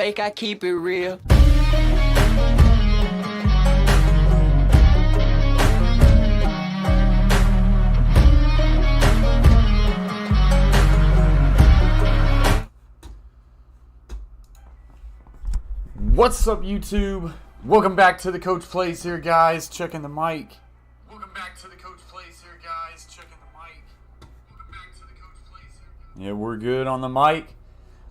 fake, I keep it real. What's up, YouTube? Welcome back to the Coach Plays here, guys. Checking the mic. Welcome back to the Coach Plays here, guys. Checking the mic. Welcome back to the Coach Plays here. Yeah, we're good on the mic.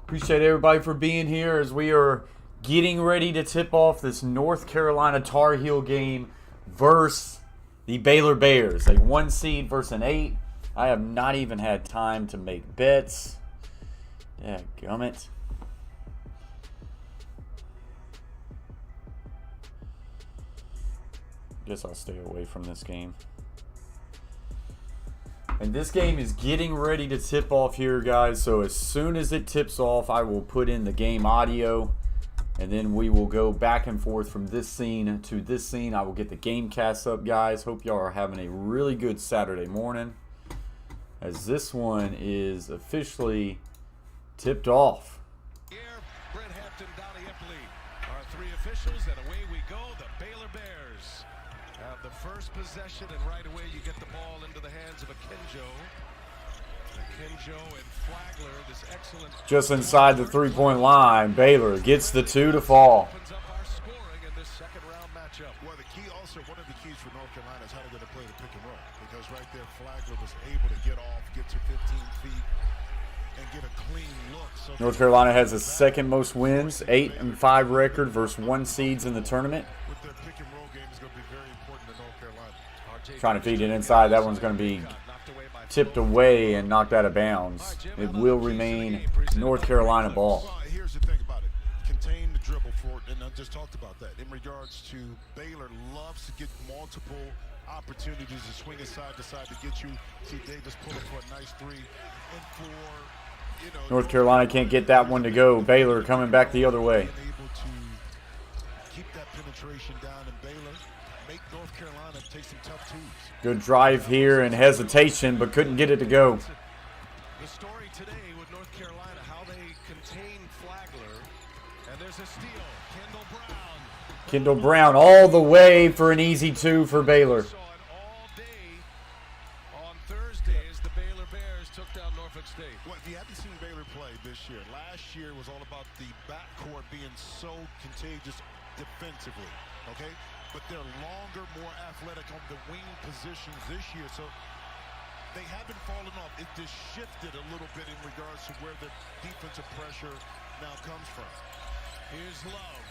Appreciate everybody for being here as we are getting ready to tip off this North Carolina Tar Heel game versus the Baylor Bears. A 1 seed versus an 8. I have not even had time to make bets. Dadgummit. Guess I'll stay away from this game. And this game is getting ready to tip off here, guys. So as soon as it tips off, I will put in the game audio. And then we will go back and forth from this scene to this scene. I will get the game cast up, guys. Hope y'all are having a really good Saturday morning, as this one is officially tipped off. Here, Brett Hampton, Donnie Epley, our three officials, and away we go. The Baylor Bears have the first possession, and right away you get the ball into the hands of Akinjo. Akinjo and Flagler, this excellent. Just inside the three-point line, Baylor gets the 2 to fall. Opens up our scoring in this second round matchup. Well, the key also, one of the keys for North Carolina is how they're going to play the pick and roll. Because right there, Flagler was able to get off, get to 15 feet, and get a clean look. So North Carolina has the second most wins, 8-5 record versus 1 seeds in the tournament. with their pick and roll game is going to be very important to North Carolina. Trying to feed it inside. That one's going to be tipped away and knocked out of bounds. It will remain North Carolina ball. Well, here's the thing about it. Contain the dribble for it, and I just talked about that. In regards to Baylor loves to get multiple opportunities to swing it side to side to get you. See Davis pulling for a nice three. And for, you know, North Carolina can't get that one to go. Baylor coming back the other way. able to keep that penetration down, and Baylor make North Carolina take some tough twos. Good drive here and hesitation, but couldn't get it to go. The story today with North Carolina, how they contain Flagler, and there's a steal. Kendall Brown. Kendall Brown all the way for an easy 2 for Baylor. Saw it all day on Thursday as the Baylor Bears took down Norfolk State. Well, if you haven't seen Baylor play this year, last year was all about the backcourt being so contagious defensively, okay? But they're longer, more athletic on the wing positions this year, so they haven't fallen off. It just shifted a little bit in regards to where the defensive pressure now comes from. Here's Love.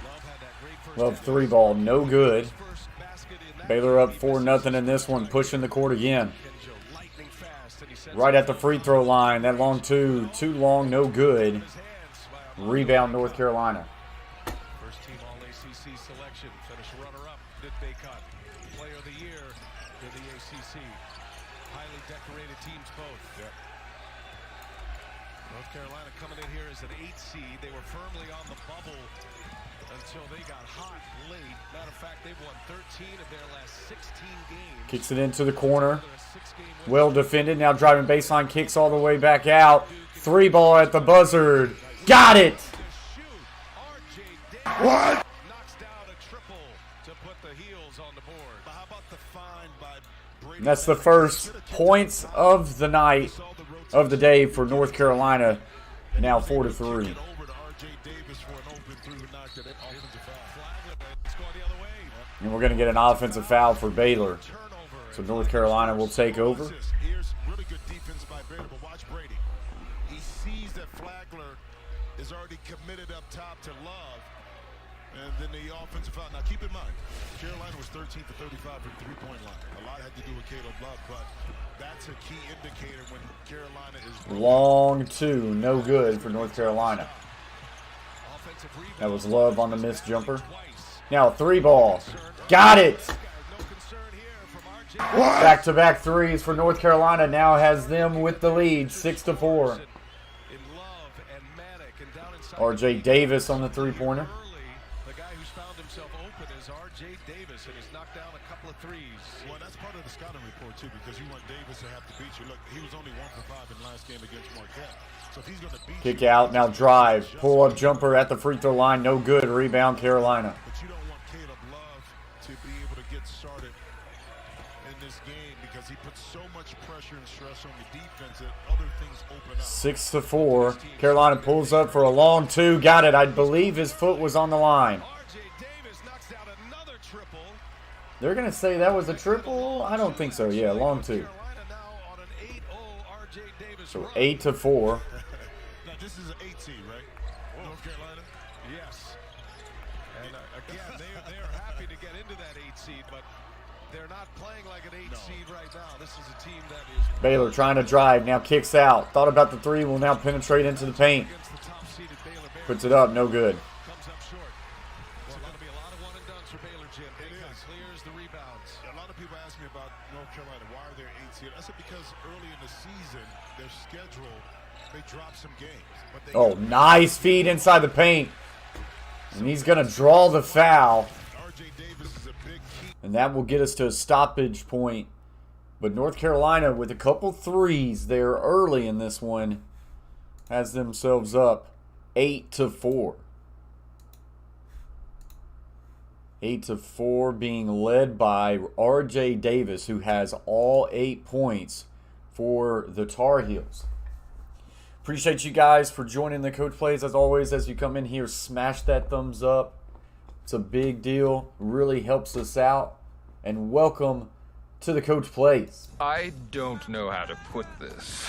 Love had that great first Love half. 3 ball, no good. First basket in that Baylor up game. 4-0 in this one, pushing the court again. Kenjo lightning fast, and he sends Right it at the free throw line. That long 2, too long, no good. in his hands by a Rebound North Carolina. First team All-ACC selection, finished runner-up, did Baycott. Player of the year in the ACC. Highly decorated teams both. North Carolina coming in here as an 8 seed. They were firmly on the bubble until they got hot late. Matter of fact, they've won 13 of their last 16 games. Kicks it into the corner. They're a 6-game win. Well defended. Now driving baseline, kicks all the way back out. 3 ball at the buzzer. Got it! Shoot. R.J. Davis knocks down a triple to put the heels on the board. But how about the find by Brady? And that's the first points of the night, of the day for North Carolina. Now 4-3. Over to R.J. Davis for an open three who knocked it offensive foul. Let's go the other way. And we're going to get an offensive foul for Baylor. Turnover. So North Carolina will take over. Here's really good defense by Baylor, but watch Brady. He sees that Flagler is already committed up top to Love, and then the offensive foul. Now keep in mind, Carolina was 13 for 35 from three-point line. A lot had to do with Caleb Love, but that's a key indicator when Carolina is Long 2, no good for North Carolina. Offensive rebound. That was Love on the missed jumper. Now 3 ball. Got it! No concern here from R.J. Back-to-back threes for North Carolina. Now has them with the lead, 6-4. In Love and Maddock and down inside. R.J. Davis on the three-pointer. Early, the guy who's found himself open is R.J. Davis, and has knocked down a couple of threes. Well, that's part of the scouting report, too, because you want Davis to have to beat you. Look, he was only 1 for 5 in the last game against Marquette. So if he's going to beat Kick you, out, now drive. Pull-up jumper at the free throw line. No good. Rebound, Carolina. But you don't want Caleb Love to be able to get started in this game because he puts so much pressure and stress on the defense that other things open up. 6-4. Carolina pulls up for a long two. Got it. I believe his foot was on the line. RJ Davis knocks down another triple. They're going to say that was a triple? I don't think so. Yeah, long two. Carolina now on an 8-0 RJ Davis So run. 8-4. Now, this is an 8 seed, right? North Carolina? Yes. And again, they are happy to get into that 8 seed, but they're not playing like an 8 seed right now. This is a team that is Baylor trying to drive. Now kicks out. Thought about the three. Will now penetrate into the paint. against the top-seeded Baylor Bears. Puts it up. No good. Comes up short. It's going to be a lot of one-and-dones for Baylor, Jim. It is. Clears the rebounds. A lot of people ask me about North Carolina. Why are they 8 seed? I said because early in the season, their schedule, they dropped some games. But they Oh, nice feed inside the paint. And he's going to draw the foul. RJ Davis is a big key. And that will get us to a stoppage point. But North Carolina, with a couple threes there early in this one, has themselves up 8-4. 8-4, being led by RJ Davis, who has all 8 points for the Tar Heels. Appreciate you guys for joining the Coach Plays. As always, as you come in here, smash that thumbs up. It's a big deal. Really helps us out. And welcome to the Coach Plays. I don't know how to put this,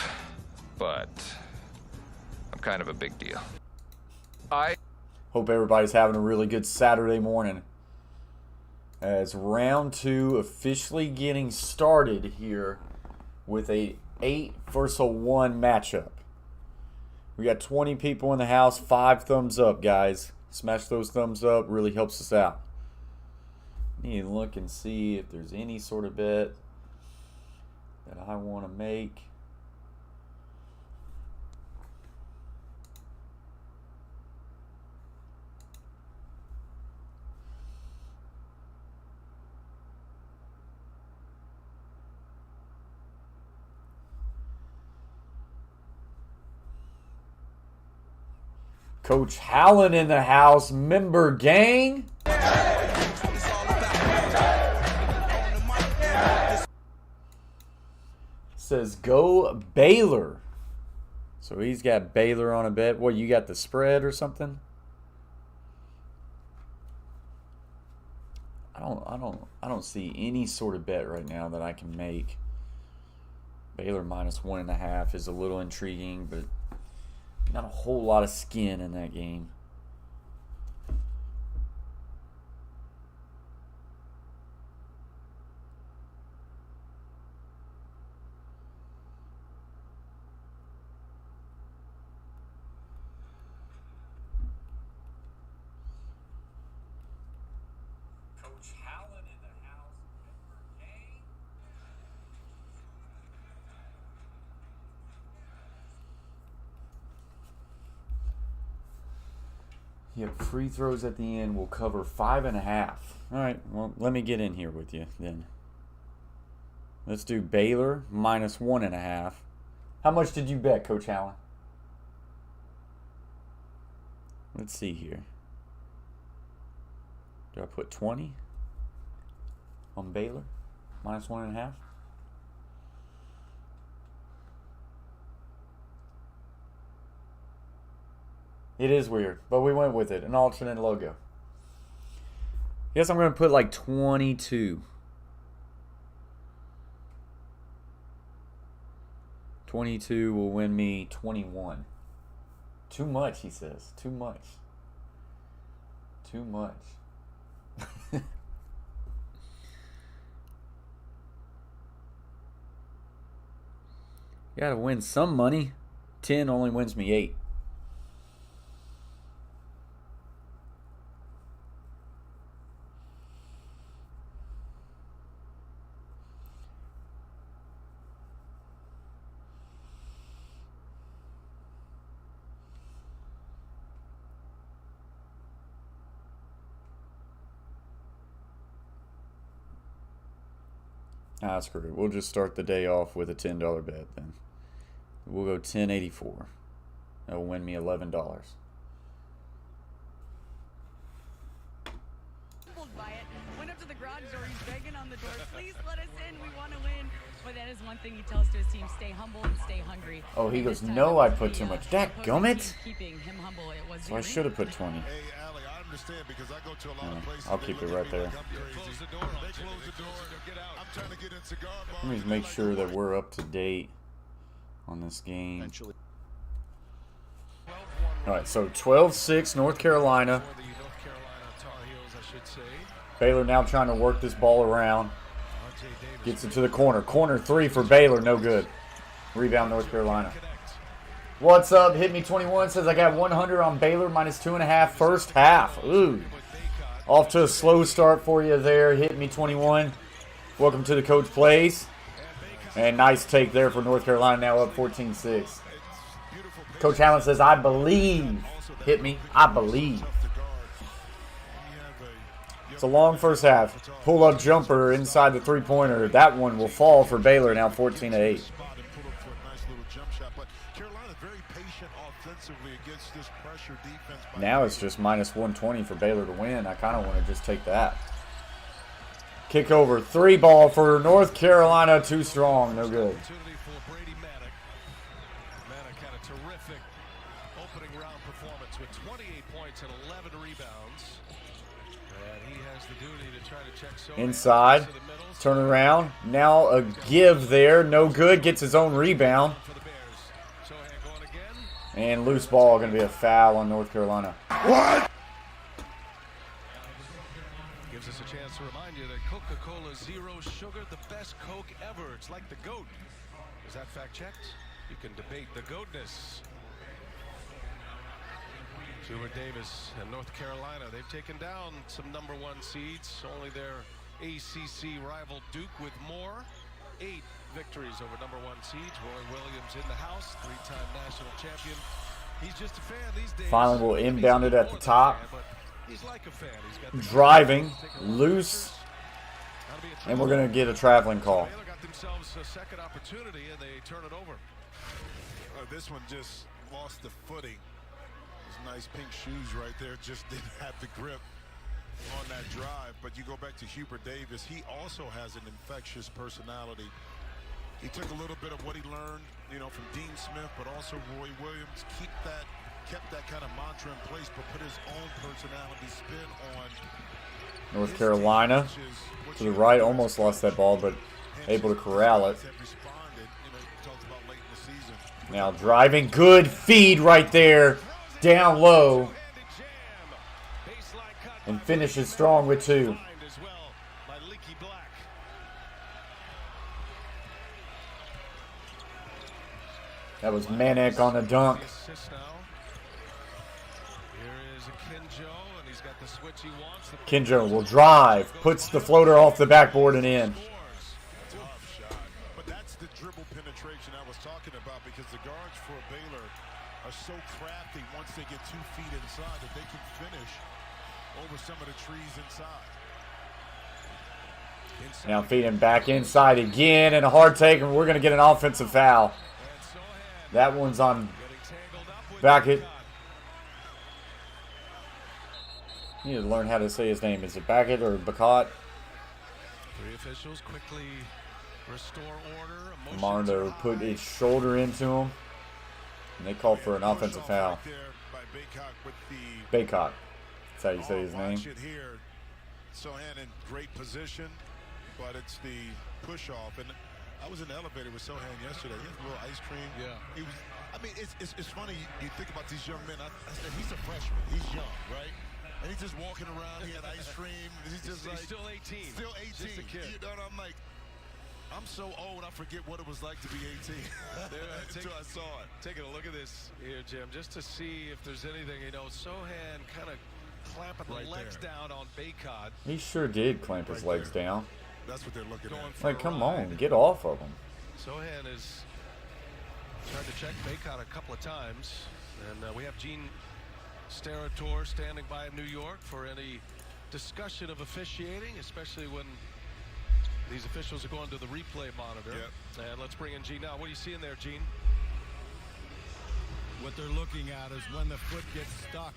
but I'm kind of a big deal. I Hope everybody's having a really good Saturday morning. As round 2 officially getting started here with a 8 versus a 1 matchup. We got 20 people in the house. 5 thumbs up, guys. Smash those thumbs up. Really helps us out. Need to look and see if there's any sort of bet that I want to make. Coach Hallen in the house. Member gang. Says go Baylor. So he's got Baylor on a bet. What, you got the spread or something? I don't see any sort of bet right now that I can make. Baylor minus 1.5 is a little intriguing, but not a whole lot of skin in that game. Coach Hallen in the house. Member gang. Yep, free throws at the end will cover 5.5. All right, well, let me get in here with you then. Let's do Baylor minus 1.5. How much did you bet, Coach Allen? Let's see here. Do I put 20 on Baylor minus 1.5? It is weird, but we went with it. An alternate logo. Guess I'm going to put like 22. 22 will win me 21. Too much, he says. Too much. Too much. You gotta win some money. 10 only wins me 8. Ah, screw it. We'll just start the day off with a $10 bet then. We'll go 1084. That'll win me $11. By it. Went up to the garage door. He's begging on the door. Please let us in. We want to win. But that is one thing he tells to his team: stay humble and stay hungry. Oh, he goes, no, I put too much. Dadgummit. Keeping him humble. It was So I should have put 20. Hey, Allie, I understand because I go to a lot of places. I'll keep it right there. Close the door. They close the door. Get out. I'm trying to get in cigar bars. Let me make sure that we're up to date on this game. All right, so 12-6 North Carolina. For the North Carolina Tar Heels, I should say. Baylor now trying to work this ball around. R.J. Davis Gets it to the corner. Corner 3 for Baylor, no good. Rebound North Carolina. connect. What's up? Hit me 21 says I got 100 on Baylor minus 2.5 first half. Ooh. With Baycott. Off to a slow start for you there. Hit me 21. Welcome to the Coach Plays. And nice take there for North Carolina, now up 14-6. Coach Allen says, I believe. Hit me. I believe. It's a long first half. Pull-up jumper inside the three-pointer. That one will fall for Baylor, now 14-8. Now it's just minus 120 for Baylor to win. I kind of want to just take that. Kick over. 3 ball for North Carolina. Too strong. No good. Opportunity for Brady Maddock. Maddock had a terrific opening round performance with 28 points and 11 rebounds. And he has the duty to try to check Sohan Inside. to the middle. Turn around. Now a give there. No good. Gets his own rebound. For the Bears. Sohan going again. And loose ball. Going to be a foul on North Carolina. Gives us a chance to remind you that Coca-Cola Zero Sugar, the best Coke ever. It's like the GOAT. Is that fact checked? You can debate the GOATness. Hubert Davis and North Carolina, they've taken down some #1 seeds. Only their ACC rival Duke with more. 8 victories over #1 seeds. Roy Williams in the house, 3-time national champion. He's just a fan these days. Finally, we'll inbound it at the top. He's like a fan. He's got the Driving. Loose. And we're going to get a traveling call. Baylor got themselves a second opportunity and they turn it over. This one just lost the footing. Those nice pink shoes right there just didn't have the grip on that drive. But you go back to Hubert Davis, he also has an infectious personality. He took a little bit of what he learned, from Dean Smith, but also Roy Williams. Kept that kind of mantra in place, but put his own personality spin on. North Carolina to the right. Almost lost that ball, but able to corral it. Now driving. Good feed right there. Down low. And finishes strong with 2. That was Manek on the dunk. Kinjo will drive. Puts the floater off the backboard and in. Tough shot. But that's the dribble penetration I was talking about, because the guards for Baylor are so crafty once they get 2 feet inside that they can finish over some of the trees inside. Now feeding back inside again, and a hard take, and we're going to get an offensive foul. That one's on Backett. Need to learn how to say his name. Is it Backett or Bacot? 3 officials quickly restore order. Mondo put his shoulder into him, and they called for an offensive foul. Baycott. That's how you say his name. Sohan in great position, but it's the push off. And I was in the elevator with Sohan yesterday. He had a little ice cream. Yeah. He was. I mean, it's funny. You think about these young men. I said he's a freshman. He's young, right? And he's just walking around. He had ice cream. He's just like still 18. Still 18. Just a kid. And I'm like, I'm so old. I forget what it was like to be 18 until I saw it. Taking a look at this here, Jim, just to see if there's anything. Sohan kind of clamping the legs down on Baycott. He sure did clamp his legs down. That's what they're looking at. Like, come on, get off of him. Sohan has tried to check Baycott a couple of times, and we have Gene Steratore standing by in New York for any discussion of officiating, especially when These officials are going to the replay monitor. Yep. And let's bring in Gene now. What are you seeing there, Gene? What they're looking at is when the foot gets stuck,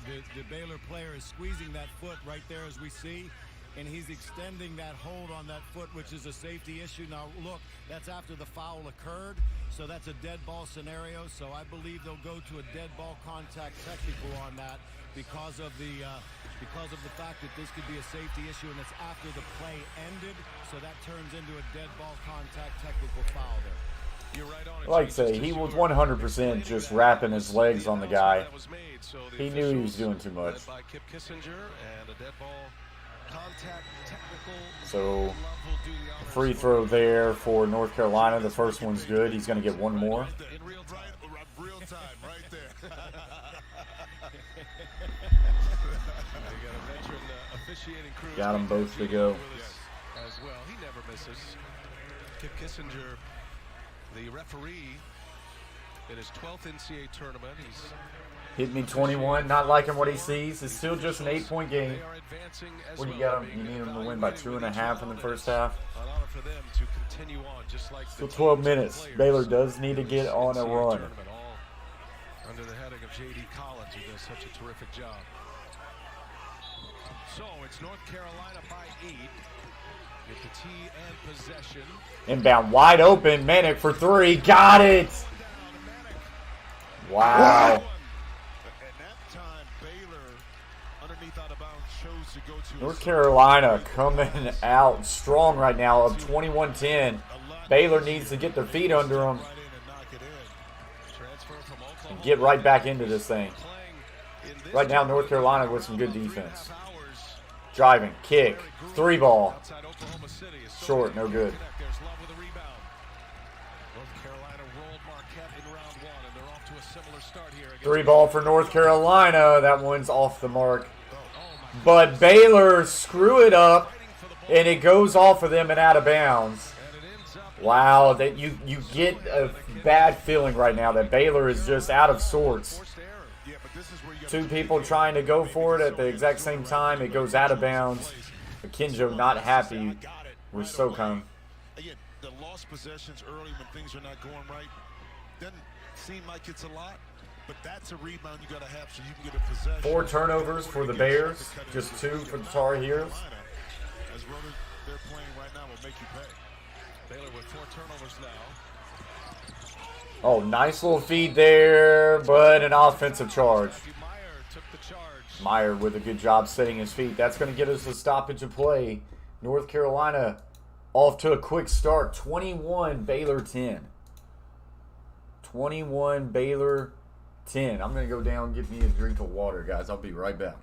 the Baylor player is squeezing that foot right there as we see, and he's extending that hold on that foot, which is a safety issue. Now, look, that's after the foul occurred, so that's a dead ball scenario. So I believe they'll go to a dead ball contact technical on that because of the fact that this could be a safety issue, and it's after the play ended, so that turns into a dead ball contact technical foul there. Like I say, he was 100% just wrapping his legs on the guy. He knew he was doing too much. So, free throw there for North Carolina. The first one's good. He's going to get one more. Real time, right there. Got them both to go. As well, he never misses. Kip Kissinger, the referee in his 12th NCAA tournament. He's hit me 21. Not liking what he sees. It's still just an 8-point game. What do you got him? You need him to win by 2.5 in the first half. Still 12 minutes. Baylor does need to get on a run. Under the heading of J.D. Collins, who does such a terrific job. So it's North Carolina by 8. Get the tee and possession. Inbound wide open. Manic for 3. Got it. Wow. And that time, Baylor, underneath out of bounds, chose to go to North Carolina coming out strong right now, up 21-10. Baylor needs to get their feet under them and get right back into this thing. Right now, North Carolina with some good defense. Driving, kick, 3 ball. Short, no good. North Carolina rolled Marquette in round 1, and they're off to a similar start here. 3 ball for North Carolina. That one's off the mark. But Baylor screw it up, and it goes off of them and out of bounds. Wow, that you get a bad feeling right now that Baylor is just out of sorts. 2 people trying to go for it at the exact same time. It goes out of bounds. Akinjo not happy with SoCon. Again, the lost possessions early when things are not going right doesn't seem like it's a lot, but that's a rebound you got to have so you can get a possession. 4 turnovers for the Bears, just 2 for the Tar Heels. As they're playing right now will make you pay. Baylor with 4 turnovers now. Oh, nice little feed there, but an offensive charge. Meyer with a good job setting his feet. That's going to get us a stoppage of play. North Carolina off to a quick start. 21, Baylor 10. 21, Baylor 10. I'm going to go down and get me a drink of water, guys. I'll be right back.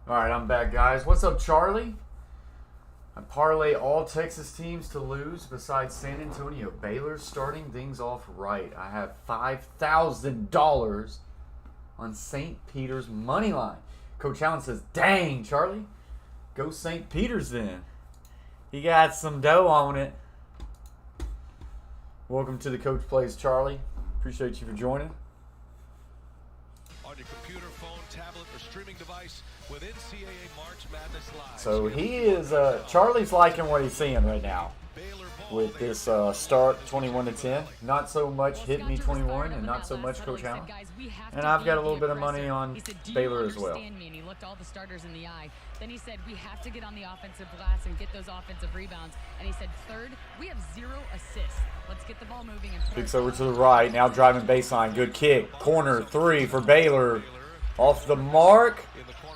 Alright, I'm back, guys. What's up, Charlie? I parlay all Texas teams to lose besides San Antonio. Baylor's starting things off right. I have $5,000 on St. Peter's money line. Coach Allen says, dang, Charlie. Go St. Peter's then. He got some dough on it. Welcome to the Coach Plays, Charlie. Appreciate you for joining. On your computer, phone, tablet, or streaming device with NCAA March Madness Live. So he is, Charlie's liking what he's seeing right now with this start 21-10. Not so much Hit Me 21 and not so much Coach Allen. And I've got a little bit of money on Baylor as well. He looked all the starters in the eye. Then he said, we have to get on the offensive glass and get those offensive rebounds. And he said, third, we have 0 assists. Let's get the ball moving. And Kicks over to the right. Now driving baseline. Good kick. Corner 3 for Baylor. Off the mark.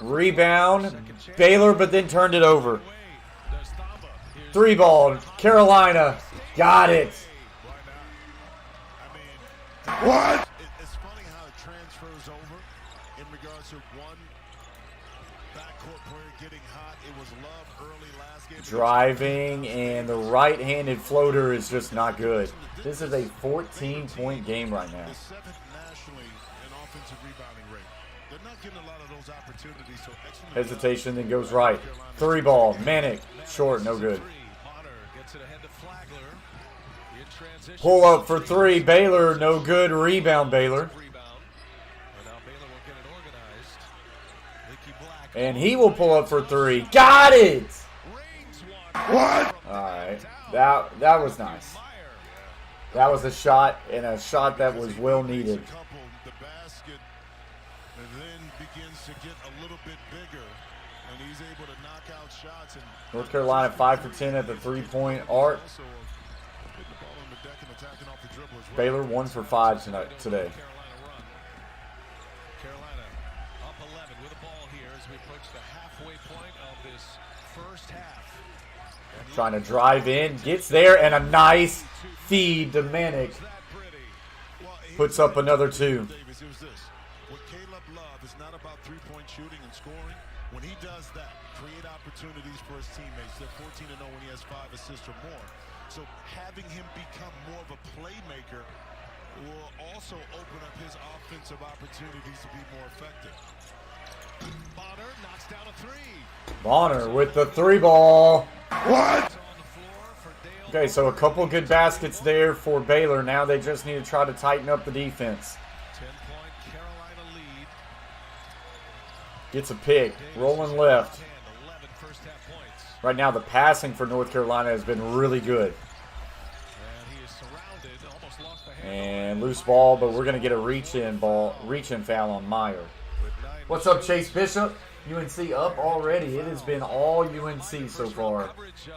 Rebound. Baylor, but then turned it over. 3 ball. Carolina. Got it. What? It's funny how it transfers over in regards to one backcourt player getting hot. It was Love early last game. Driving, and the right-handed floater is just not good. This is a 14-point game right now. The 7th nationally in offensive rebounding rate. They're not getting a lot of those opportunities. So excellent. Hesitation, then goes right. 3 ball. Manic. Short. No good. Pull up for 3. Baylor. No good. Rebound, Baylor. And he will pull up for 3. Got it! What? Alright. That was nice. That was a shot, and a shot that was well needed. The basket and then begins to get a little bit bigger, and he's able to knock out shots. And North Carolina 5 for 10 at the 3-point arc. Baylor 1 for 5 today. Carolina up 11 with the ball here as we approach the halfway point of this first half. Trying to drive in, gets there, and a nice feed to Manic. Puts up another 2. What Caleb Love is not about three-point shooting and scoring. When he does that, create opportunities for his teammates. They're 14-0 when he has 5 assists or more. So having him become more of a playmaker will also open up his offensive opportunities to be more effective. Bonner knocks down a 3. Bonner with the 3 ball. What? Okay, so a couple good baskets there for Baylor. Now they just need to try to tighten up the defense. 10-point Carolina lead. Gets a pick. Rolling left. 11 first half points. Right now the passing for North Carolina has been really good. And he is surrounded, almost lost the handle. And loose ball, but we're going to get a reach-in foul on Meyer. What's up, Chase Bishop? UNC up already. It has been all UNC so far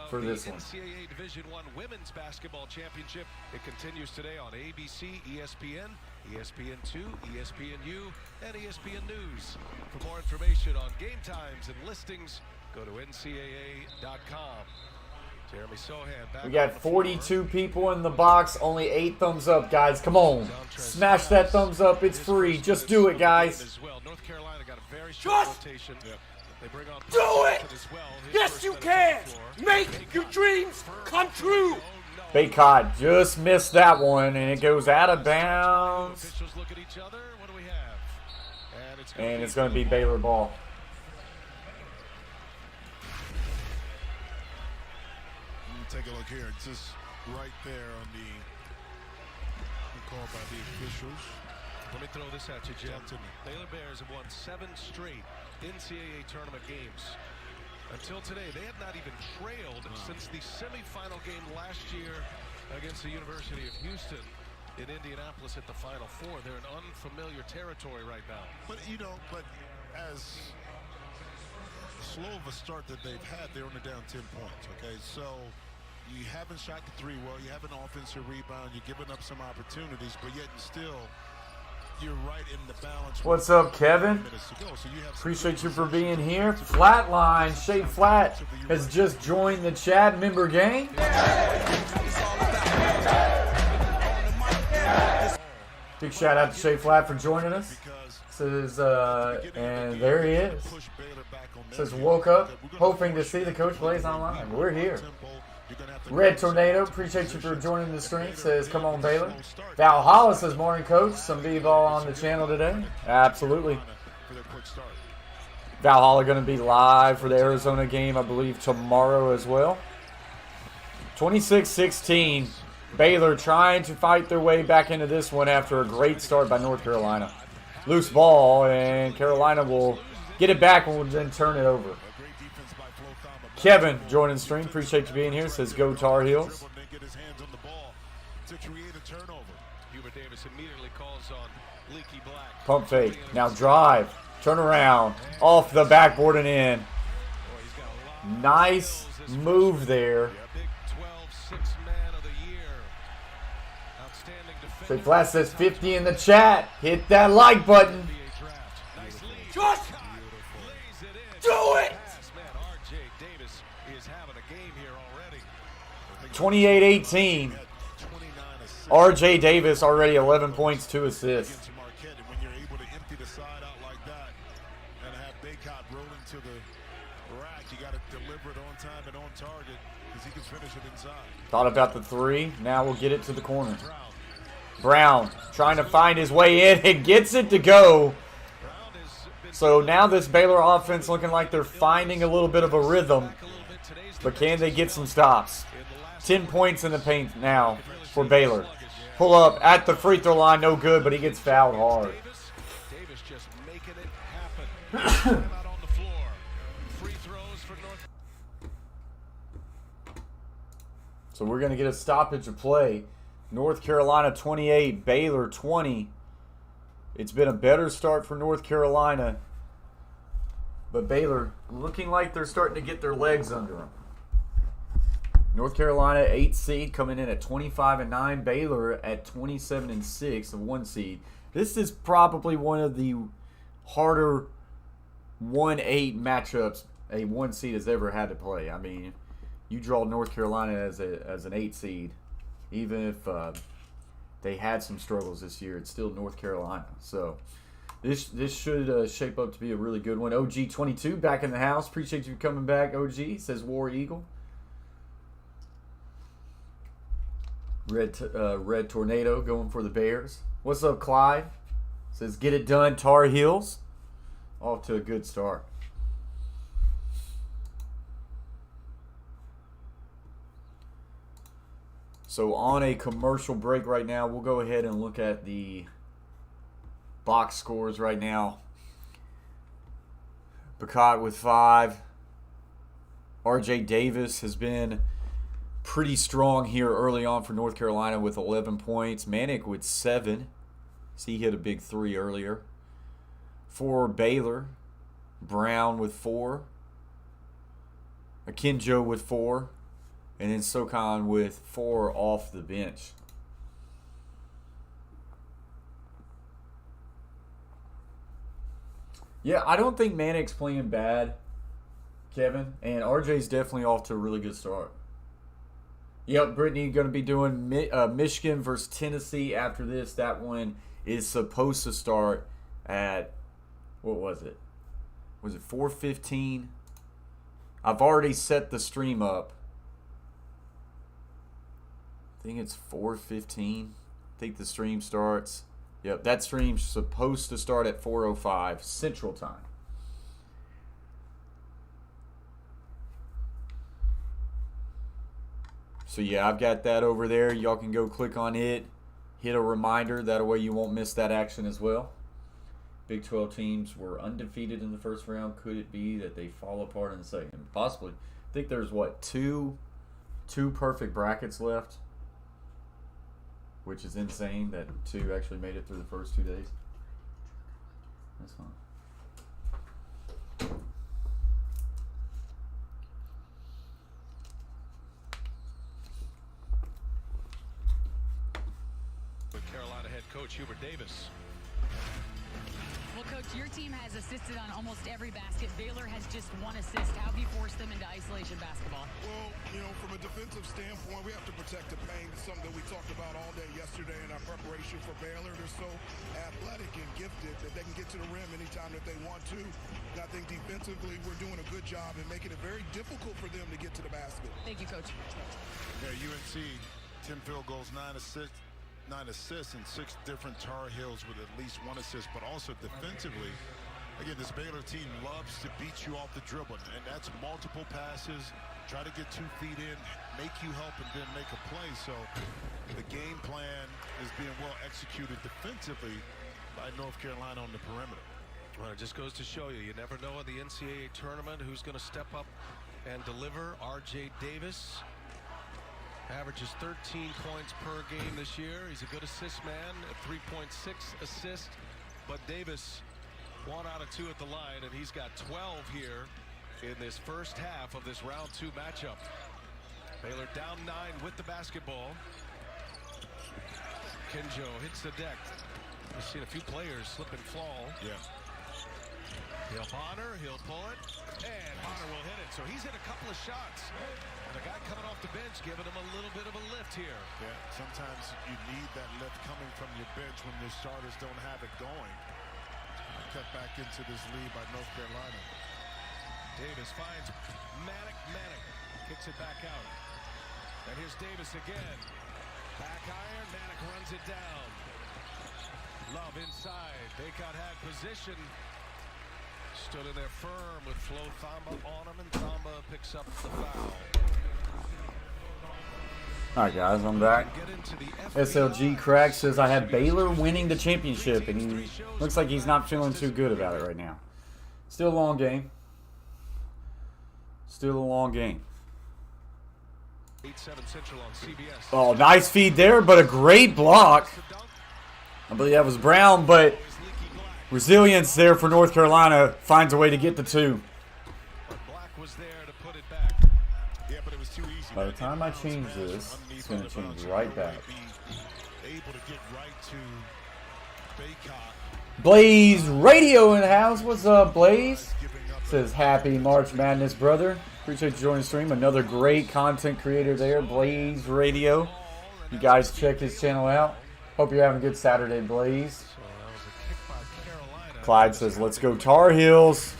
for this one. NCAA Division I Women's Basketball Championship. It continues today on ABC, ESPN, ESPN2, ESPNU, and ESPN News. For more information on game times and listings, go to ncaa.com. Jeremy Sohan back. We got 42 people in the box, only 8 thumbs up, guys. Come on. Smash that thumbs up. It's free. Just do it, guys. North Carolina got a very short rotation. They bring on Do it! as well. Yes, you can! Make your dreams come true! Baycott just missed that one, and it goes out of bounds. Officials look at each other. What do we have? And it's going to be Baylor ball. Take a look here. It's just right there on the call by the officials. Let me throw this at you, Jim. Baylor Bears have won 7 straight NCAA tournament games. Until today, they have not even trailed since the semifinal game last year against the University of Houston in Indianapolis at the Final Four. They're in unfamiliar territory right now. But, but as slow of a start that they've had, they're only down 10 points, okay? So you haven't shot the 3 well. You have an offensive rebound. You're giving up some opportunities, but yet and still, you're right in the balance. What's up, Kevin? Appreciate you for being here. Flatline, Shea Flat has just joined the chat member gang. Big shout out to Shea Flat for joining us. Says, and there he is. Says, woke up hoping to see the Coach Plays online. We're here. Red Tornado, appreciate you for joining the stream. Says, come on, Baylor. Valhalla says, morning, Coach. Some B-ball on the channel today. Absolutely. Valhalla going to be live for the Arizona game, I believe, tomorrow as well. 26-16. Baylor trying to fight their way back into this one after a great start by North Carolina. Loose ball, and Carolina will get it back and will then turn it over. Kevin joining the stream. Appreciate you being here. Says, go Tar Heels. Pump fake. Now drive. Turn around. Off the backboard and in. Nice move there. Trey Flash says 50 in the chat. Hit that like button. Just do it! 28-18. RJ Davis already 11 points, 2 assists. When you're able to empty the side out like that and have Baycott rolling to the rack, you got to deliver it on time and on target because he can finish it inside. Thought about the three. Now we'll get it to the corner. Brown trying to find his way in and gets it to go. So now this Baylor offense looking like they're finding a little bit of a rhythm. But can they get some stops? 10 points in the paint now for Baylor. Pull up at the free throw line, no good, but he gets fouled hard. Davis just making it happen. Out on the floor. Free throws for North. So we're going to get a stoppage of play. North Carolina 28, Baylor 20. It's been a better start for North Carolina. But Baylor looking like they're starting to get their legs under them. North Carolina 8 seed coming in at 25-9. Baylor at 27-6, a 1 seed. This is probably one of the harder 1-8 matchups a 1 seed has ever had to play. I mean, you draw North Carolina as an 8 seed. Even if they had some struggles this year, it's still North Carolina. So this should shape up to be a really good one. OG22 back in the house. Appreciate you coming back, OG. Says War Eagle. Red Tornado going for the Bears. What's up, Clyde? Says get it done, Tar Heels. Off to a good start. So on a commercial break right now, we'll go ahead and look at the box scores right now. Bacot with 5. RJ Davis has been pretty strong here early on for North Carolina with 11 points. Manic with 7. See, he hit a big 3 earlier. For Baylor, Brown with 4. Akinjo with 4. And then SoCon with 4 off the bench. Yeah, I don't think Manic's playing bad, Kevin. And RJ's definitely off to a really good start. Yep, Brittany going to be doing Michigan versus Tennessee after this. That one is supposed to start at, what was it? Was it 4:15? I've already set the stream up. I think it's 4:15. I think the stream starts. Yep, that stream's supposed to start at 4:05 Central Time. So yeah, I've got that over there. Y'all can go click on it. Hit a reminder. That way you won't miss that action as well. Big 12 teams were undefeated in the first round. Could it be that they fall apart in the second? Possibly. I think there's, what, two perfect brackets left? Which is insane that 2 actually made it through the first 2 days. That's fine. Carolina head coach Hubert Davis. Well, Coach, your team has assisted on almost every basket. Baylor has just one assist. How have you forced them into isolation basketball? Well, from a defensive standpoint, we have to protect the paint. It's something that we talked about all day yesterday in our preparation for Baylor. They're so athletic and gifted that they can get to the rim anytime that they want to. And I think defensively, we're doing a good job in making it very difficult for them to get to the basket. Thank you, Coach. Yeah, UNC, 10 field goals, 9 assists, and 6 different Tar Heels with at least 1 assist, but also defensively. Again, this Baylor team loves to beat you off the dribble, and that's multiple passes, try to get 2 feet in, make you help, and then make a play. So the game plan is being well executed defensively by North Carolina on the perimeter. Well, it just goes to show you, you never know in the NCAA tournament who's going to step up and deliver. R.J. Davis averages 13 points per game this year. He's a good assist man at 3.6 assists. But Davis, 1 out of 2 at the line, and he's got 12 here in this first half of this round 2 matchup. Baylor down 9 with the basketball. Kenjo hits the deck. We've seen a few players slip and fall. Yeah. He'll Bonner, he'll pull it, and Bonner will hit it. So he's hit a couple of shots. And the guy coming off the bench giving him a little bit of a lift here. Yeah, sometimes you need that lift coming from your bench when your starters don't have it going. Cut back into this lead by North Carolina. Davis finds Manic, kicks it back out. And here's Davis again. Back iron, Manic runs it down. Love inside. Baycott had position. Stood in there firm with Flo Thamba on him, and Thamba picks up the foul. All right, guys, I'm back. SLG Crack says I have Baylor winning the championship, and he looks like he's not feeling too good about it right now. Still a long game. Still a long game. 8-7 Central on CBS. Oh, nice feed there, but a great block. I believe that was Brown, but resilience there for North Carolina, finds a way to get the 2. Black was there to put it back. Yeah, but it was too easy. By the time I change this, it's going to change right back. Able to get right to Baycott. Blaze Radio in the house. What's up, Blaze? Says happy March Madness, brother. Appreciate you joining the stream. Another great content creator there, Blaze Radio. You guys check his channel out. Hope you're having a good Saturday, Blaze. Clyde says, let's go Tar Heels.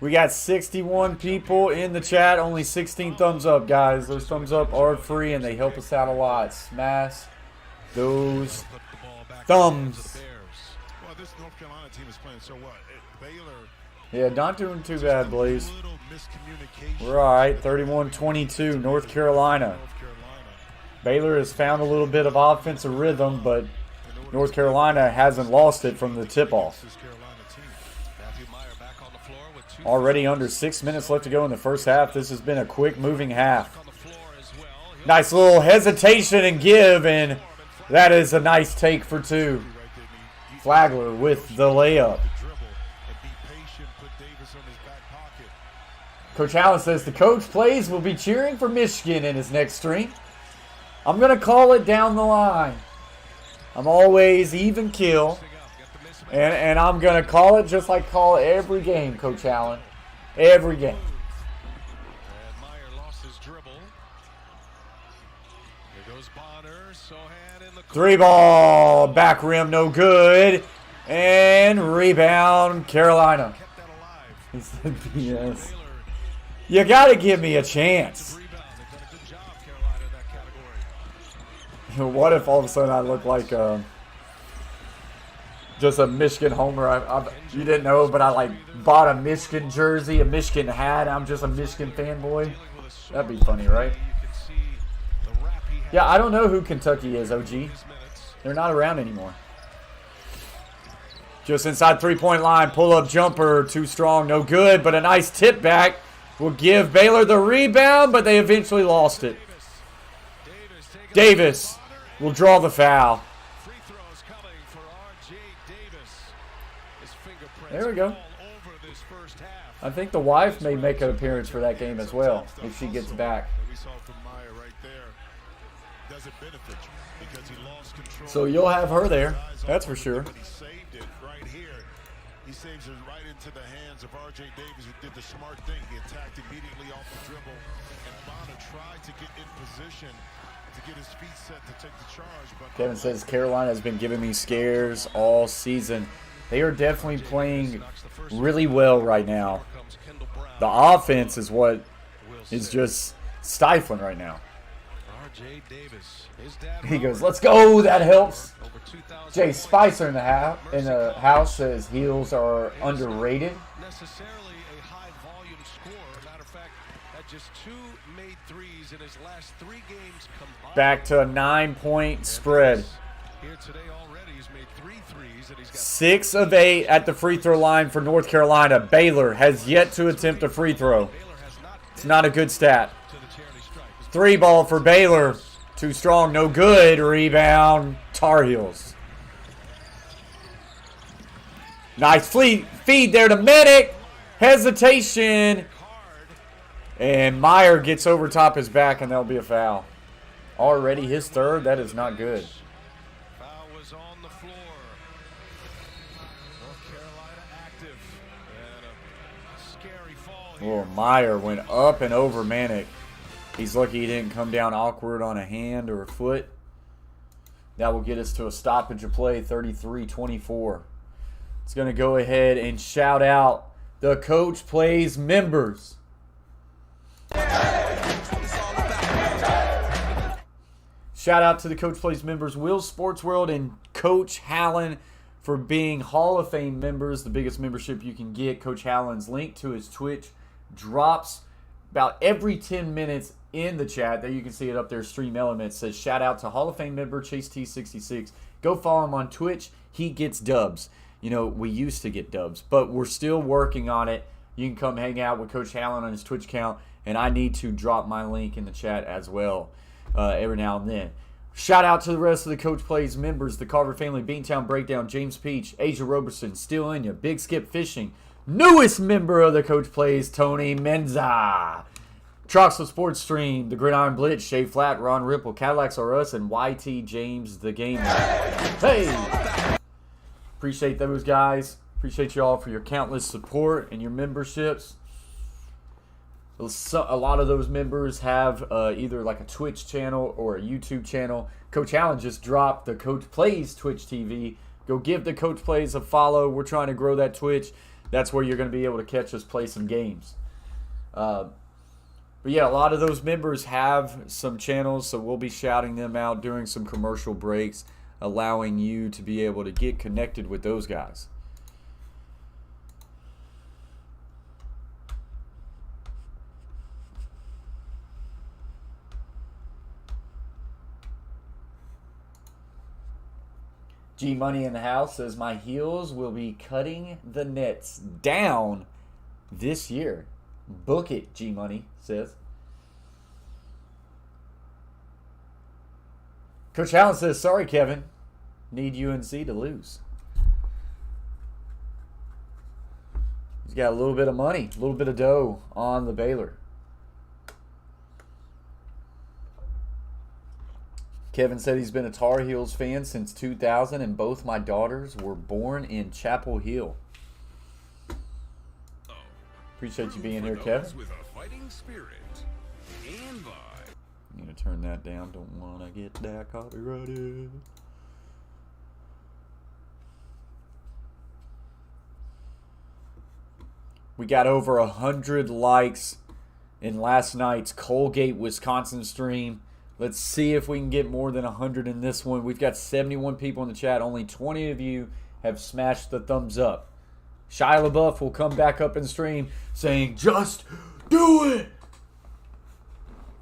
We got 61 people in the chat. Only 16 thumbs up, guys. Those thumbs up are free, and they help us out a lot. Smash those thumbs. Well, this North Carolina team is playing so well. Baylor. Yeah, not doing too bad, Blaze. We're all right. 31-22, North Carolina. Baylor has found a little bit of offensive rhythm, but North Carolina hasn't lost it from the tip-off. Already under 6 minutes left to go in the first half. This has been a quick-moving half. Nice little hesitation and give, and that is a nice take for 2. Flagler with the layup. Coach Allen says the coach plays will be cheering for Michigan in his next stream. I'm going to call it down the line. I'm always even kill. And I'm going to call it just like call it every game, Coach Allen. Every game. And Meyer lost his dribble. Here goes Bonner. Sohan in the 3 ball. Back rim, no good. And rebound, Carolina. He said, yes. You got to give me a chance. What if all of a sudden I look like just a Michigan homer? You didn't know, but I bought a Michigan jersey, a Michigan hat. I'm just a Michigan fanboy. That'd be funny, right? Yeah, I don't know who Kentucky is, OG. They're not around anymore. Just inside 3-point line, pull-up jumper, too strong, no good, but a nice tip back will give Baylor the rebound, but they eventually lost it. Davis will draw the foul. There we go. I think the wife may make an appearance for that game as well if she gets back. So you'll have her there, that's for sure. He saves it right into the hands of R.J. Davis, who did the smart thing. He attacked immediately off the dribble, and Bonner tried to get in position to get his feet set to take the charge. But Kevin says Carolina has been giving me scares all season. They are definitely playing really well right now. The offense is what is just stifling right now. He goes, let's go. That helps. Jay Spicer in the house says heels are underrated. Necessarily a high volume scorer. Matter of fact, had just 2 made threes in his last 3 games combined. Back to a 9-point spread. Here today already, he's made 3 threes, and he's got 6 of 8 at the free throw line for North Carolina. Baylor has yet to attempt a free throw. It's not a good stat. 3 ball for Baylor. Too strong, no good. Rebound, Tar Heels. Nice feed there to Medic. Hesitation. And Meyer gets over top his back, and that'll be a foul. Already his third. That is not good. foul was on the floor. North Carolina active. And a scary fall here. Oh, Meyer went up and over Manic. He's lucky he didn't come down awkward on a hand or a foot. That will get us to a stoppage of play, 33-24. It's going to go ahead and shout out the Coach Plays members. Shout out to the Coach Plays members, Will Sports World and Coach Hallen, for being Hall of Fame members, the biggest membership you can get. Coach Hallen's link to his Twitch drops about every 10 minutes in the chat. There you can see it up there, Stream Elements. It says, shout out to Hall of Fame member Chase T66. Go follow him on Twitch. He gets dubs. You know, we used to get dubs, but we're still working on it. You can come hang out with Coach Hallen on his Twitch account, and I need to drop my link in the chat as well every now and then. Shout out to the rest of the Coach Plays members, the Carver family, Beantown Breakdown, James Peach, Asia Roberson, Steel Inya, Big Skip Fishing, newest member of the Coach Plays, Tony Menza, Troxel Sports Stream, the Gridiron Blitz, Shay Flat, Ron Ripple, Cadillacs R Us, and YT James the Gamer. Hey! Appreciate those guys. Appreciate you all for your countless support and your memberships. A lot of those members have either like a Twitch channel or a YouTube channel. Coach Allen just dropped the Coach Plays Twitch TV. Go give the Coach Plays a follow. We're trying to grow that Twitch. That's where you're going to be able to catch us play some games. But yeah, a lot of those members have some channels, so we'll be shouting them out during some commercial breaks, allowing you to be able to get connected with those guys. G Money in the house says, my heels will be cutting the nets down this year. Book it, G Money says. Coach Allen says, sorry, Kevin. Need UNC to lose. He's got a little bit of money, a little bit of dough on the Baylor. Kevin said he's been a Tar Heels fan since 2000, and both my daughters were born in Chapel Hill. Appreciate you being here, Kevin. With a fighting spirit and vibe. Need to turn that down. Don't want to get that copyrighted. We got over 100 likes in last night's Colgate, Wisconsin stream. Let's see if we can get more than 100 in this one. We've got 71 people in the chat. Only 20 of you have smashed the thumbs up. Shia LaBeouf will come back up in stream saying, just do it.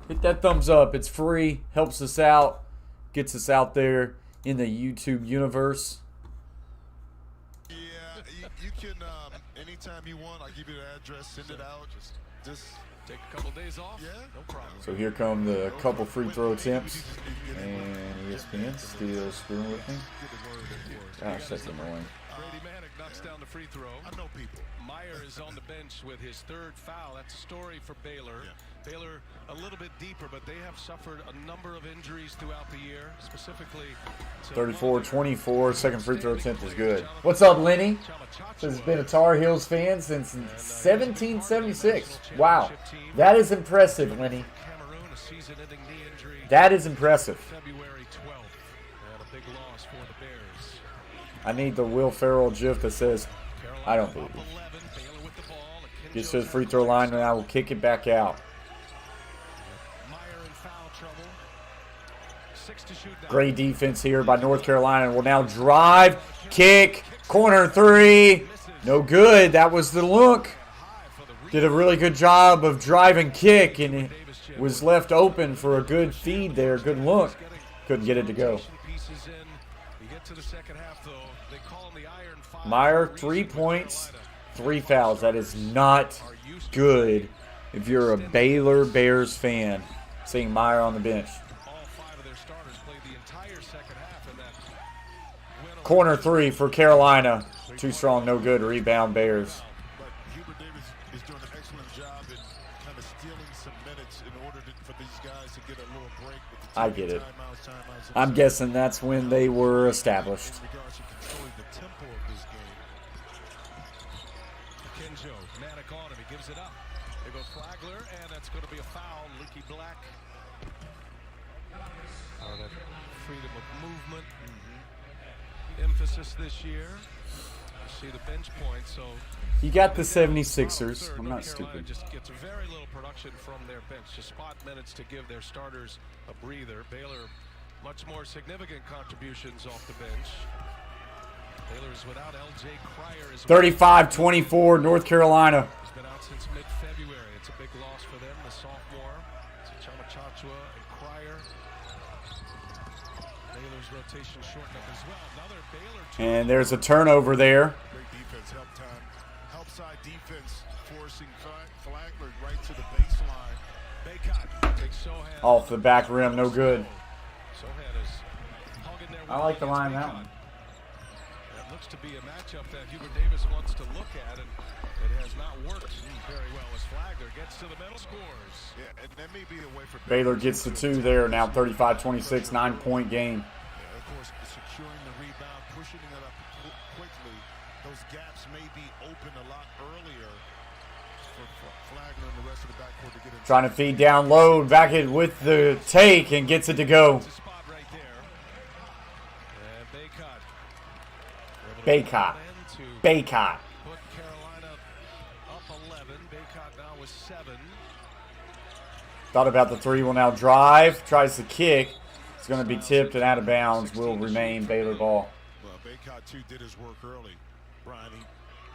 Hit that thumbs up. It's free. Helps us out. Gets us out there in the YouTube universe. Yeah, you can, anytime you want, I'll give you the address, send it out. Just Take a couple days off? Yeah, no problem. So here come the couple free throw attempts. And ESPN still screwing with me. Gosh, that's annoying. Brady Manick knocks down the free throw. I know people. Meyer is on the bench with his third foul. That's a story for Baylor. Baylor a little bit deeper, but they have suffered a number of injuries throughout the year, specifically 34-24. Second free throw attempt is good. What's up, Lenny? Says he's been a Tar Heels fan since 1776. Wow. That is impressive, Lenny. That is impressive. February 12th, and a big loss for the Bears. I need the Will Ferrell gif that says, I don't believe it. Gets to the free throw line, and I will kick it back out. Great defense here by North Carolina. Will now drive, kick, corner three. No good. That was the look. Did a really good job of drive and kick, and it was left open for a good feed there. Good look. Couldn't get it to go. Meyer, 3 points, 3 fouls. That is not good if you're a Baylor Bears fan, seeing Meyer on the bench. Corner three for Carolina. Too strong, no good. Rebound Bears. But Hubert Davis is doing an excellent job in kind of stealing some minutes in order for these guys to get a little break with the I get it. I'm guessing that's when they were established. In regards to controlling the tempo of this game. Kenjo, Manic on him, he gives it up. They go Flagler, and that's going to be a foul. Leaky Black. That freedom of movement. Emphasis this year. You see the bench point, so You got the 76ers. I'm not Carolina stupid. just gets very little production from their bench. Just spot minutes to give their starters a breather. Baylor, much more significant contributions off the bench. Baylor's without L.J. Cryer. 35-24, North Carolina. He's been out since mid-February. It's a big loss for them, the sophomore. It's Chama and Cryer. Baylor's rotation shortened up as well. Another Baylor And there's a turnover there. Great defense, help time. Help side defense, forcing Flagler right to the baseline. Baycott takes Sohan. Off the back rim, no good. Sohan is hogging their I like the line Baycott. that one. That looks to be a matchup that Hubert Davis wants to look at, and it has not worked very well as Flagler gets to the middle, scores. Yeah, and that may be a way for Baylor gets the 2 there. Now 35-26, 9-point game. Of course, securing the rebound, pushing it up quickly. Those gaps may be open a lot earlier for Flagler and the rest of the backcourt to get in. Trying to feed down low. Back it with the take and gets it to go. It's a spot right there. And Baycott. Baycott. Baycott. Put Carolina up 11. Baycott now with 7. Thought about the 3. Will now drive. Tries to kick. It's going to be tipped and out of bounds. Will remain Baylor ball. Well, Baycott, too, did his work early. Brian, he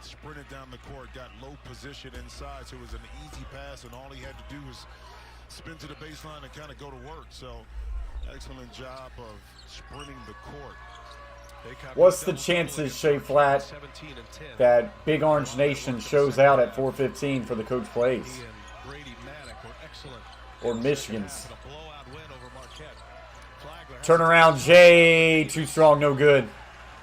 sprinted down the court, got low position inside, so it was an easy pass, and all he had to do was spin to the baseline and kind of go to work. So, excellent job of sprinting the court. What's the chances, Shea Flat, that Big Orange Nation shows out at 4:15 for the coach plays? Or Michigan's? Turnaround Jay, too strong, no good.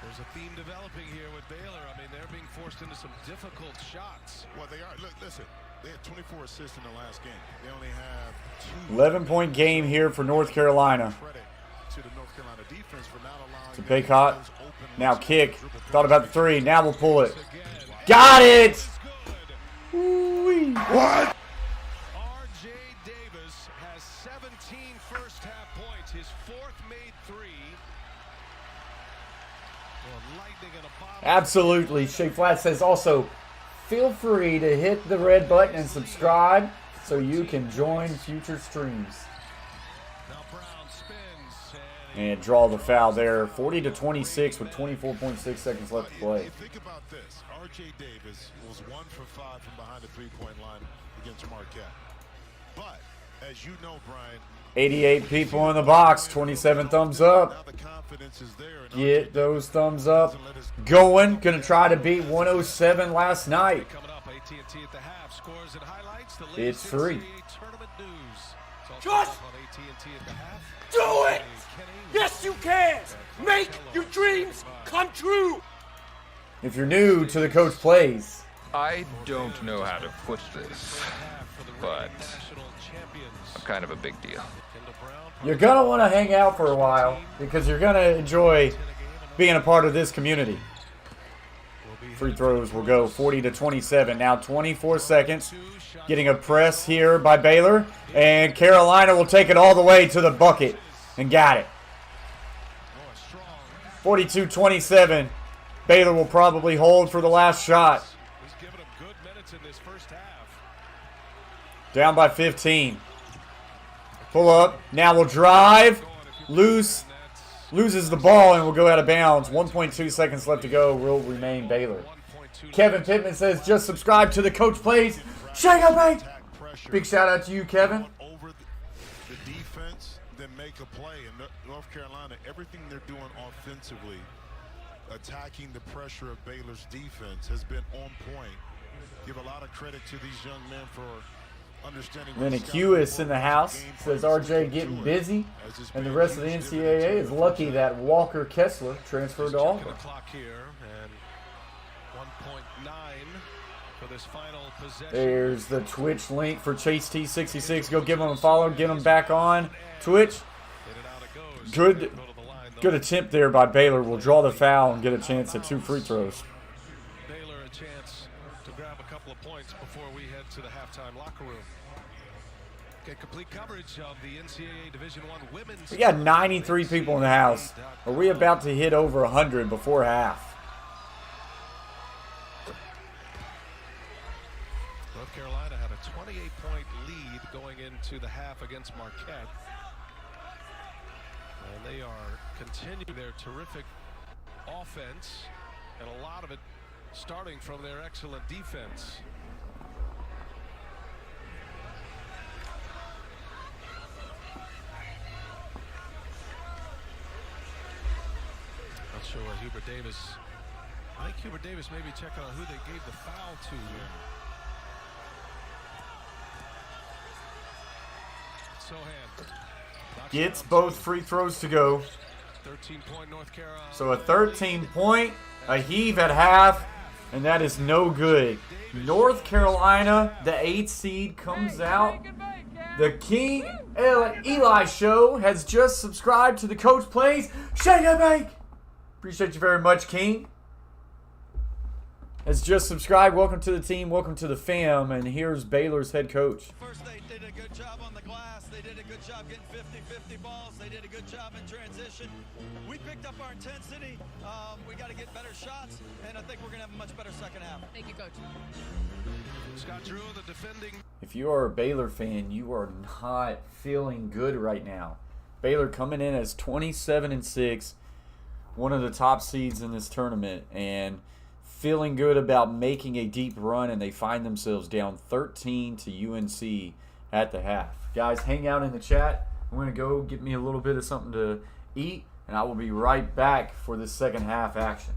There's a theme developing here with Baylor. I mean, they're being forced into some difficult shots. Well, they are. Look, listen, they had 24 assists in the last game. They only have 2. 11-point game here for North Carolina. Credit to the North Carolina defense for not allowing To Baycott. Now kick. Thought about the 3. Now we'll pull it. Got it! Ooh-wee. What? R.J. Davis has 17 first-half points. His 4th made 3. Lightning in a bottle. Absolutely. Shea Flat says also, feel free to hit the red button and subscribe so you can join future streams. Now Brown spins And draw the foul there. 40-26 with 24.6 seconds left to play. Think about this. R.J. Davis was 1 for 5 from behind the three-point line against Marquette. But, as you know, Brian, 88 people in the box. 27 thumbs up. now the confidence is there. And Get those thumbs up. Going. Gonna try to beat 107 last night. coming up. AT&T at the half scores and highlights. The It's latest free. NCAA tournament news. It's all Just on AT&T at the half. do it! Kenny, Yes, you can! Make your dreams come true! If you're new to the Coach Plays, I don't know how to put this, but I'm kind of a big deal. You're going to want to hang out for a while because you're going to enjoy being a part of this community. Free throws will go 40-27. Now 24 seconds. Getting a press here by Baylor. And Carolina will take it all the way to the bucket. And got it. 42-27. Baylor will probably hold for the last shot. Down by 15. Pull up. Now we'll drive. Loses the ball and will go out of bounds. 1.2 seconds left to go. Will remain Baylor. Kevin Pittman says, just subscribe to the Coach Plays. Shake up, mate. Big shout out to you, Kevin. Over the defense, then make a play. In North Carolina, everything they're doing offensively, attacking the pressure of Baylor's defense, has been on point. Give a lot of credit to these young men for understanding. Then Acuis in the house says RJ getting busy, and the rest of the NCAA is lucky that Walker Kessler transferred to Auburn. There's the Twitch link for Chase T66. Go give him a follow. Get him back on Twitch. Good attempt there by Baylor. Will draw the foul and get a chance at 2 free throws. Baylor a chance to grab a couple of points before we head to the halftime locker room. Get complete coverage of the NCAA Division I women's. We got 93 people in the house. Are we about to hit over 100 before half? North Carolina had a 28-point lead going into the half against Marquette. And they are continuing their terrific offense, and a lot of it starting from their excellent defense. Not sure what Hubert Davis. I think Hubert Davis may be checking on who they gave the foul to. Gets both free throws to go. 13-point North Carolina. So a 13-point, a heave at half, and that is no good. North Carolina, the 8th seed, comes out. The King Eli Show has just subscribed to the Coach Plays. Shake and bake. Appreciate you very much, King. Has just subscribed. Welcome to the team. Welcome to the fam. And here's Baylor's head coach. First, they did a good job on the glass. They did a good job getting 50-50 balls. They did a good job in transition. We picked up our intensity. We got to get better shots, and I think we're going to have a much better second half. Thank you, Coach. Scott Drew, the defending. If you are a Baylor fan, you are not feeling good right now. Baylor coming in as 27-6, one of the top seeds in this tournament, and feeling good about making a deep run, and they find themselves down 13 to UNC at the half. Guys, hang out in the chat. I'm going to go get me a little bit of something to eat, and I will be right back for the second half action.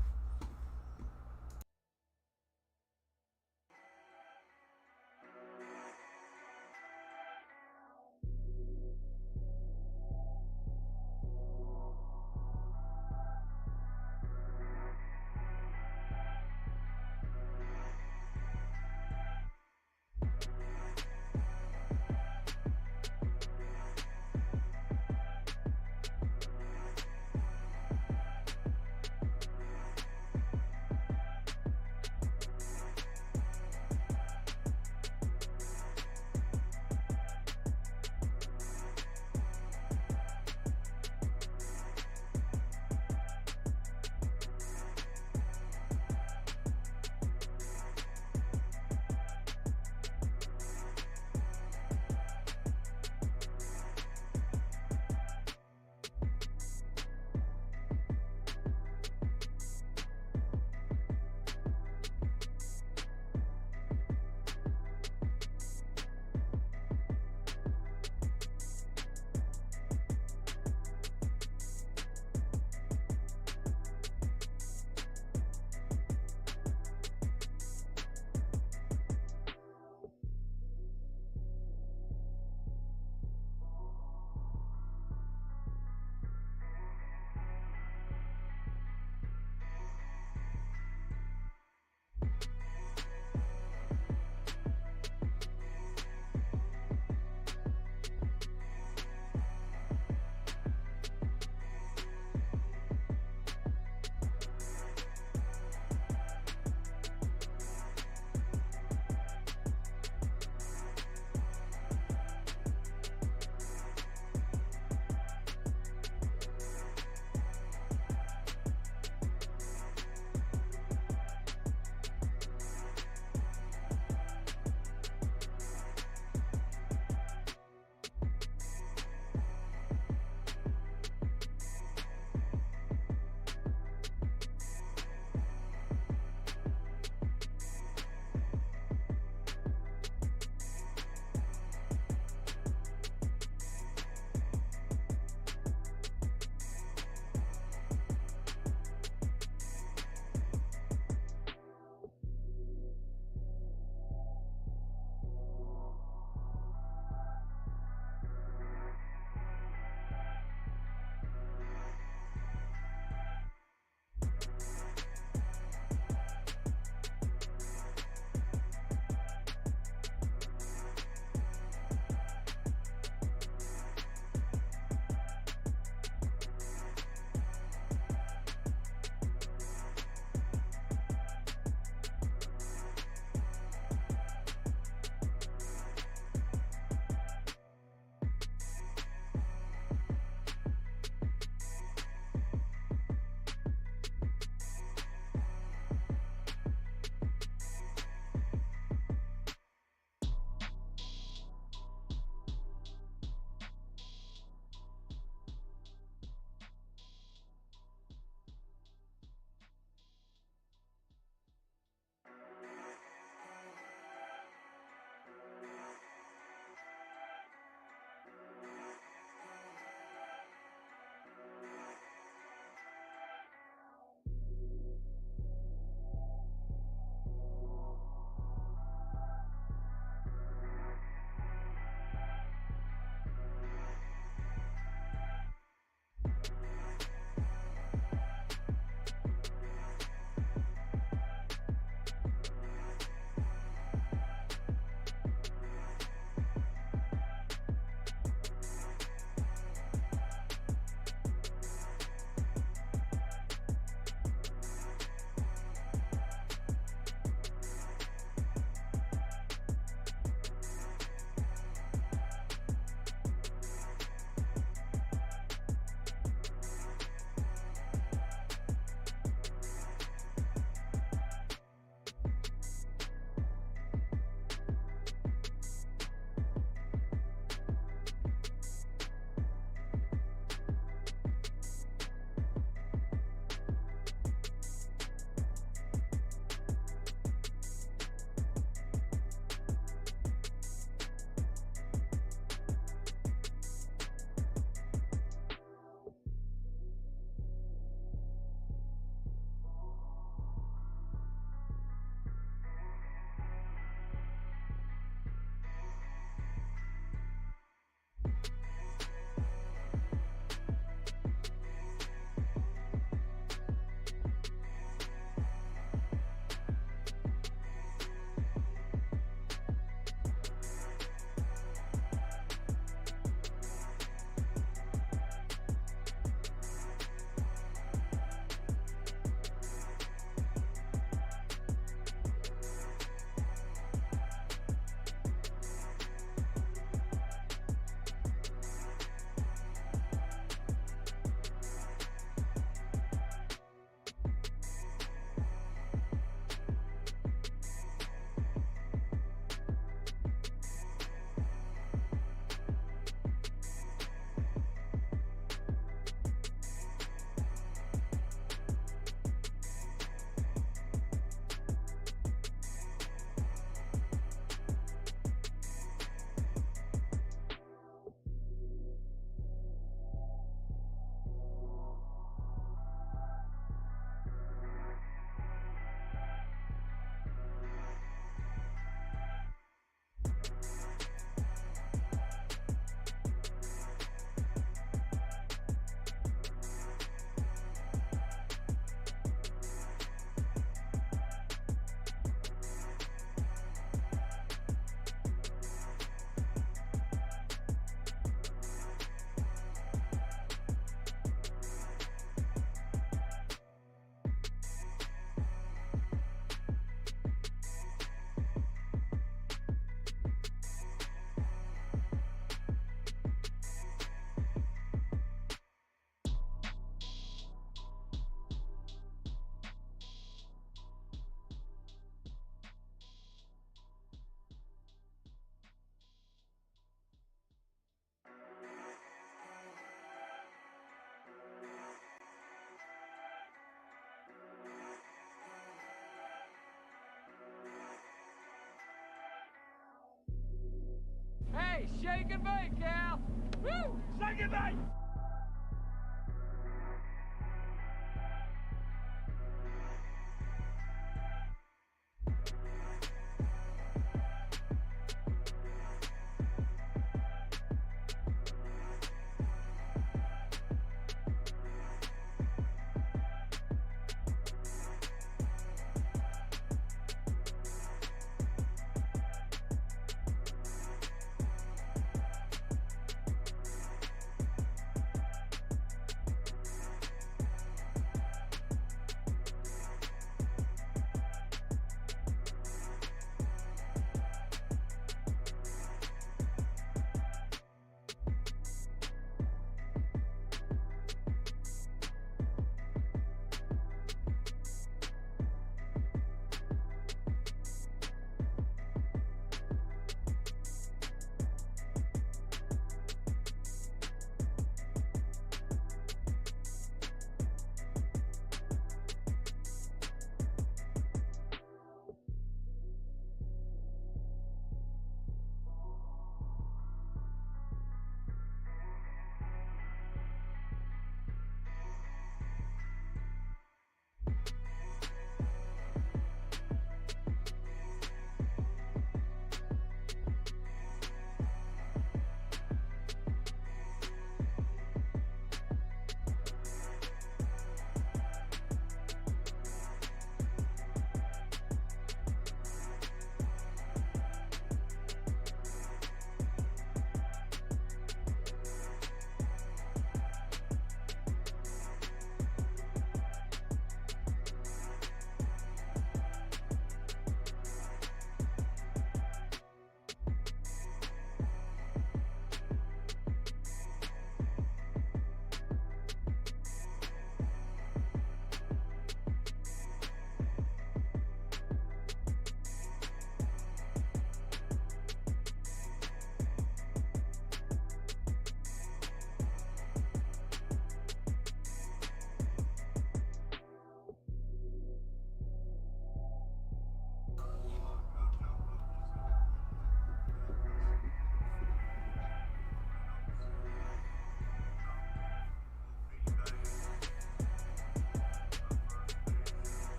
Hey, shake and bake, Cal. Woo! Shake and bake.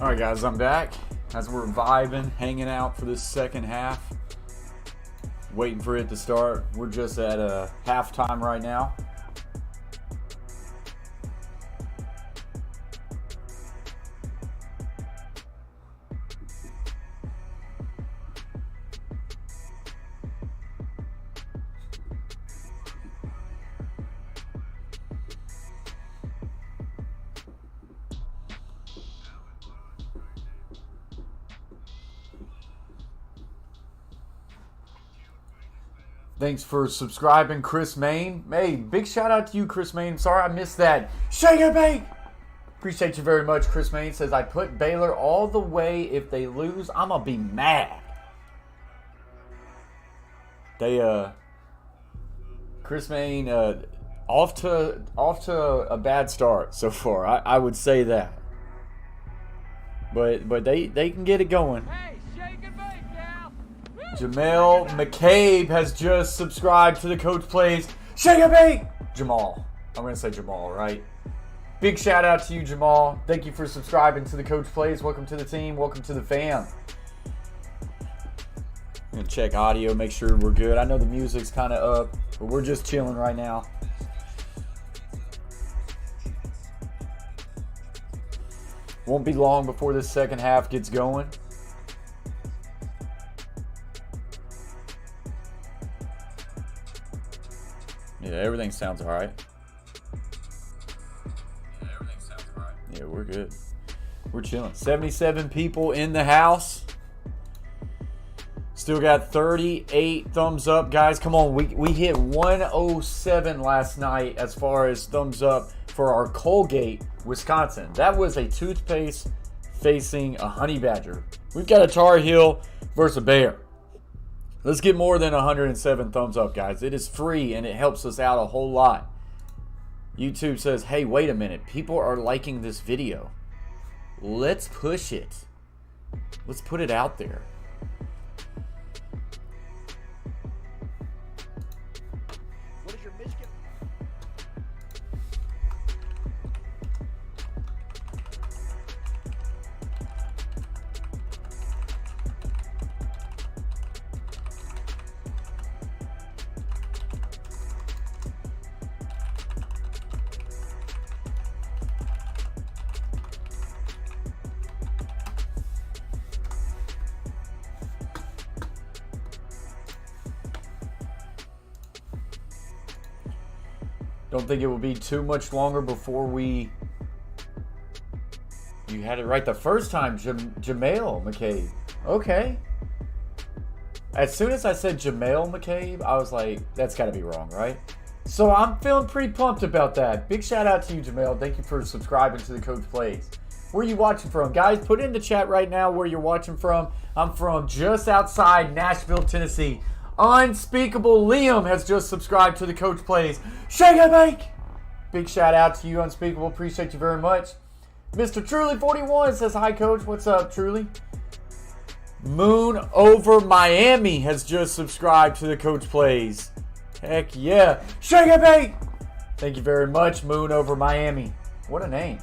Alright guys, I'm back as we're vibing, hanging out for this second half. Waiting for it to start. We're just at halftime right now. Thanks for subscribing, Chris Main. Hey, big shout out to you, Chris Main. Sorry I missed that. Shake and bake! Appreciate you very much, Chris Main. Says, I put Baylor all the way. If they lose, I'm going to be mad. Chris Main, off to a bad start so far. I would say that. But they can get it going. Hey, shake and bake, Cal. Jamel McCabe has just subscribed to the Coach Plays Shake and Bake. Jamal. I'm going to say Jamal, right? Big shout out to you, Jamal. Thank you for subscribing to the Coach Plays. Welcome to the team. Welcome to the fam. I'm going to check audio, make sure we're good. I know the music's kind of up, but we're just chilling right now. Won't be long before this second half gets going. Yeah, everything sounds all right. Yeah, we're good. We're chilling. 77 people in the house. Still got 38 thumbs up, guys. Come on, we hit 107 last night as far as thumbs up for our Colgate, Wisconsin. That was a toothpaste facing a honey badger. We've got a Tar Heel versus a bear. Let's get more than 107 thumbs up, guys. It is free and it helps us out a whole lot. YouTube says, hey, wait a minute. People are liking this video. Let's push it. Let's put it out there. Don't think it will be too much longer before we... You had it right the first time, Jamail McCabe. Okay. As soon as I said Jamail McCabe, I was like, that's got to be wrong, right? So I'm feeling pretty pumped about that. Big shout out to you, Jamail. Thank you for subscribing to the Coach Plays. Where are you watching from? Guys, put in the chat right now where you're watching from. I'm from just outside Nashville, Tennessee. Unspeakable Liam has just subscribed to the Coach Plays. Shake it, bake! Big shout out to you, Unspeakable. Appreciate you very much. Mr. Truly41 says, hi, Coach. What's up, Truly? Moon Over Miami has just subscribed to the Coach Plays. Heck yeah. Shake it, bake! Thank you very much, Moon Over Miami. What a name.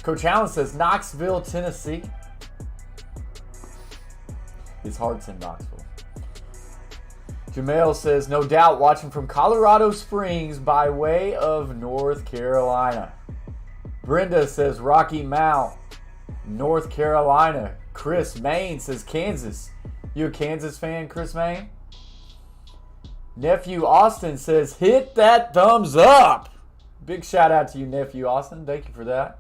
Coach Allen says, Knoxville, Tennessee. His heart's in Knoxville. Jamail says, no doubt watching from Colorado Springs by way of North Carolina. Brenda says, Rocky Mount, North Carolina. Chris Maine says, Kansas. You a Kansas fan, Chris Maine? Nephew Austin says, hit that thumbs up. Big shout out to you, Nephew Austin. Thank you for that.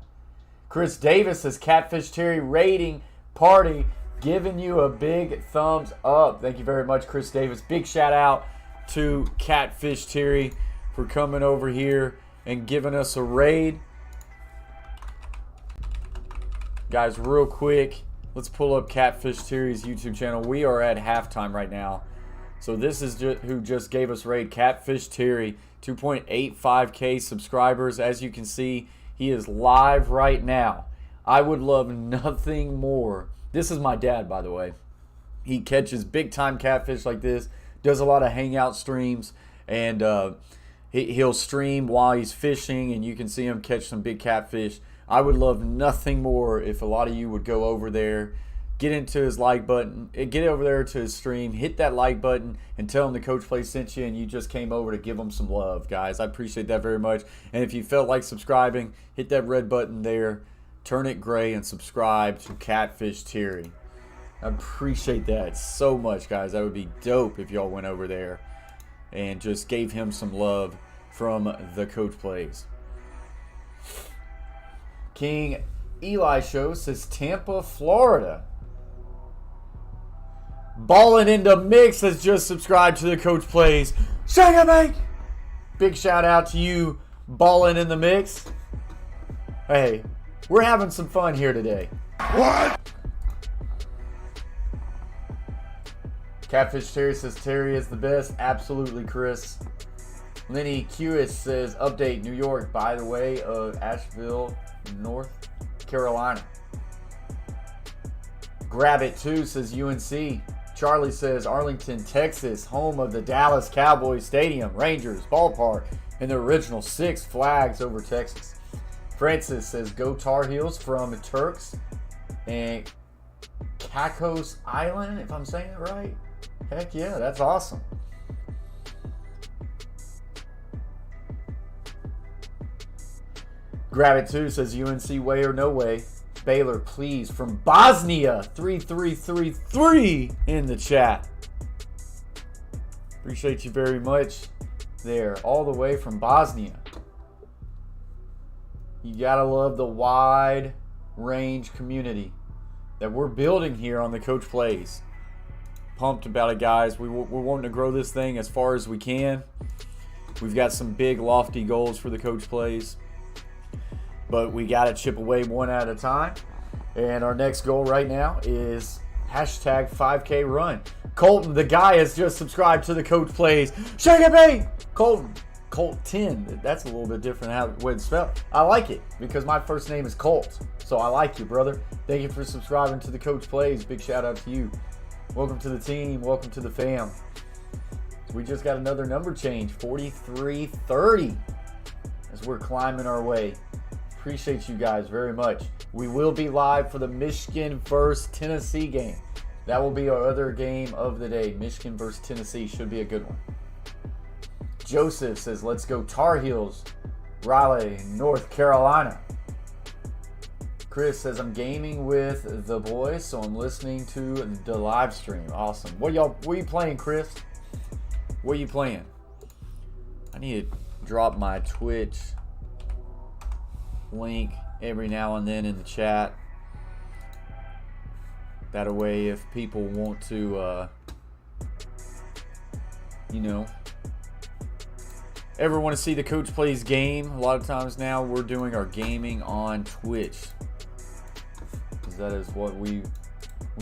Chris Davis says, Catfish Terry rating party. Giving you a big thumbs up. Thank you very much, Chris Davis. Big shout out to Catfish Terry for coming over here and giving us a raid. Guys, real quick, let's pull up Catfish Terry's YouTube channel. We are at halftime right now. So this is who just gave us raid. Catfish Terry, 2.85K subscribers. As you can see, he is live right now. I would love nothing more. This is my dad, by the way. He catches big-time catfish like this, does a lot of hangout streams, and he'll stream while he's fishing, and you can see him catch some big catfish. I would love nothing more if a lot of you would go over there, get into his like button, get over there to his stream, hit that like button, and tell him the Coach Play sent you, and you just came over to give him some love, guys. I appreciate that very much. And if you felt like subscribing, hit that red button there. Turn it gray and subscribe to Catfish Terry. I appreciate that so much, guys. That would be dope if y'all went over there and just gave him some love from the Coach Plays. King Eli Show says Tampa, Florida. Ballin' into Mix has just subscribed to the Coach Plays. Shake it, mate! Big shout out to you, Ballin' in the Mix. Hey, we're having some fun here today. What? Catfish Terry says Terry is the best. Absolutely, Chris. Lenny Kewis says update New York by the way of Asheville, North Carolina. Grab It Too says UNC. Charlie says Arlington, Texas, home of the Dallas Cowboys Stadium, Rangers, Ballpark, and the original Six Flags over Texas. Francis says, go Tar Heels from Turks and Cacos Island, if I'm saying it right. Heck yeah, that's awesome. Grab It Too says, UNC way or no way. Baylor, please, from Bosnia, 3333 in the chat. Appreciate you very much there, all the way from Bosnia. You gotta love the wide range community that we're building here on the Coach Plays. Pumped about it, guys. We're wanting to grow this thing as far as we can. We've got some big, lofty goals for the Coach Plays, but we gotta chip away one at a time. And our next goal right now is hashtag 5K run. Colton, the guy, has just subscribed to the Coach Plays. Shake it, babe! Colton. Colt 10. That's a little bit different how it's spelled. I like it because my first name is Colt. So I like you, brother. Thank you for subscribing to the Coach Plays. Big shout out to you. Welcome to the team. Welcome to the fam. We just got another number change, 4330, as we're climbing our way. Appreciate you guys very much. We will be live for the Michigan versus Tennessee game. That will be our other game of the day. Michigan versus Tennessee should be a good one. Joseph says, let's go Tar Heels, Raleigh, North Carolina. Chris says, I'm gaming with the boys, so I'm listening to the live stream. Awesome. What are you playing, Chris? What are you playing? I need to drop my Twitch link every now and then in the chat. That way, if people want to, you know, ever want to see the Coach Plays game, a lot of times now we're doing our gaming on Twitch. Because that is what we've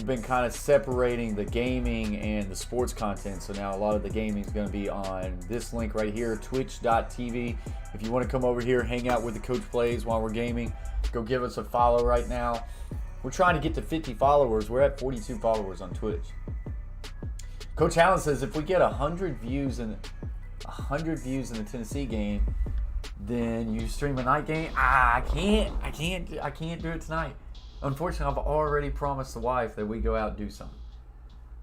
been kind of separating the gaming and the sports content. So now a lot of the gaming is going to be on this link right here, twitch.tv. If you want to come over here, hang out with the Coach Plays while we're gaming, go give us a follow right now. We're trying to get to 50 followers. We're at 42 followers on Twitch. Coach Allen says if we get 100 views in the Tennessee game, then you stream a night game. I can't do it tonight. Unfortunately, I've already promised the wife that we go out and do something.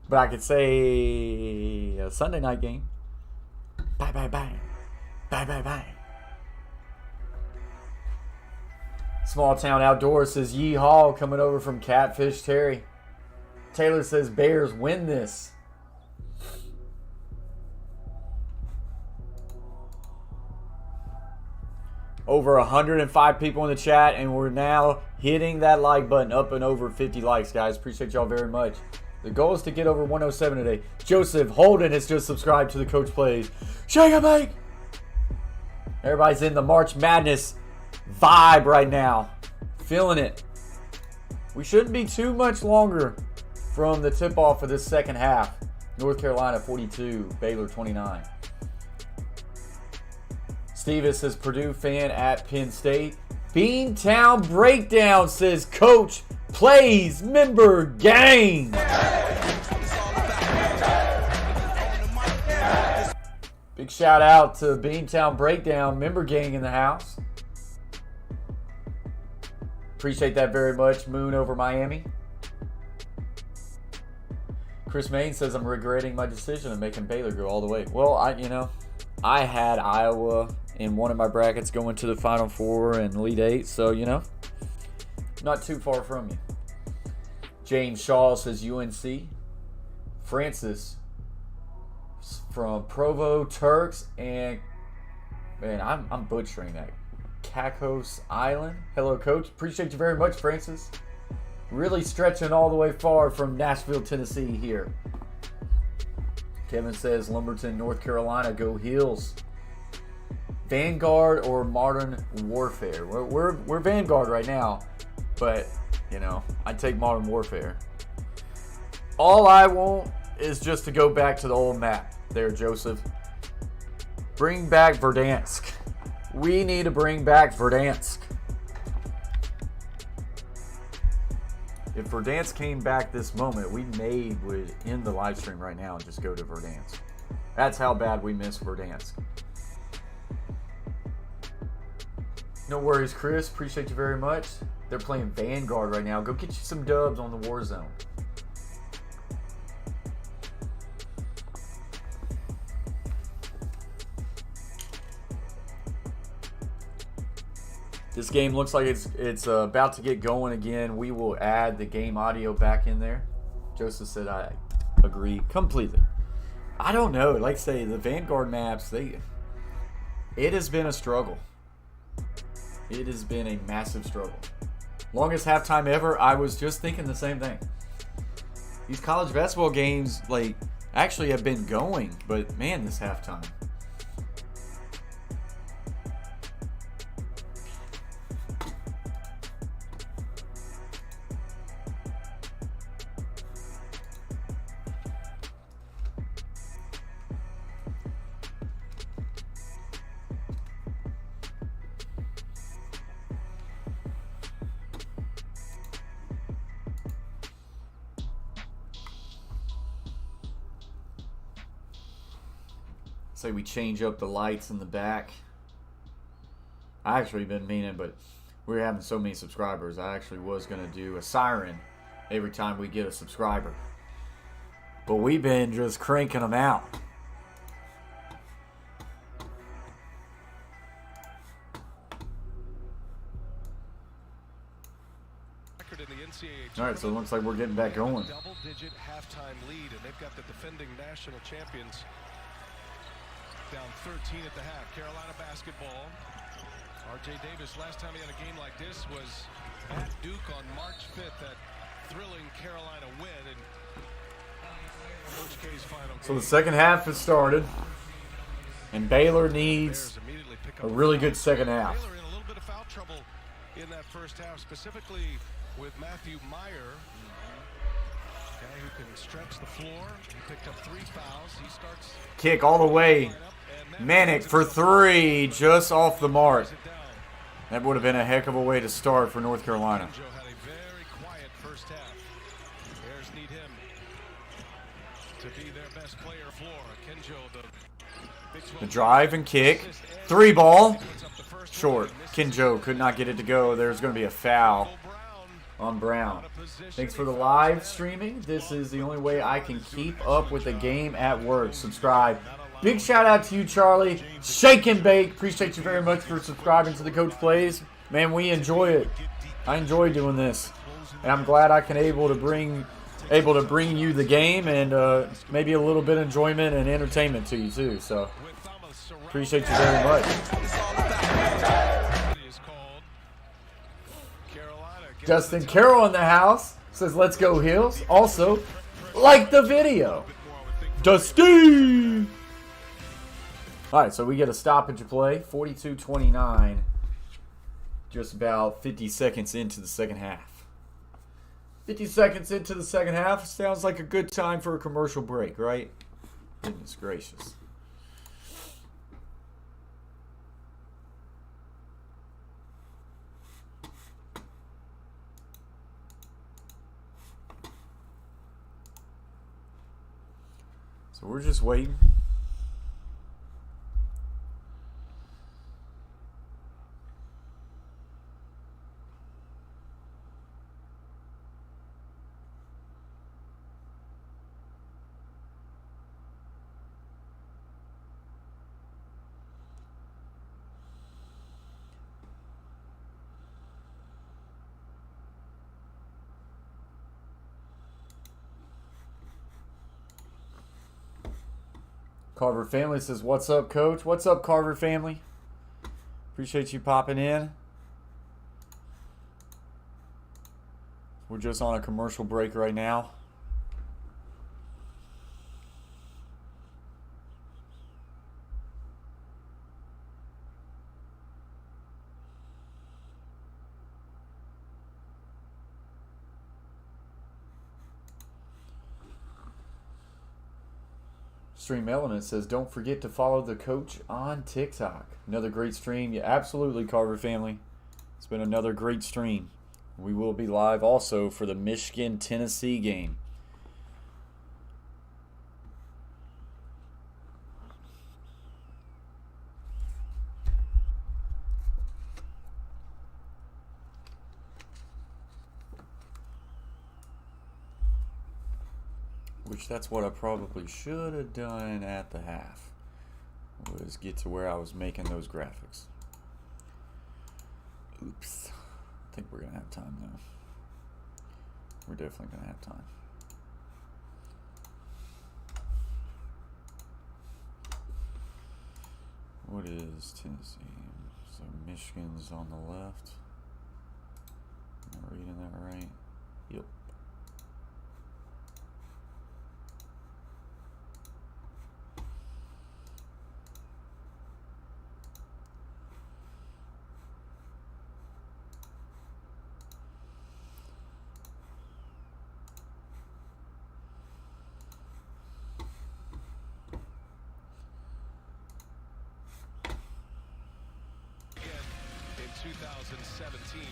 But I could say a Sunday night game. Bye, bye, bye. Bye, bye, bye. Small Town Outdoors says, yeehaw, coming over from Catfish Terry. Taylor says, Bears win this. Over 105 people in the chat, and we're now hitting that like button, up and over 50 likes, guys. Appreciate y'all very much. The goal is to get over 107 today. Joseph Holden has just subscribed to the Coach Plays. Shake a bake! Everybody's in the March Madness vibe right now. Feeling it. We shouldn't be too much longer from the tip-off of this second half. North Carolina 42, Baylor 29. Steve says Purdue fan at Penn State. Beantown Breakdown says Coach Plays member gang. Big shout out to Beantown Breakdown member gang in the house. Appreciate that very much. Moon over Miami. Chris Main says I'm regretting my decision of making Baylor go all the way. Well, I had Iowa in one of my brackets going to the Final Four and Elite Eight, so, not too far from you. James Shaw says UNC. Francis from Provo Turks and, man, I'm butchering that. Cacos Island. Hello, Coach. Appreciate you very much, Francis. Really stretching all the way far from Nashville, Tennessee here. Kevin says Lumberton, North Carolina, go Heels. Vanguard or Modern Warfare? We're Vanguard right now, but I'd take Modern Warfare. All I want is just to go back to the old map. There, Joseph. Bring back Verdansk. We need to bring back Verdansk. If Verdansk came back this moment, we would end the live stream right now and just go to Verdansk. That's how bad we miss Verdansk. No worries, Chris. Appreciate you very much. They're playing Vanguard right now. Go get you some dubs on the Warzone. This game looks like it's about to get going again. We will add the game audio back in there. Joseph said I agree completely. I don't know. Like I say, the Vanguard maps, it has been a struggle. It has been a massive struggle. Longest halftime ever. I was just thinking the same thing. These college basketball games, actually have been going, but man, this halftime. Say we change up the lights in the back. I actually been meaning, but we're having so many subscribers. I actually was going to do a siren every time we get a subscriber. But we've been just cranking them out. All right, so it looks like we're getting back going. Double-digit halftime lead, and they've got the defending national champions down 13 at the half. Carolina basketball. R.J. Davis, last time he had a game like this was at Duke on March 5th. That thrilling Carolina win. And Coach K's final game. So the second half has started, and Baylor needs a really good second half. Baylor in a little bit of foul trouble in that first half, specifically with Matthew Meyer. Guy who can stretch the floor. He picked up 3 fouls. He starts Kick all the way. Manic for 3, just off the mark. That would have been a heck of a way to start for North Carolina. Joe had a very quiet first half. Bears need him to be their best player floor. Kenjo, The drive and kick. 3 ball. Short. Kenjo could not get it to go. There's going to be a foul on Brown. Thanks for the live streaming. This is the only way I can keep up with the game at work. Subscribe. Big shout out to you, Charlie. Shake and bake. Appreciate you very much for subscribing to the Coach Plays. Man, we enjoy it. I enjoy doing this, and I'm glad I can able to bring you the game and maybe a little bit of enjoyment and entertainment to you too. So appreciate you very much. Justin Carroll in the house says, "Let's go Heels." Also, like the video. Dusty. All right, so we get a stoppage of play, 42-29, just about 50 seconds into the second half. 50 seconds into the second half sounds like a good time for a commercial break, right? Goodness gracious. So we're just waiting. Carver family says, "What's up, Coach?" What's up, Carver family? Appreciate you popping in. We're just on a commercial break right now. Stream Element says, "Don't forget to follow the coach on TikTok." Another great stream. Yeah, absolutely, Carver family. It's been another great stream. We will be live also for the Michigan-Tennessee game. Which that's what I probably should have done at the half, was get to where I was making those graphics. Oops. I think we're going to have time though. We're definitely going to have time. What is Tennessee? So Michigan's on the left. Am I reading that right? Yep. In 2017.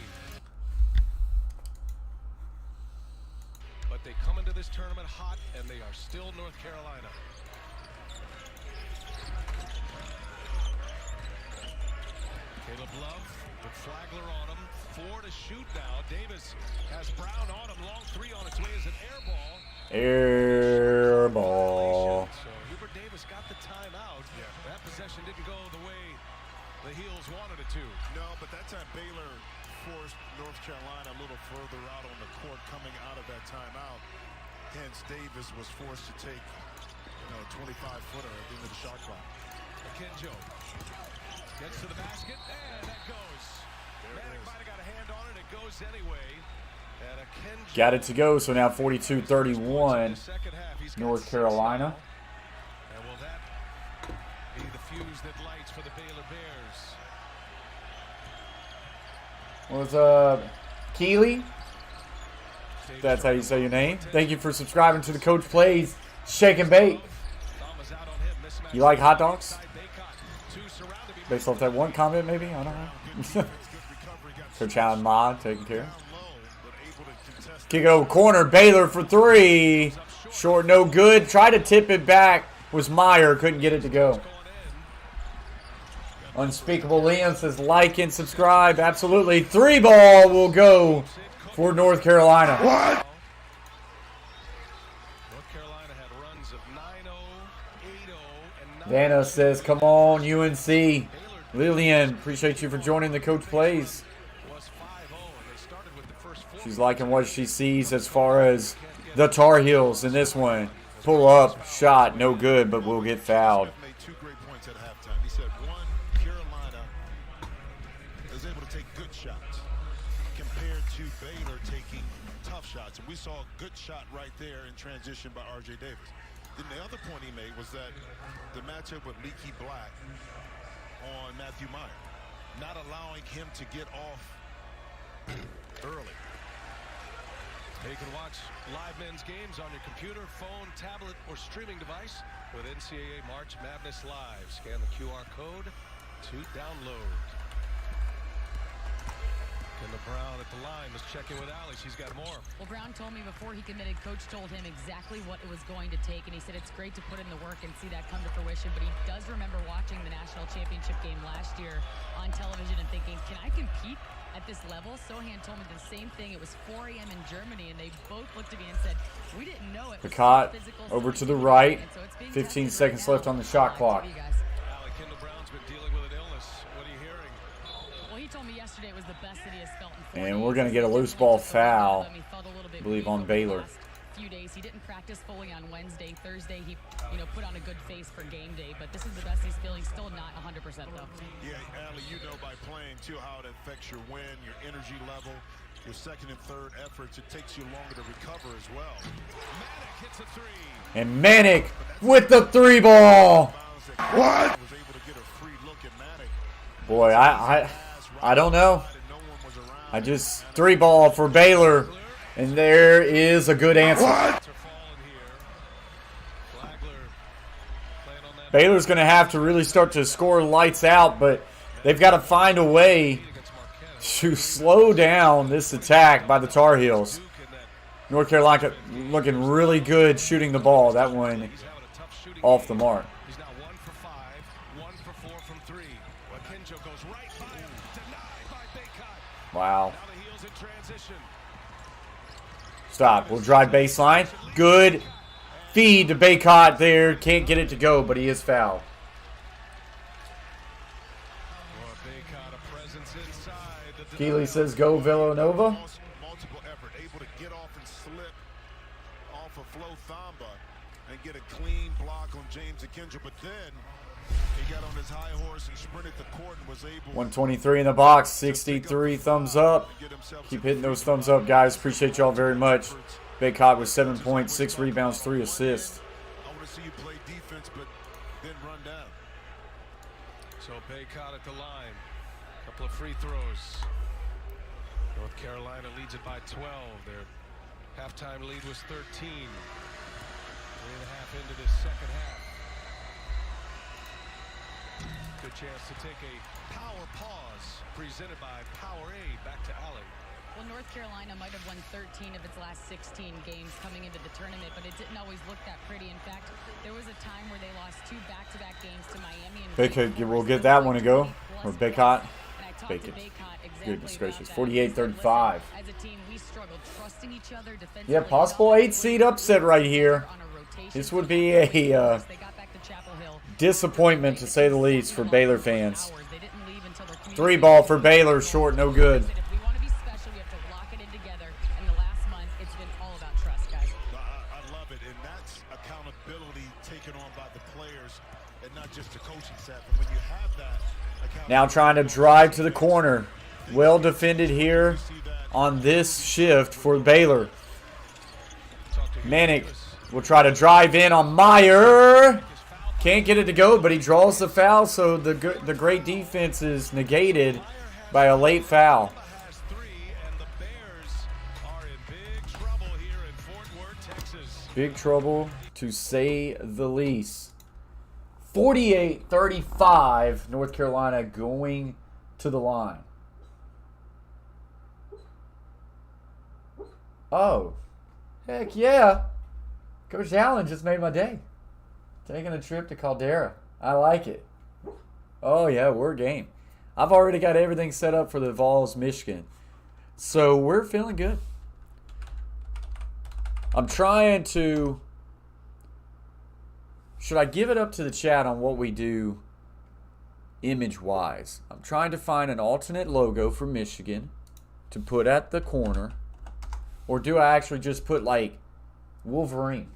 But they come into this tournament hot, and they are still North Carolina. Caleb Love with Flagler on him. 4 to shoot now. Davis has Brown on him. Long 3 on its way as an air ball. Air ball. So Hubert Davis got the timeout. Yeah. That possession didn't go the way the Heels wanted it to. No, but that time Baylor forced North Carolina a little further out on the court coming out of that timeout. Hence, Davis was forced to take, a 25-footer at the end of the shot clock. Akinjo gets to the basket, and that goes. Manic might have got a hand on it. It goes anyway. And Akinjo Got it to go, so now 42-31, North Carolina. And will that be the fuse that lights for the Baylor Bears? What's up, Keely? That's how you say your name. Thank you for subscribing to the Coach Plays Shake and Bake. You like hot dogs? Based off that one comment, maybe? I don't know. Coach Allen Ma taking care. Kick it over corner. Baylor for three. Short, no good. Try to tip it back. Was Meyer. Couldn't get it to go. Unspeakable Liam says like and subscribe. Absolutely. 3 ball will go for North Carolina. What? North Carolina had runs of 9-0, 8-0, and 9-0. Vanna says, come on, UNC. Lillian, appreciate you for joining the Coach Plays. She's liking what she sees as far as the Tar Heels in this one. Pull up, shot, no good, but we'll get fouled. Made 2 great points at halftime. He said, one, Carolina is able to take good shots compared to Baylor taking tough shots. And we saw a good shot right there in transition by R.J. Davis. Then the other point he made was that the matchup with Leaky Black on Matthew Meyer, not allowing him to get off early. You can watch live men's games on your computer, phone, tablet, or streaming device with NCAA March Madness Live. Scan the QR code to download. Kendall Brown at the line. Let's check in with Allie. She's got more. Well, Brown told me before he committed, Coach told him exactly what it was going to take, and he said it's great to put in the work and see that come to fruition, but he does remember watching the national championship game last year on television and thinking, can I compete at this level? Sohan told me the same thing. It was 4 a.m. in Germany, and they both looked at me and said, we didn't know it. Picot over to the right. 15 seconds left on the shot clock. Allie, Kendall Brown's been dealing with an illness. What are you hearing? Well, he told me yesterday it was the best that he has felt in 4 And days. we're going to get a loose ball foul, I believe, on Baylor. Few days. He didn't practice fully on Wednesday. Thursday, he put on a good face for game day, but this is the best he's feeling. Still not 100% though. Yeah, Allie, you know by playing too how it affects your win, your energy level, your second and third efforts. It takes you longer to recover as well. Manic hits a 3. And Manic with the 3 ball. What? Was able to get a free look at Manic. Boy, I don't know. I just 3 ball for Baylor. And there is a good answer. What? Baylor's going to have to really start to score lights out, but they've got to find a way to slow down this attack by the Tar Heels. North Carolina looking really good shooting the ball. That one off the mark. He's now 1 for 5, 1 for 4 from 3. Akinjo goes right by him, denied by Baycott. Wow. Now the Heels in transition. Stop. We'll drive baseline. Good feed to Baycott there. Can't get it to go, but he is fouled. Baycott, a presence inside. Keeley says go Villanova. Multiple effort, able to get off and slip off of Flo Thamba and get a clean block on James Akinjo, but then he got on his high horse and sprinted the court and was able 123 in the box. 63 thumbs up. Keep hitting those thumbs up, guys. Appreciate y'all very much. Baycott with 7 points, 6 rebounds, 3 assists. I want to see you play defense, but then run down. So Baycott at the line. Couple of free throws. North Carolina leads it by 12. Their halftime lead was 13. 3.5 into this second half. Good chance to take a power pause presented by Powerade. Back to Allie. Well, North Carolina might have won 13 of its last 16 games coming into the tournament, but it didn't always look that pretty. In fact, there was a time where they lost 2 back-to-back games to Miami. And Baycott will get that one to go. Or Baycott. Baycott. Goodness gracious. 48-35. As a team, we struggled trusting each other defensively. Yeah, possible 8-seed upset right here. This would be a disappointment, to say the least, for Baylor fans. 3 ball for Baylor, short, no good. months, it's been all about trust, guys. I love it, and that's accountability taken on by the players and not just the coaching staff. And when you have that now trying to drive to the corner. Well defended here on this shift for Baylor. Manick will try to drive in on Meyer. Can't get it to go, but he draws the foul, so the great defense is negated by a late foul. Big trouble, to say the least. 48-35, North Carolina going to the line. Oh, heck yeah. Coach Allen just made my day. Taking a trip to Caldera. I like it. Oh, yeah, we're game. I've already got everything set up for the Vols, Michigan. So we're feeling good. I'm trying to... Should I give it up to the chat on what we do image-wise? I'm trying to find an alternate logo for Michigan to put at the corner. Or do I actually just put, like, Wolverine?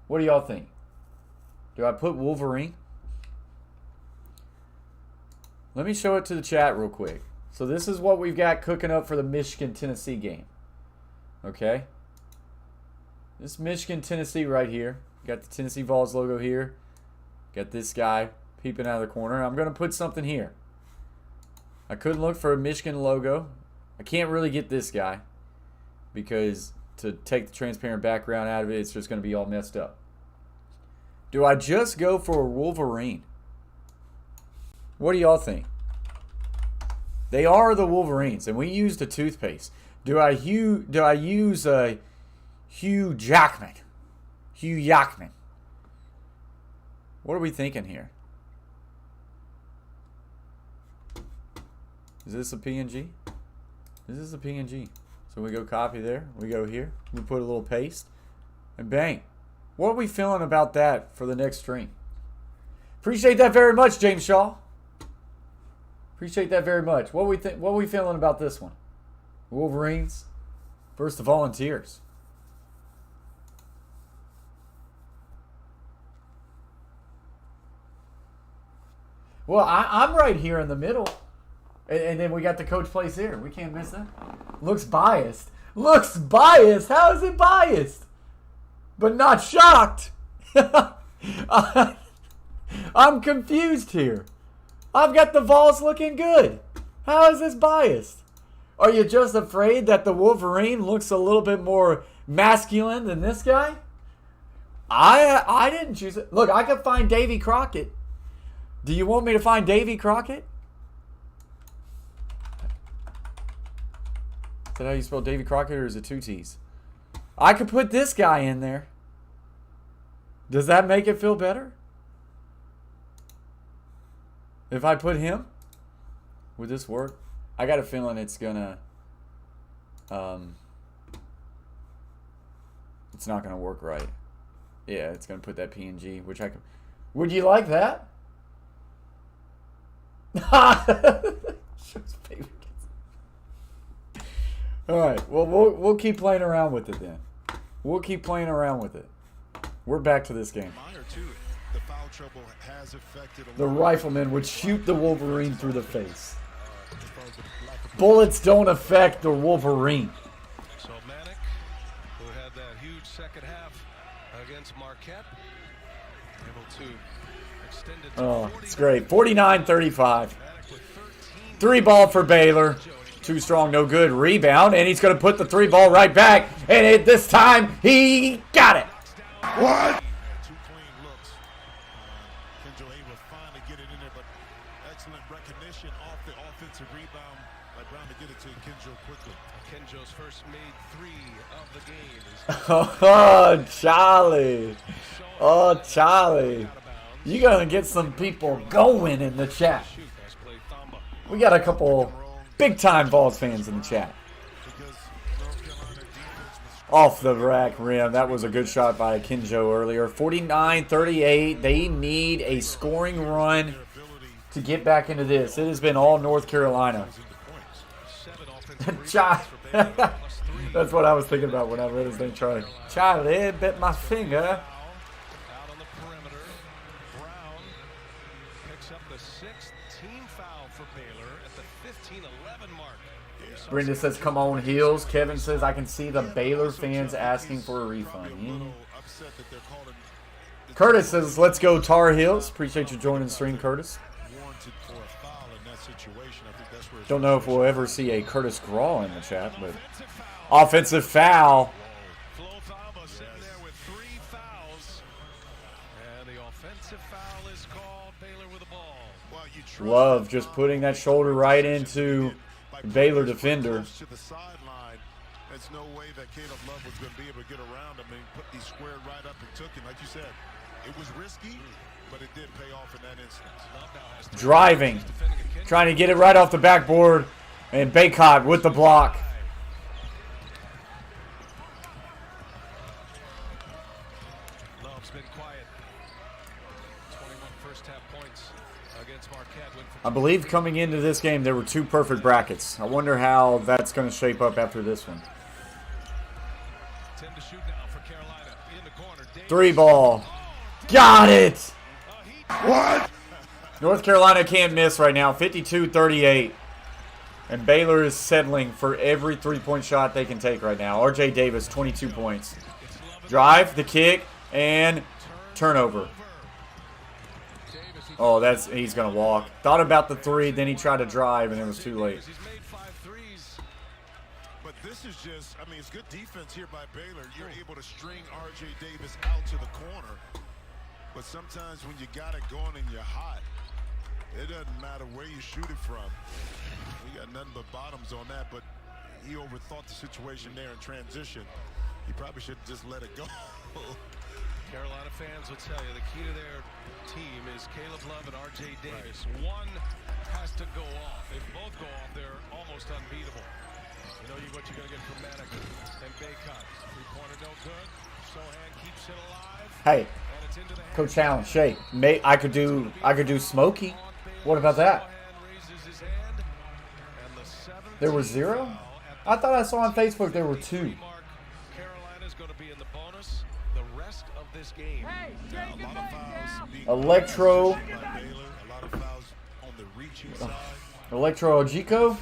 What do y'all think? Do I put Wolverine? Let me show it to the chat real quick. So this is what we've got cooking up for the Michigan-Tennessee game. Okay? This Michigan-Tennessee right here. Got the Tennessee Vols logo here. Got this guy peeping out of the corner. I'm going to put something here. I couldn't look for a Michigan logo. I can't really get this guy because to take the transparent background out of it, it's just going to be all messed up. Do I just go for a Wolverine? What do y'all think? They are the Wolverines, and we used a toothpaste. Do I use Hugh Jackman? Hugh Jackman. What are we thinking here? Is this a PNG? This is a PNG. So we go copy there. We go here. We put a little paste. And bang. What are we feeling about that for the next stream? Appreciate that very much, James Shaw. Appreciate that very much. What are we feeling about this one? Wolverines versus the Volunteers. Well, I'm right here in the middle. And then we got the coach place here. We can't miss that. Looks biased. Looks biased. How is it biased? But not shocked. I'm confused here. I've got the Vols looking good. How is this biased? Are you just afraid that the Wolverine looks a little bit more masculine than this guy? I didn't choose it. Look, I could find Davy Crockett. Do you want me to find Davy Crockett? Is that how you spell Davy Crockett, or is it two T's? I could put this guy in there. Does that make it feel better? If I put him? Would this work? I got a feeling it's gonna... it's not gonna work right. Yeah, it's gonna put that PNG, which I could... Would you like that? Alright, well, we'll keep playing around with it then. We'll keep playing around with it. We're back to this game. The rifleman would shoot the Wolverine through the face. Bullets don't affect the Wolverine. So Manick, who had that huge second half against Marquette, able to extend it to 40. It's great. 49-35. 3 ball for Baylor. Too strong, no good. Rebound, and he's going to put the 3 ball right back. And this time, he got it. What? Two clean looks. Kenjo able to finally get it in there, but excellent recognition off the offensive rebound by Brown to get it to Kenjo quickly. Kenjo's first made 3 of the game. Oh, Charlie. Oh, Charlie. You're going to get some people going in the chat. We got a couple big-time Vols fans in the chat. Off the rack rim. That was a good shot by Kenjo earlier. 49-38. They need a scoring run to get back into this. It has been all North Carolina. That's what I was thinking about when I read his name, Charlie. Charlie bit my finger. Out on the perimeter. Brown picks up the 6th team foul for Baylor at the 15-11 mark. Brenda says, come on, Heels. Kevin says, I can see the Baylor fans asking for a refund. Curtis says, let's go Tar Heels. Appreciate you joining the stream, Curtis. Don't know if we'll ever see a Curtis Graw in the chat, but offensive foul. Sitting there with 3 fouls. And the offensive foul is called. Baylor with the ball. Love just putting that shoulder right into the Baylor defender. To the sideline, there's no way that Caleb Love was going to be able to get around him and put these squared right up and took him. Like you said, it was risky, but it did pay off in that instance. Driving. Trying to get it right off the backboard. And Baycott with the block. Love's been quiet. 21 first half points against Marquette. I believe coming into this game there were 2 perfect brackets. I wonder how that's going to shape up after this one. 10 to shoot now for Carolina. In the corner. 3 ball. Got it! What? North Carolina can't miss right now. 52-38. And Baylor is settling for every 3-point shot they can take right now. RJ Davis, 22 points. Drive, the kick, and turnover. Oh, he's going to walk. Thought about the 3, then he tried to drive, and it was too late. He's made 5 threes. But this is just, I mean, it's good defense here by Baylor. You're able to string RJ Davis out to the corner. But sometimes when you got it going and you're hot, it doesn't matter where you shoot it from. We got nothing but bottoms on that, but he overthought the situation there in transition. He probably should have just let it go. Carolina fans will tell you the key to their team is Caleb Love and RJ Davis. One has to go off. If both go off, they're almost unbeatable. You know what you're going to get from Manick and Baycott. 3-pointer no good. Sohan keeps it alive. Hey, Coach Allen, Shay, I could do Smokey. What about that? There were 0? I thought I saw on Facebook there were 2. Carolina's going to be in the bonus the rest of this game. Electro. Electro Ojiko?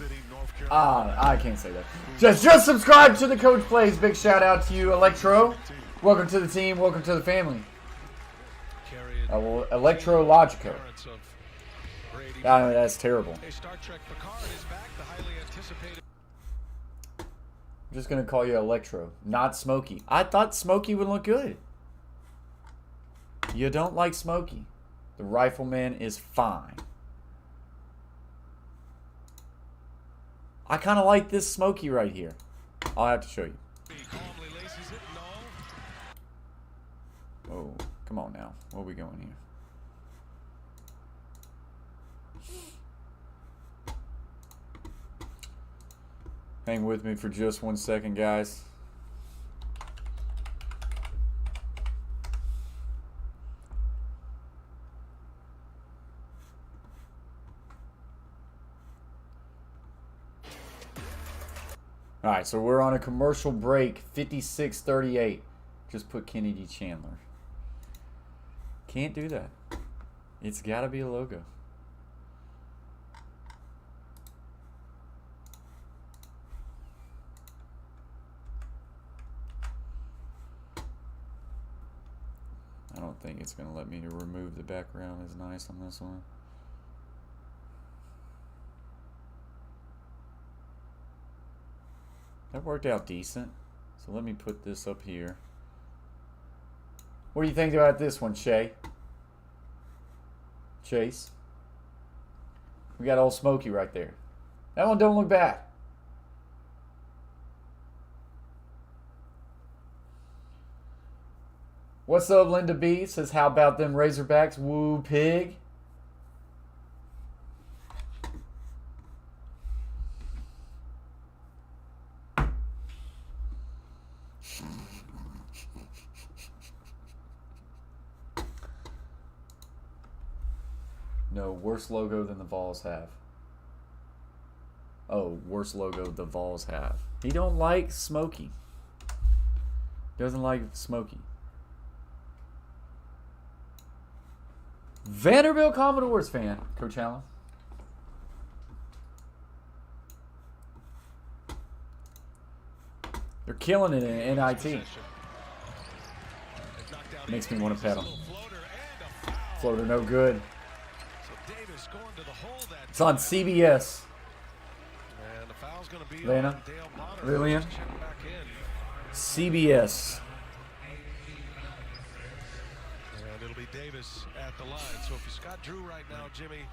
I can't say that. Just subscribe to the Coach Plays. Big shout out to you, Electro. Welcome to the team. Welcome to the family. Electro Logico. That's terrible. I'm just going to call you Electro, not Smokey. I thought Smokey would look good. You don't like Smokey. The Rifleman is fine. I kind of like this Smokey right here. I'll have to show you. Oh, come on now. Where are we going here? Hang with me for just 1 second, guys. All right, so we're on a commercial break. 56-38. Just put Kennedy Chandler. Can't do that. It's got to be a logo. I don't think it's going to let me to remove the background as nice on this one. That worked out decent. So let me put this up here. What do you think about this one, Shay? Chase? We got old Smokey right there. That one don't look bad. What's up, Linda B? Says, how about them Razorbacks? Woo pig. No, worse logo than the Vols have. Oh, worst logo the Vols have. He don't like Smokey. Doesn't like Smokey. Vanderbilt Commodores fan, Coach Allen. They're killing it in NIT. Makes me want to pedal. Floater no good. It's on CBS. Lana, Lillian, CBS. And it'll be Davis at the line. So if you got Drew right now, Jimmy.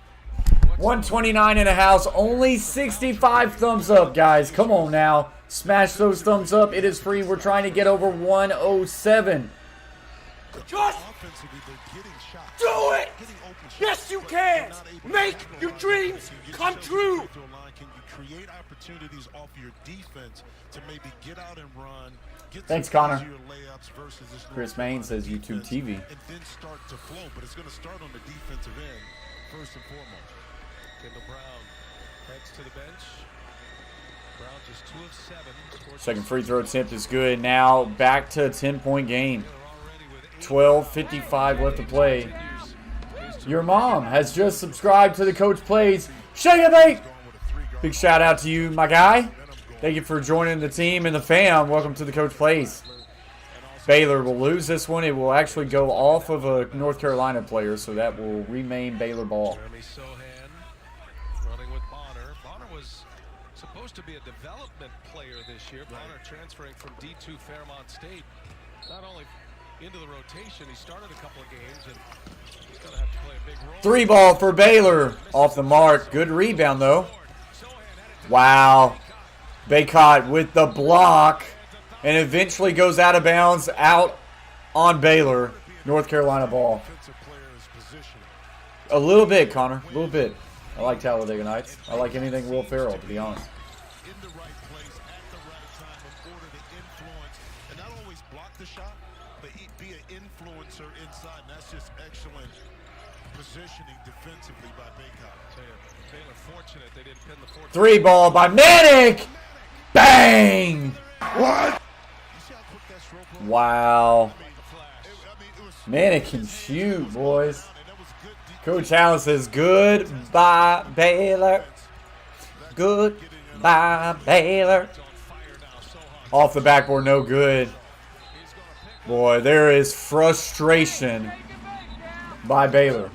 129 in the house. Only 65 thumbs up, guys. Come on now. Smash those thumbs up. It is free. We're trying to get over 107. Just do it! Yes, you can! Make your dreams come true! Can you create opportunities off your defense to maybe get out and run? Thanks, Connor. Chris Main says YouTube TV. And then start to flow, but it's going to start on the defensive end first and foremost. Kendall Brown heads to the bench. Brown just 2 of 7. Second free throw attempt is good. Now back to a 10-point game. 12:55 left to play. Your mom has just subscribed to the Coach Plays. Shake it, mate! Big shout out to you, my guy. Thank you for joining the team and the fam. Welcome to the Coach Plays. Baylor will lose this one. It will actually go off of a North Carolina player, so that will remain Baylor ball. Jeremy Sohan running with Bonner. Bonner was supposed to be a development player this year. Bonner transferring from D2 Fairmont State. Not only into the rotation, he started a couple of games, and he's going to have to play a big role. 3 ball for Baylor. Off the mark. Good rebound, though. Wow. Baycott with the block, and eventually goes out of bounds, out on Baylor. North Carolina ball. A little bit, Connor. A little bit. I like Talladega Nights. I like anything Will Ferrell, to be honest. In the right place at the right time in order to influence, and not always block the shot, but be an influencer inside, and that's just excellent positioning defensively by Baycott. Baylor fortunate they didn't pin the 3 ball by Manic. Bang! What? Wow. Manic can shoot, boys. Coach Allen says, goodbye, Baylor. Goodbye, Baylor. Off the backboard, no good. Boy, there is frustration by Baylor.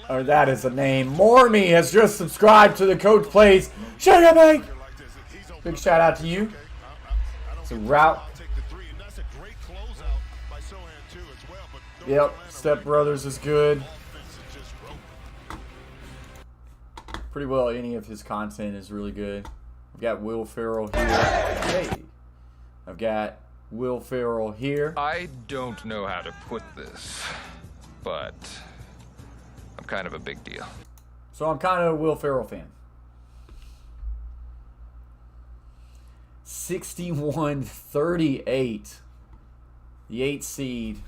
Or that is the name. Mormy has just subscribed to the Coach Plays. Shut up, mate. Big shout out to you. It's a route. Yep, Step Brothers is good. Pretty well any of his content is really good. I've got Will Ferrell here. Hey. I've got Will Ferrell here. I don't know how to put this, but I'm kind of a big deal. So I'm kind of a Will Ferrell fan. 61-38. The 8 seed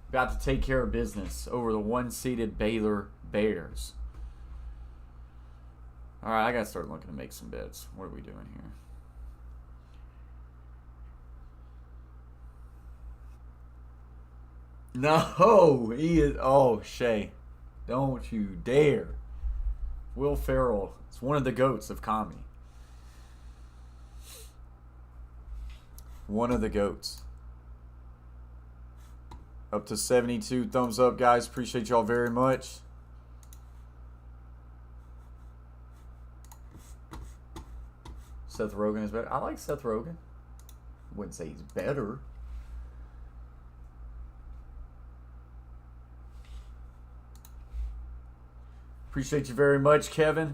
about to take care of business over the 1-seeded Baylor Bears. All right, I got to start looking to make some bets. What are we doing here? No, he is. Oh, Shay. Don't you dare. Will Ferrell is one of the GOATs of comedy. One of the GOATs. Up to 72 thumbs up, guys. Appreciate y'all very much. Seth Rogen is better. I like Seth Rogen. Wouldn't say he's better. Appreciate you very much, Kevin.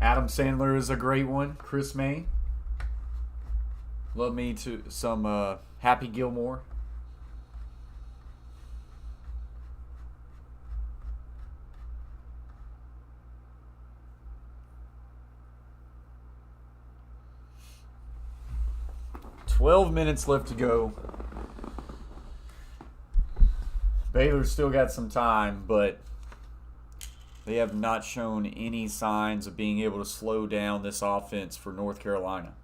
Adam Sandler is a great one. Chris May. Love me to some Happy Gilmore. 12 minutes left to go. Baylor's still got some time, but they have not shown any signs of being able to slow down this offense for North Carolina.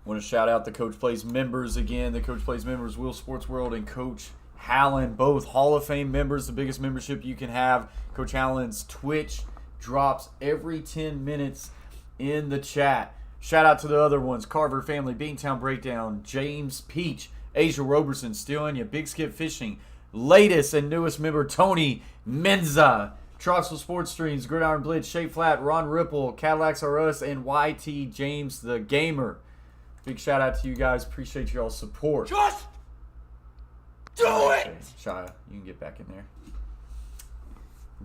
Want to shout out the Coach Plays members again. The Coach Plays members, Will Sports World and Coach Hallen, both Hall of Fame members, the biggest membership you can have. Coach Hallen's Twitch drops every 10 minutes in the chat. Shout out to the other ones, Carver Family, Beantown Breakdown, James Peach, Asia Roberson, Still in Ya, Big Skip Fishing, latest and newest member, Tony Menza, Troxel Sports Streams, Gridiron Blitz, Shea Flat, Ron Ripple, Cadillacs R Us, and YT James the Gamer. Big shout out to you guys. Appreciate y'all's support. Just do it! Okay, Shia, you can get back in there.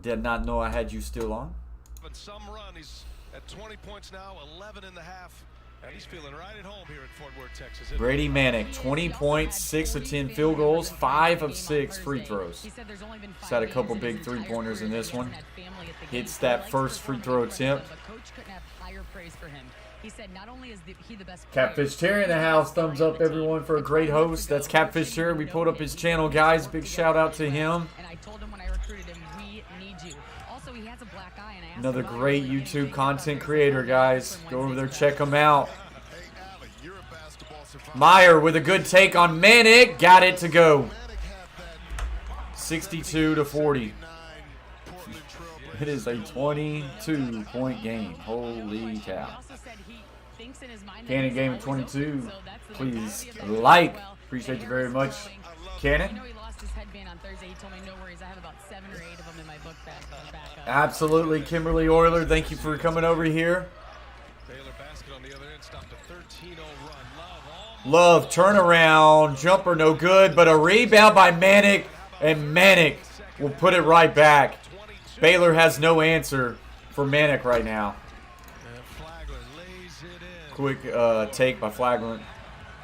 Did not know I had you still on. And some run. He's at 20 points now, 11 in the half. And he's feeling right at home here at Fort Worth, Texas. Brady Manick, 20 points, 6 of 10 field goals, 5 of 6 free throws. He's had a couple big three-pointers in this one. Hits that first free throw attempt. He said not only is he the best Catfish Terry in the house. Thumbs up, everyone, for a great host. That's Catfish Terry. We pulled up his channel, guys. Big shout out to him. And I told him when I recruited him, we need you. Also, he has a black eye, and I asked Another great YouTube content creator, guys. Go over there, check him out. Meyer with a good take on Manick. Got it to go. 62-40. It is a 22-point game. Holy cow. Cannon game of 22. Please like. Appreciate you very much, Cannon. Absolutely, Kimberly Euler. Thank you for coming over here. Love turnaround jumper, no good, but a rebound by Manick, and Manick will put it right back. Baylor has no answer for Manick right now. Quick take by Flagrant.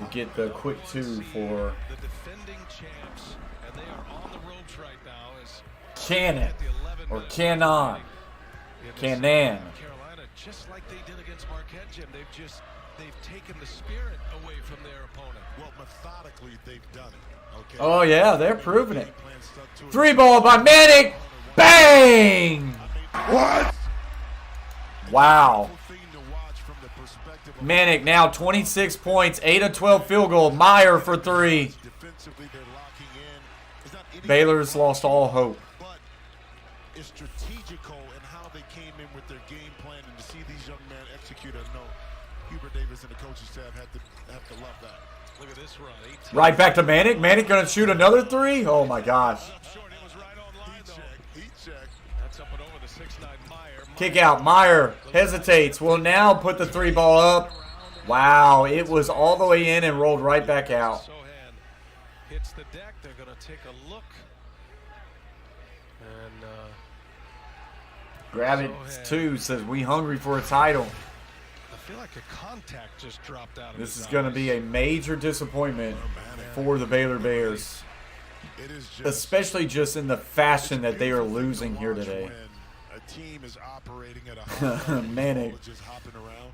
We get the quick two for Cannon or Cannon. Cannon. Just like they did against Marquette, Jim. They've taken the spirit away from their opponent. Well, methodically, they've done it. Okay. Oh yeah, they're proving it. Three ball by Manick. Bang! What? Wow. Manick now 26 points, 8 of 12 field goal. Meyer for 3. Baylor's lost all hope. But it's strategical in how they came in with their game plan, and to see these young men execute a note. Hubert Davis and the coaching staff have to love that. Look at this run. Right back to Manick. Manick gonna shoot another 3? Oh my gosh. Kick out. Meyer hesitates. Will now put the 3 ball up. Wow, it was all the way in and rolled right back out. Sohan hits the deck. They're going to take a look. And Grab it 2 says we hungry for a title. I feel like a contact just dropped out of This is going to be a major disappointment for the Baylor Bears, especially just in the fashion that they are losing here today. Team is operating at a Manick just hopping around.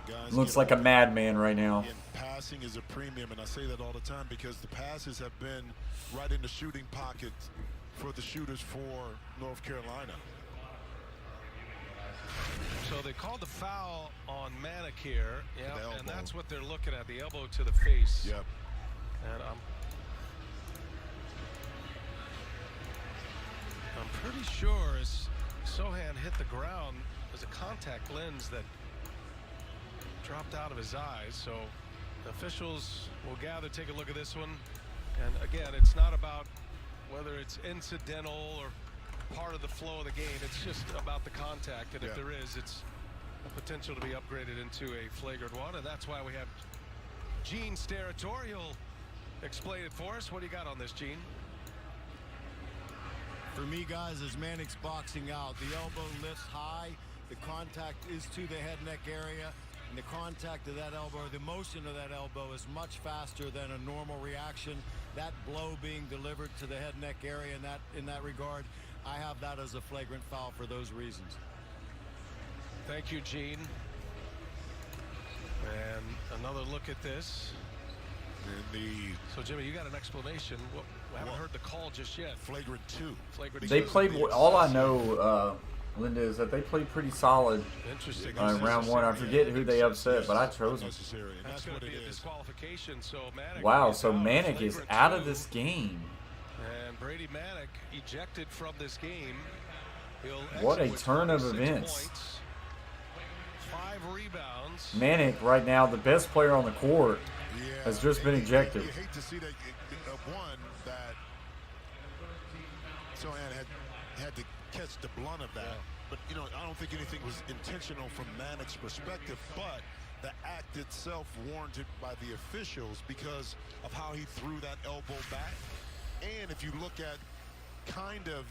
Guys, looks like a madman right now. And passing is a premium, and I say that all the time because the passes have been right in the shooting pocket for the shooters for North Carolina. So they called the foul on Manick here. Yeah, and that's what they're looking at, the elbow to the face. Yep. And I'm pretty sure as Sohan hit the ground, there's a contact lens that dropped out of his eyes. So the officials will gather, take a look at this one. And again, it's not about whether it's incidental or part of the flow of the game. It's just about the contact. And if there is, it's potential to be upgraded into a flagrant one. And that's why we have Gene Steratore. He'll explain it for us. What do you got on this, Gene? For me, guys, as Manick's boxing out, the elbow lifts high, the contact is to the head neck area, and the contact of that elbow, or the motion of that elbow is much faster than a normal reaction. That blow being delivered to the head neck area in that regard, I have that as a flagrant foul for those reasons. Thank you, Gene. And another look at this. So, Jimmy, you got an explanation. We haven't heard the call just yet. Flagrant 2. They played, all I know, Linda, is that they played pretty solid in round one. I forget who they upset, but I chose them. That's going to be a disqualification. So Wow, so Manick is out of this game. And Brady Manick ejected from this game. What a turn of events. 5 rebounds. Manick, right now, the best player on the court, has just been ejected. You hate to see that one that Sohan had to catch the blunt of that. But, you know, I don't think anything was intentional from Manick's perspective, but the act itself warranted by the officials because of how he threw that elbow back. And if you look at kind of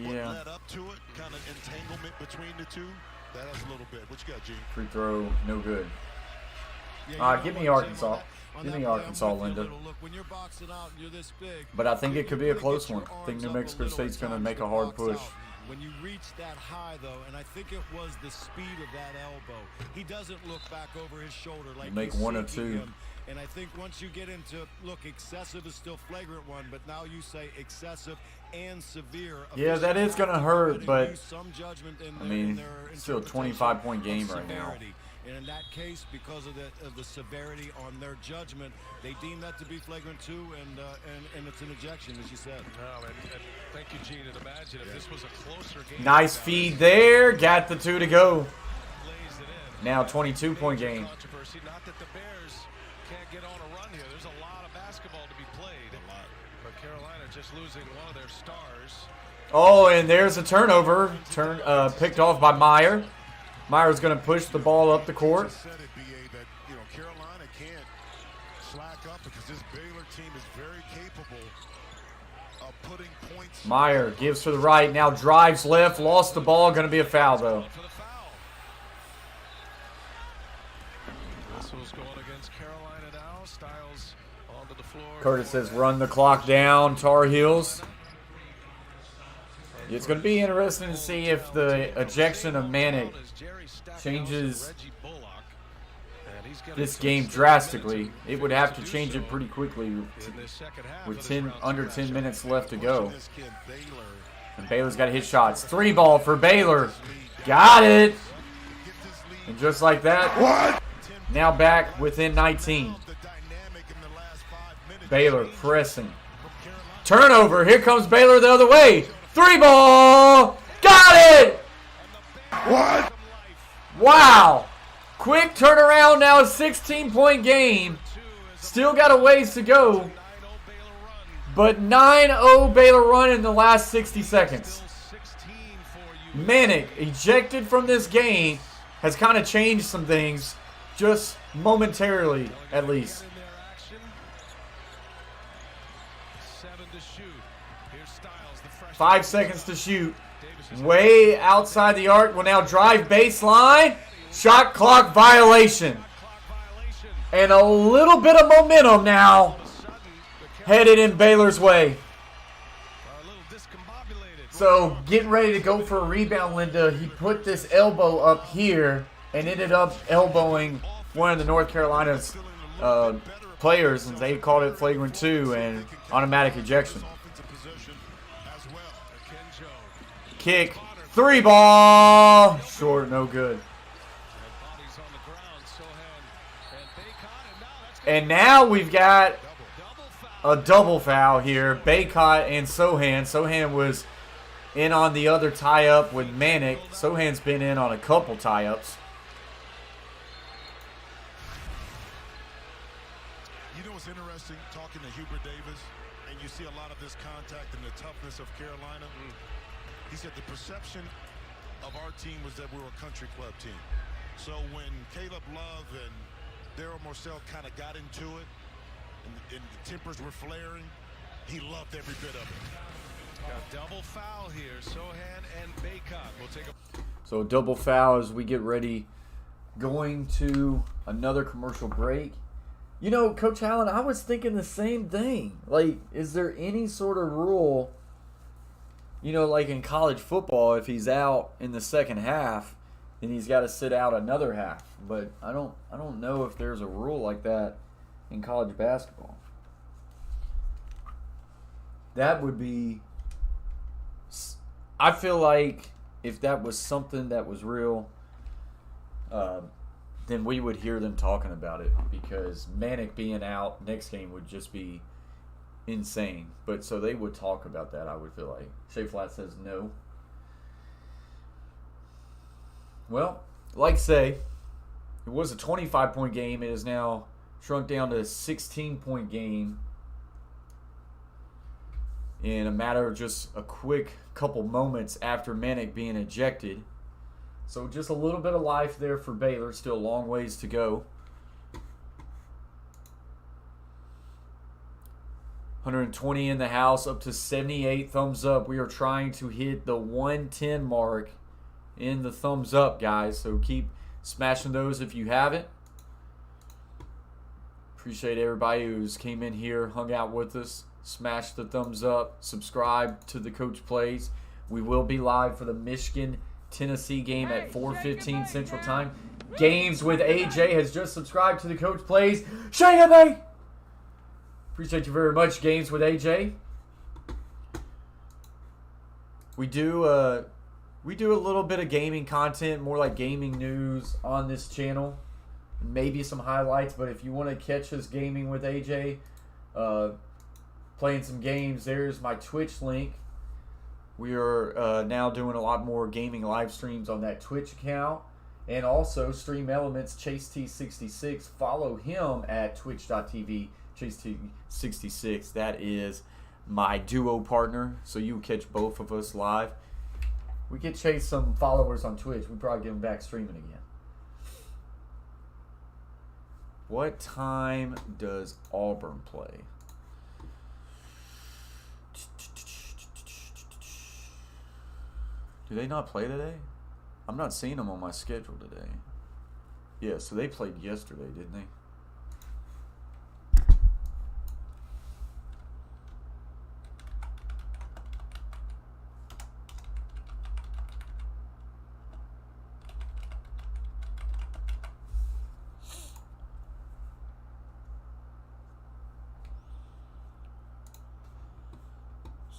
what led up to it, kind of entanglement between the two, that has a little bit. What you got, Gene? Free throw, no good. Give me Arkansas. Give me Arkansas, Linda. But I think it could be a close one. I think New Mexico State's going to make a hard push. When you reach that high, though, and I think it was the speed of that elbow, he doesn't look back over his shoulder like make one or two. And I think once you get into, look, excessive is still flagrant one, but now you say excessive and severe. Yeah, that is going to hurt, but, I mean, still a 25-point game right now. And in that case, because of the severity on their judgment, they deem that to be flagrant 2, and it's an ejection, as you said. And thank you, Gene. And imagine if this was a closer game. Nice feed there. Got the 2 to go. Now 22-point game. Controversy. Not that the Bears can't get on a run here. There's a lot of basketball to be played. But Carolina just losing one of their stars. Oh, and there's a turnover. Picked off by Meyer. Meyer's going to push the ball up the court. Said it, BA, that, you know, Carolina can't slack up because this Baylor team is very capable of putting points. Meyer gives to the right, now drives left, lost the ball, going to be a foul though. Whistle's going against Carolina now. Styles onto the floor. Curtis says run the clock down, Tar Heels. It's going to be interesting to see if the ejection of Manick changes this game drastically. It would have to change it pretty quickly with under 10 minutes left to go. And Baylor's got to hit shots. 3 ball for Baylor. Got it. And just like that, now back within 19. Baylor pressing. Turnover. Here comes Baylor the other way. 3 ball. Got it. What? Wow. Quick turnaround now, a 16-point game. Still got a ways to go. But 9-0 Baylor run in the last 60 seconds. Manick, ejected from this game, has kind of changed some things, just momentarily at least. 5 seconds to shoot. Way outside the arc. Will now drive baseline. Shot clock violation. And a little bit of momentum now headed in Baylor's way. So getting ready to go for a rebound, Linda. He put this elbow up here and ended up elbowing one of the North Carolina's players, and they called it flagrant 2 and automatic ejection. Kick, 3 ball, short, no good. And now we've got a double foul here. Baycott and Sohan. Sohan was in on the other tie-up with Manick. Sohan's been in on a couple tie-ups. You know what's interesting, talking to Hubert Davis, and you see a lot of this contact and the toughness of Carolina. He said the perception of our team was that we were a country club team. So when Caleb Love and Daryl Morcell kind of got into it, and the tempers were flaring, he loved every bit of it. Got double foul here. Sohan and Baycott will take a... So double foul as we get ready, going to another commercial break. You know, Coach Allen, I was thinking the same thing. Like, is there any sort of rule, you know, like in college football, if he's out in the second half, and he's got to sit out another half. But I don't know if there's a rule like that in college basketball. That would be, I feel like if that was something that was real, then we would hear them talking about it, because Manic being out next game would just be insane. But so they would talk about that, I would feel like. Shea Flat says no. Well, like say, it was a 25-point game. It is now shrunk down to a 16-point game in a matter of just a quick couple moments after Manic being ejected. So just a little bit of life there for Baylor. Still a long ways to go. 120 in the house, up to 78 thumbs up. We are trying to hit the 110 mark in the thumbs up, guys. So keep smashing those if you haven't. Appreciate everybody who's came in here, hung out with us. Smash the thumbs up. Subscribe to the Coach Plays. We will be live for the Michigan-Tennessee game at 4:15 Central Time. Games with AJ has just subscribed to the Coach Plays. Shayame! Appreciate you very much, Games with AJ. We do a little bit of gaming content, more like gaming news on this channel. Maybe some highlights, but if you want to catch us gaming with AJ, playing some games, there's my Twitch link. We are now doing a lot more gaming live streams on that Twitch account. And also Stream Elements, Chase T66. Follow him at twitch.tv, Chase T66. That is my duo partner, so you catch both of us live. We get Chase some followers on Twitch. We probably get him back streaming again. What time does Auburn play? Do they not play today? I'm not seeing them on my schedule today. Yeah, so they played yesterday, didn't they?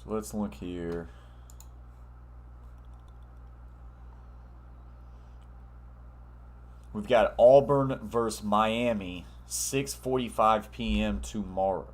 So let's look here. We've got Auburn versus Miami, 6:45 p.m. tomorrow.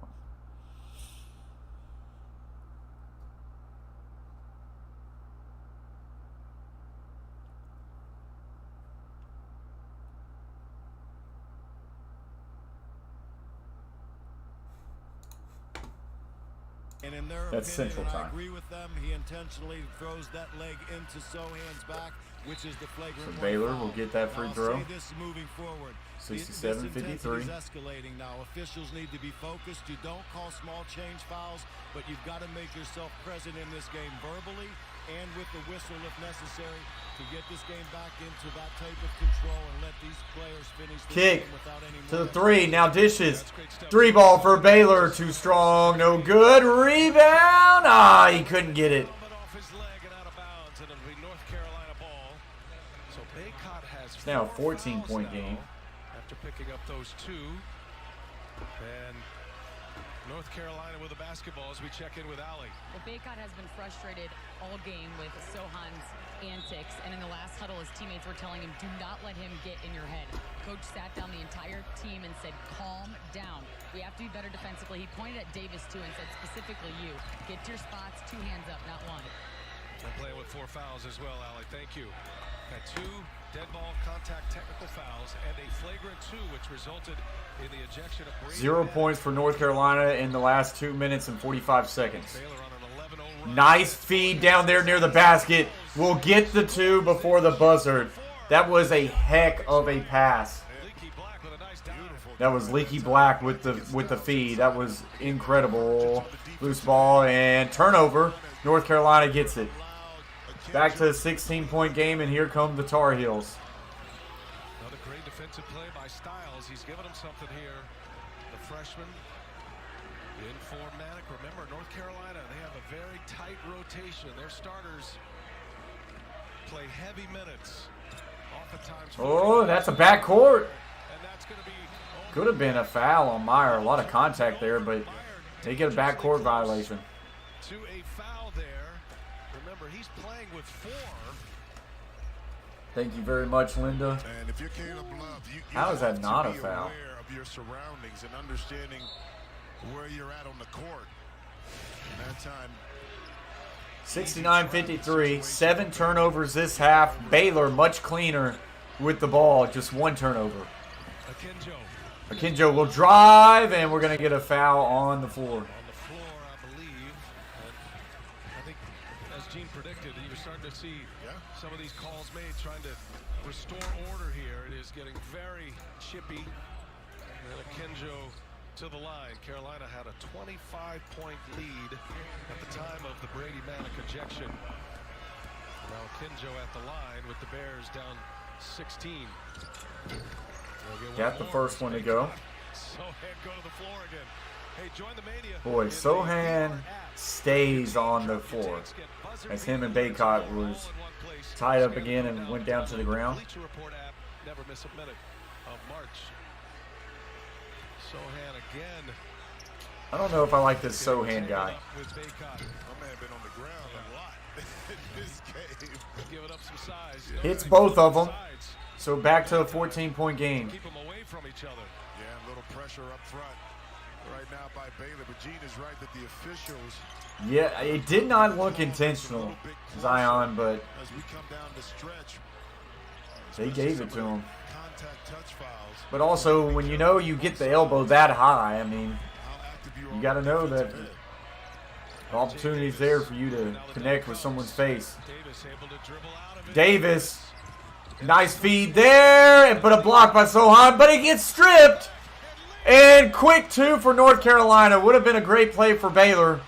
And in their That's opinion, Central and Time. I agree with them, he intentionally throws that leg into Sohan's back, which is the flagrant So one Baylor foul. will get that free I'll throw. say this moving forward. 67-53. This intensity is escalating now. Officials need to be focused. You don't call small change fouls, but you've got to make yourself present in this game verbally and with the whistle if necessary to get this game back into that type of control and let these players finish the Kick game without any to the more. three. Now dishes. Three ball for Baylor. Too strong. No good. Rebound. Ah, he couldn't get it. Off his leg and out of bounds, and it'll be North Carolina ball. So Baycott has It's now a 4 14-point fouls now game. after picking up those 2. And North Carolina with the basketball as we check in with Allie. Well, Baycott has been frustrated all game with Sohan's antics, and in the last huddle, his teammates were telling him, do not let him get in your head. Coach sat down the entire team and said, calm down. We have to be better defensively. He pointed at Davis, too, and said, specifically you. Get to your spots, 2 hands up, not 1. And playing with 4 fouls as well, Allie. Thank you. Got 2 dead ball contact technical fouls and a flagrant 2, which resulted in the ejection of Brady. 0 points for North Carolina in the last 2 minutes and 45 seconds. Baylor on an 11-0 run. Nice feed down there near the basket. We'll get the 2 before the buzzer. That was a heck of a pass. Leaky Black with a nice dive. That was Leaky Black with the feed. That was incredible. Loose ball and turnover. North Carolina gets it. Back to a 16-point game, and here come the Tar Heels. Another great defensive play by Styles. He's given him something here. The freshman in for Manic. Remember, North Carolina, they have a very tight rotation. Their starters play heavy minutes. Oh, that's a backcourt. Could have been a foul on Meyer. A lot of contact there, but they get a backcourt violation. To a foul there. Remember, he's playing with 4. Thank you very much, Linda. And if you're Caleb Love, you How is that have not to a be foul? aware of your surroundings and understanding where you're at on the court. And that time, 69-53, 7 turnovers this half. Baylor much cleaner with the ball, just 1 turnover. Akinjo will drive, and we're going to get a foul on the floor. On the floor, I believe. And I think, as Gene predicted, you're starting to see some of these calls made, trying to restore order here. It is getting very chippy. And Akinjo to the line. Carolina had a 25-point lead at the time of the Brady Manic ejection. Now Akinjo at the line with the Bears down 16. Got the first one to go. Sohan go to the floor again. Hey, join the mania. Boy, Sohan stays on the floor as him and Baycott was tied up again and went down to the ground. Never miss a minute of March. Sohan again. I don't know if I like this Sohan guy. my man been on the ground a lot in this game. Giving up some size. Hits both of them. So back to a 14-point game. Keep them away from each other. Yeah, a little pressure up front right now by Baylor. But Gene is right that the officials. Yeah, it did not look intentional, Zion, but as we come down the stretch, they gave it to him. contact touch fouls. But also, when you know you get the elbow that high, I mean, you got to know that the opportunity's there for you to connect with someone's face. Davis able to dribble out of it. Davis, nice feed there, and put a block by Sohan, but he gets stripped. And quick 2 for North Carolina. Would have been a great play for Baylor,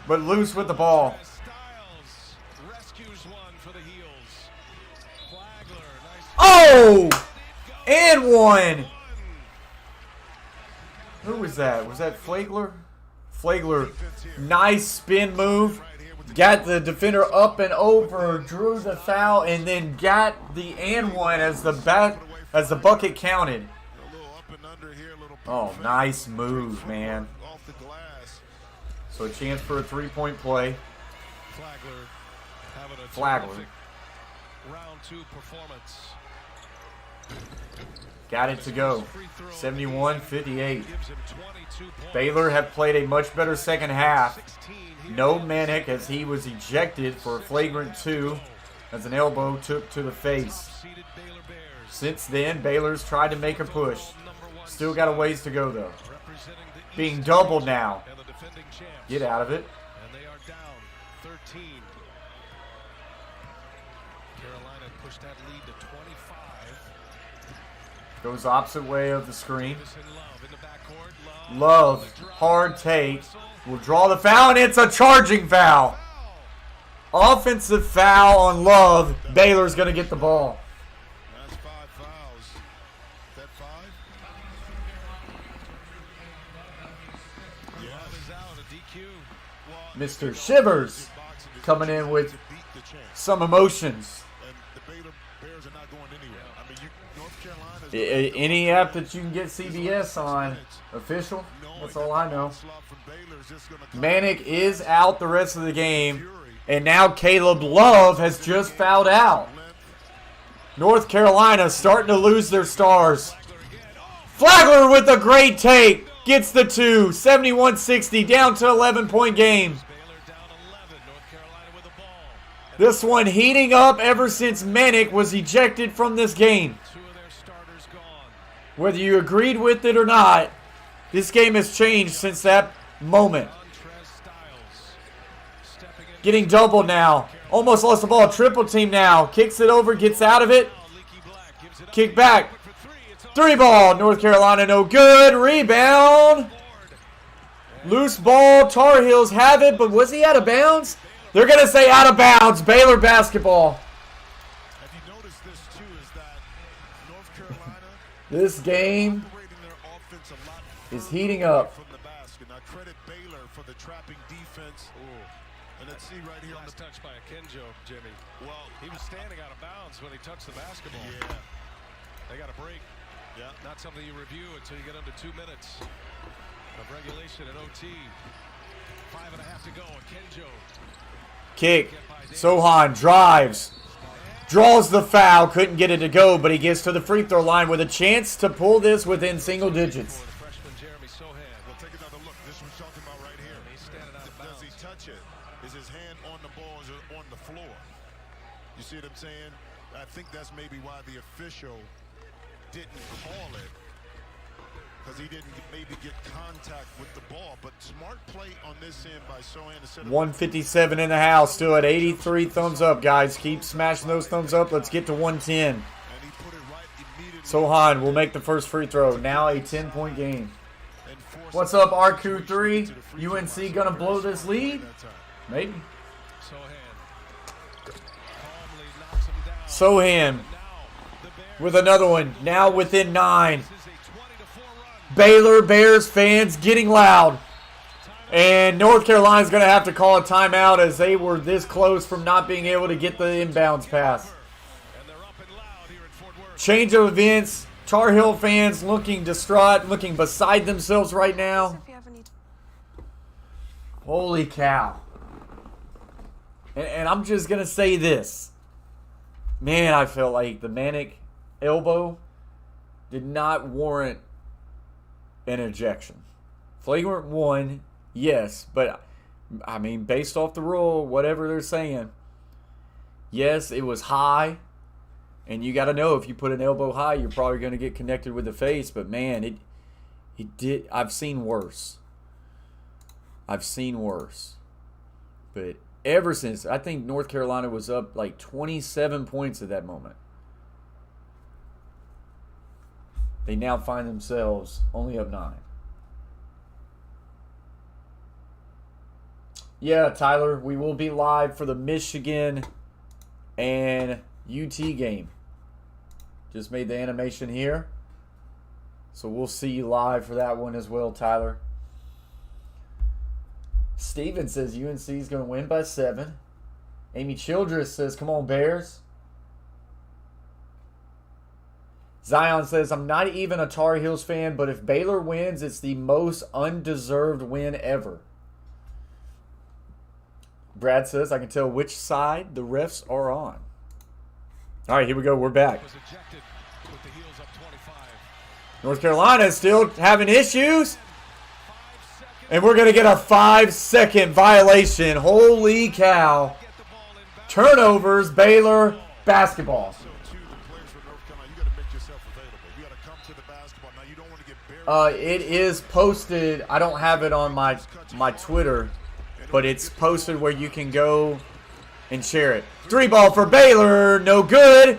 but loose with the ball. Styles rescues one for the heels. Flagler, nice. Oh! And 1. Who was that? Was that Flagler? Flagler, nice spin move. Got the defender up and over, drew the foul, and then got the and 1 as the bucket counted. Oh, nice move, man. So a chance for a 3-point play. Flagler having a Flagler. terrific round 2 performance. Got it to go. 71-58. Gives him 22 points. Baylor have played a much better second half. No Manic as he was ejected for a flagrant 2 as an elbow took to the face. Seeded Baylor Bears. Since then, Baylor's tried to make a push. Still got a ways to go, though. Representing the Being East doubled now. and the defending champs. Get out of it. And they are down 13. Carolina pushed that lead to 25. Goes opposite way of the screen. Davis and Love in the backcourt. Love, hard take. Will draw the foul, and it's a charging foul. Offensive foul on Love. Baylor's going to get the ball. That's 5 fouls. Is that 5? Love is out, a DQ. Mr. Shivers coming in with some emotions. And the Baylor Bears are not going anywhere. I mean, North Carolina's Any app that you can get CBS on, official, that's all I know. Manic is out the rest of the game, and now Caleb Love has just fouled out. North Carolina starting to lose their stars. Flagler with a great take, gets the 2, 71-60, down to 11-point game. Baylor down 11. North Carolina with the ball. This one heating up ever since Manic was ejected from this game. 2 of their starters gone. Whether you agreed with it or not, this game has changed since that moment. Montrez Styles stepping in. Getting doubled now. Almost lost the ball. Triple team now. Kicks it over, gets out of it. Leaky Black gives it up. Kick back. For 3. It's on 3 ball. North Carolina no good. Rebound. Loose ball. Tar Heels have it, but was he out of bounds? They're going to say out of bounds. Baylor basketball. Have you noticed this too? Is that North Carolina This game operating their offense a lot is heating up. from the basket. Now credit Baylor for the trapping defense and the let's see right here on the touch by Akinjo, Jimmy. Well, he was standing out of bounds when he touched the basketball. Yeah. They got a break. Yeah. Not something you review until you get under 2 minutes of regulation at OT. 5.5 to go. Akinjo. Kick. Sohan drives. Draws the foul. Couldn't get it to go, but he gets to the free throw line with a chance to pull this within single digits. We'll take another look. This is what we're talking about right here. He's standing out of bounds. Does he touch it? Is his hand on the ball? Is it on the floor? You see what I'm saying? I think that's maybe why the official didn't call it, because he didn't maybe get contact with the ball. But smart play on this end by Sohan. 157 in the house. Still at 83 thumbs up, guys. Keep smashing those thumbs up. Let's get to 110. Sohan will make the first free throw. Now a 10-point game. What's up, RQ3? UNC gonna blow this lead? Maybe. Sohan with another one. Now within 9. Baylor Bears fans getting loud. And North Carolina's going to have to call a timeout as they were this close from not being able to get the inbounds pass. Change of events. Tar Heel fans looking distraught, looking beside themselves right now. Holy cow. And I'm just going to say this. Man, I felt like the Manic elbow did not warrant an ejection. Flagrant 1, yes, but I mean, based off the rule, whatever they're saying, yes, it was high, and you got to know if you put an elbow high, you're probably going to get connected with the face. But man, it did. I've seen worse. But ever since, I think North Carolina was up like 27 points at that moment. They now find themselves only up 9. Yeah, Tyler, we will be live for the Michigan and UT game. Just made the animation here. So we'll see you live for that one as well, Tyler. Steven says UNC is going to win by 7. Amy Childress says, come on, Bears. Zion says, I'm not even a Tar Heels fan, but if Baylor wins, it's the most undeserved win ever. Brad says, I can tell which side the refs are on. All right, here we go. We're back. North Carolina is still having issues. And we're going to get a 5-second violation. Holy cow. Turnovers, Baylor basketball. It is posted. I don't have it on my Twitter, but it's posted where you can go and share it. 3 ball for Baylor. No good.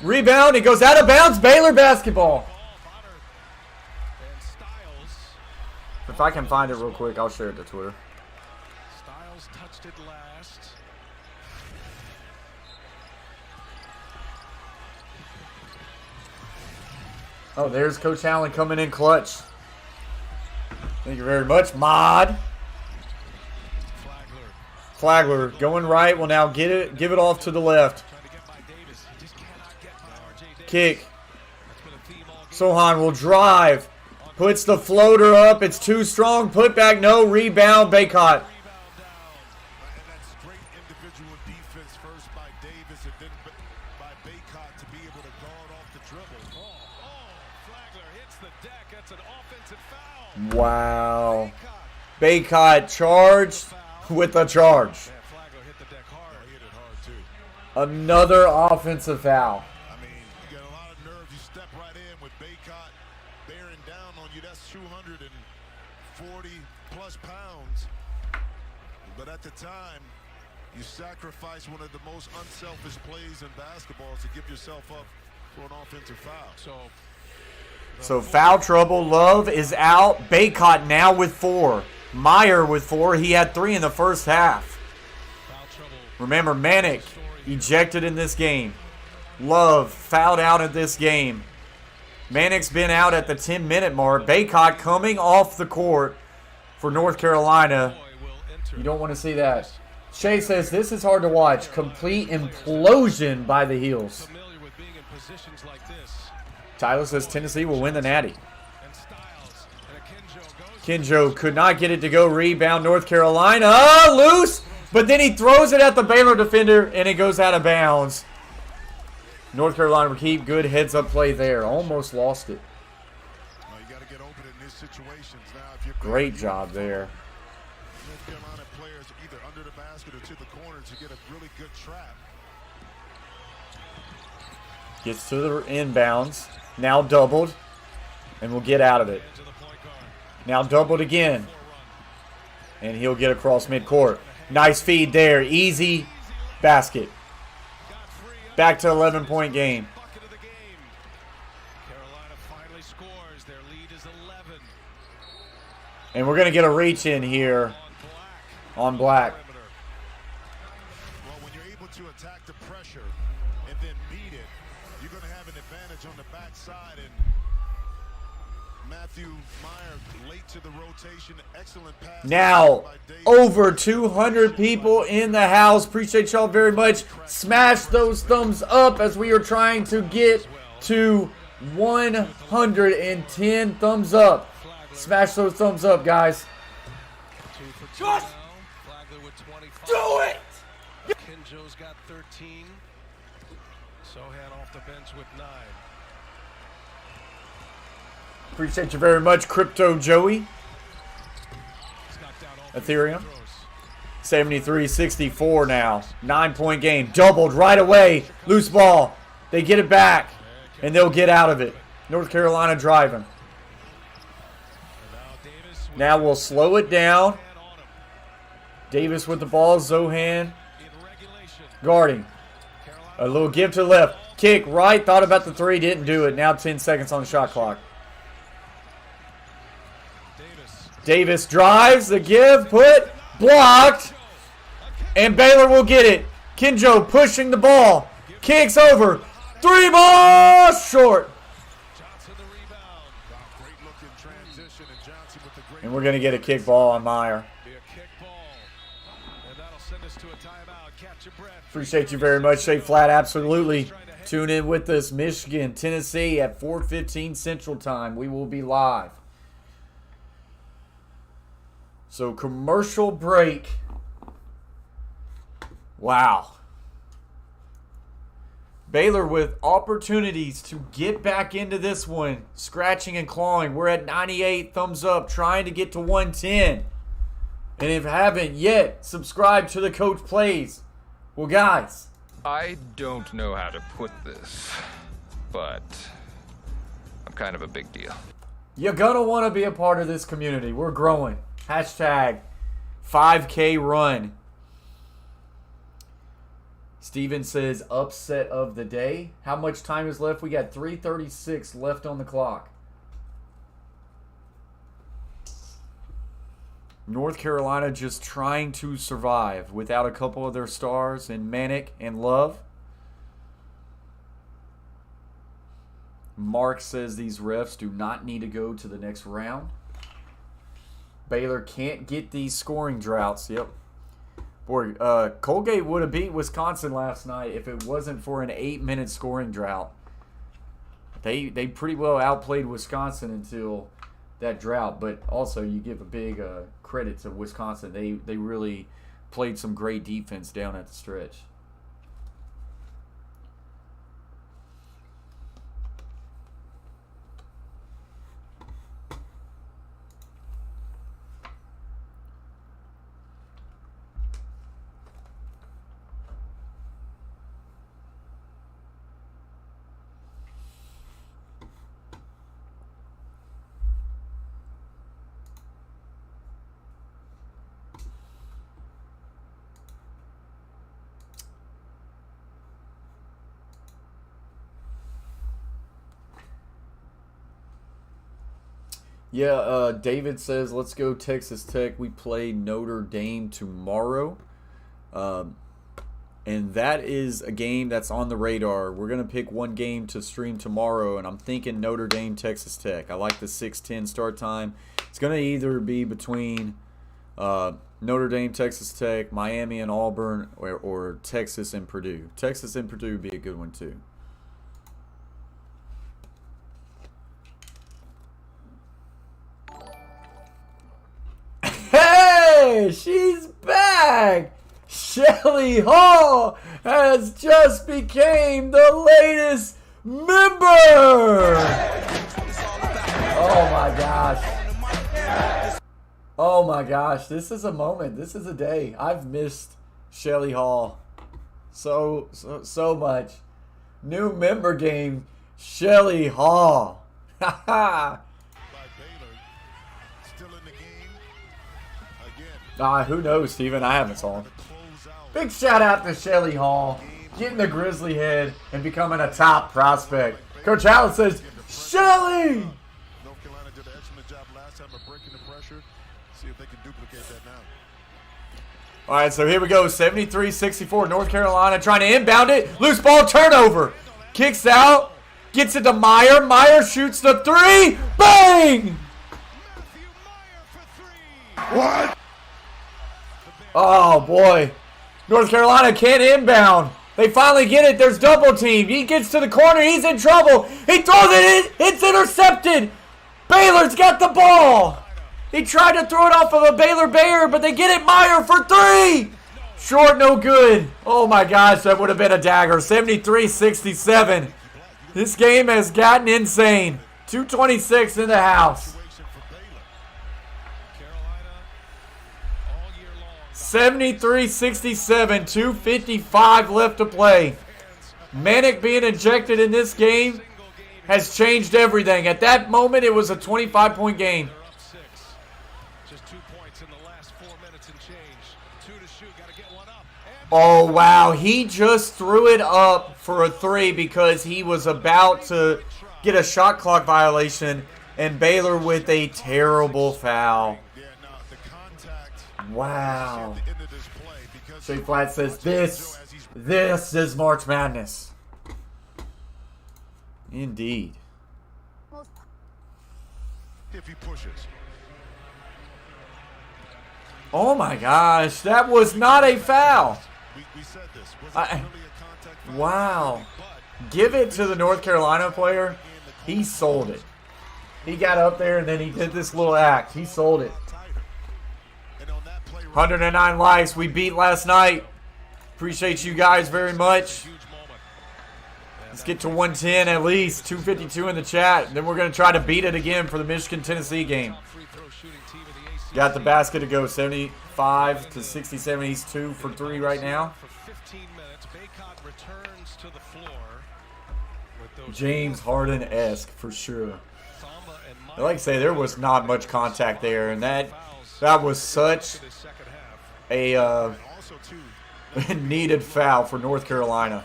Rebound. It goes out of bounds. Baylor basketball. If I can find it real quick, I'll share it to Twitter. Styles touched it last. Oh, there's Coach Allen coming in clutch. Thank you very much, Mod. Flagler going right. Will now get it. Give it off to the left. Kick. Sohan will drive. Puts the floater up. It's too strong. Put back. No. Rebound. Baycott. Wow. Baycott charged with a charge. Another offensive foul. I mean, you got a lot of nerve. You step right in with Baycott bearing down on you. That's 240 plus pounds. But at the time, you sacrifice one of the most unselfish plays in basketball to give yourself up for an offensive foul. So foul trouble. Love is out. Baycott now with 4. Meyer with 4. He had 3 in the first half. Remember, Manic ejected in this game. Love fouled out at this game. Manic's been out at the 10-minute mark. Baycott coming off the court for North Carolina. You don't want to see that. Shay says, this is hard to watch. Complete implosion by the Heels. Tyler says Tennessee will win the Natty. Kenjo could not get it to go. Rebound, North Carolina. Loose! But then he throws it at the Baylor defender, and it goes out of bounds. North Carolina will keep. Good heads-up play there. Almost lost it. Great job there. North Carolina players either under the basket or to the corner to get a really good trap. Gets to the inbounds. Now doubled. And will get out of it. Now doubled again. And he'll get across midcourt. Nice feed there. Easy basket. Back to 11-point game. And we're going to get a reach in here on Black. Well, when you're able to attack the pressure and then beat it, you're going to have an advantage on the backside. And Matthew Meyer late to the rotation. Excellent pass. Now, over 200 people in the house. Appreciate y'all very much. Smash those thumbs up as we are trying to get to 110 thumbs up. Smash those thumbs up, guys. Just do it! Kenjo's got 13. Sohan off the bench with 9. Appreciate you very much, Crypto Joey. Ethereum. 73-64 now. 9-point game. Doubled right away. Loose ball. They get it back, and they'll get out of it. North Carolina driving. Now we'll slow it down. Davis with the ball. Zohan guarding. A little give to the left. Kick right. Thought about the three. Didn't do it. Now 10 seconds on the shot clock. Davis drives. The give. Put. Blocked. And Baylor will get it. Kenjo pushing the ball. Kicks over. Three ball. Short. And we're going to get a kick ball on Meyer. Appreciate you very much, Shea Flat. Absolutely. Tune in with us. Michigan, Tennessee at 4:15 Central Time. We will be live. So commercial break. Wow. Baylor with opportunities to get back into this one. Scratching and clawing. We're at 98 thumbs up. Trying to get to 110. And if you haven't yet, subscribe to the Coach Plays. Well, guys. I don't know how to put this, but I'm kind of a big deal. You're going to want to be a part of this community. We're growing. Hashtag 5K run. Steven says upset of the day. How much time is left? We got 3:36 left on the clock. North Carolina just trying to survive without a couple of their stars in Manic and Love. Mark says these refs do not need to go to the next round. Baylor can't get these scoring droughts. Yep. Boy, Colgate would have beat Wisconsin last night if it wasn't for an 8-minute scoring drought. They pretty well outplayed Wisconsin until that drought, but also you give a big credit to Wisconsin. They really played some great defense down at the stretch. Yeah, David says, let's go Texas Tech. We play Notre Dame tomorrow. And that is a game that's on the radar. We're going to pick one game to stream tomorrow, and I'm thinking Notre Dame, Texas Tech. I like the 6:10 start time. It's going to either be between Notre Dame, Texas Tech, Miami and Auburn, or Texas and Purdue. Texas and Purdue would be a good one too. Hey, she's back! Shelly Hall has just became the latest member! Oh my gosh. Oh my gosh, this is a moment. This is a day. I've missed Shelly Hall so much. New member game, Shelly Hall. Ha who knows, Steven? I haven't saw him. Big shout out to Shelly Hall, getting the Grizzly head and becoming a top prospect. Coach Allen says, Shelly! North Carolina did an excellent job last time of breaking the pressure. See if they can duplicate that now. All right, so here we go. 73-64. North Carolina trying to inbound it. Loose ball turnover. Kicks out. Gets it to Meyer. Meyer shoots the three. Bang! What? Oh, boy. North Carolina can't inbound. They finally get it. There's double team. He gets to the corner. He's in trouble. He throws it in. It's intercepted. Baylor's got the ball. He tried to throw it off of a Baylor Bear, but they get it. Meyer for three. Short, no good. Oh, my gosh. That would have been a dagger. 73-67. This game has gotten insane. 2:26 in the house. 73-67, 2:55 left to play. Manic being injected in this game has changed everything. At that moment, it was a 25-point game. Oh, wow. He just threw it up for a three because he was about to get a shot clock violation, and Baylor with a terrible foul. Wow. Shea Flat says, this is March Madness. Indeed. If he pushes. Oh my gosh, that was not a foul. We said this. Was it really a contact foul? Wow. Give it to the North Carolina player. He sold it. He got up there and then he did this little act. He sold it. 109 likes. We beat last night. Appreciate you guys very much. Let's get to 110 at least. 252 in the chat. Then we're going to try to beat it again for the Michigan-Tennessee game. Got the basket to go. 75-67. He's 2 for 3 right now. James Harden-esque for sure. Like I say, there was not much contact there, and that was such a needed foul for North Carolina.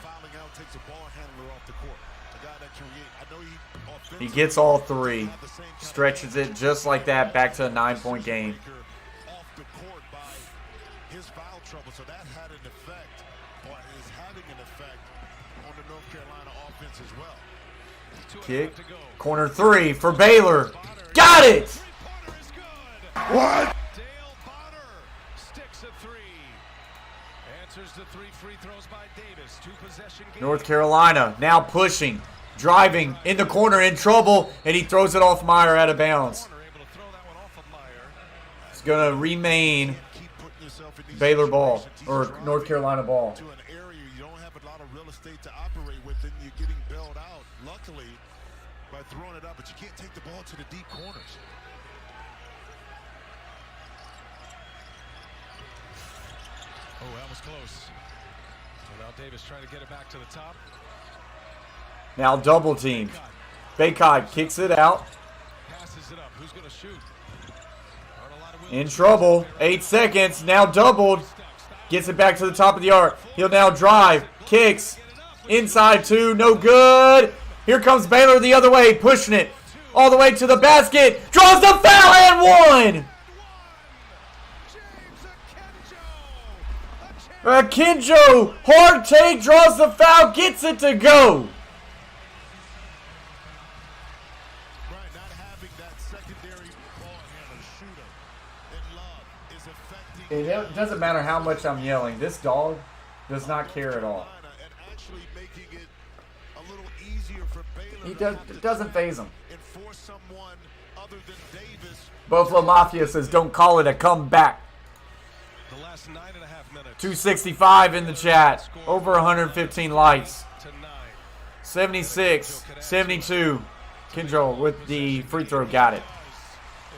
He gets all three, stretches it just like that back to a 9-point game. His foul trouble, so that had an effect, or is having an effect on the North Carolina offense as well. Kick, corner three for Baylor. Got it! What? North Carolina now pushing, driving in the corner, in trouble, and he throws it off Meyer out of bounds. It's going to remain Baylor ball, or North Carolina ball. To an area you don't have a lot of real estate to operate with, and you're getting bailed out, luckily, by throwing it up, but you can't take the ball to the deep corners. Oh, that was close. So now Davis trying to get it back to the top. Now double team. Baycott kicks it out. Passes it up. Who's going to shoot? In trouble. 8 seconds. Now doubled. Gets it back to the top of the arc. He'll now drive. Kicks. Inside 2. No good. Here comes Baylor the other way. Pushing it. All the way to the basket. Draws the foul and one. Akinjo. Hard take. Draws the foul. Gets it to go. It doesn't matter how much I'm yelling. This dog does not care at all. It doesn't faze him. Buffalo Mafia says, don't call it a comeback. 265 in the chat. Over 115 likes. 76, 72. Kendall with the free throw got it.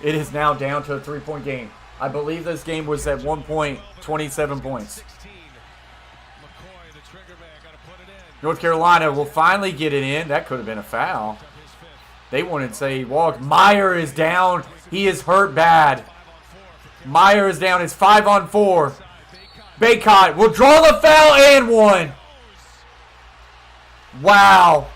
It is now down to a 3-point game. I believe this game was at 1 point, 27 points. North Carolina will finally get it in. That could have been a foul. They wanted to say he walked. Meyer is down. He is hurt bad. Meyer is down. It's 5-on-4. Baycott will draw the foul and one. Wow.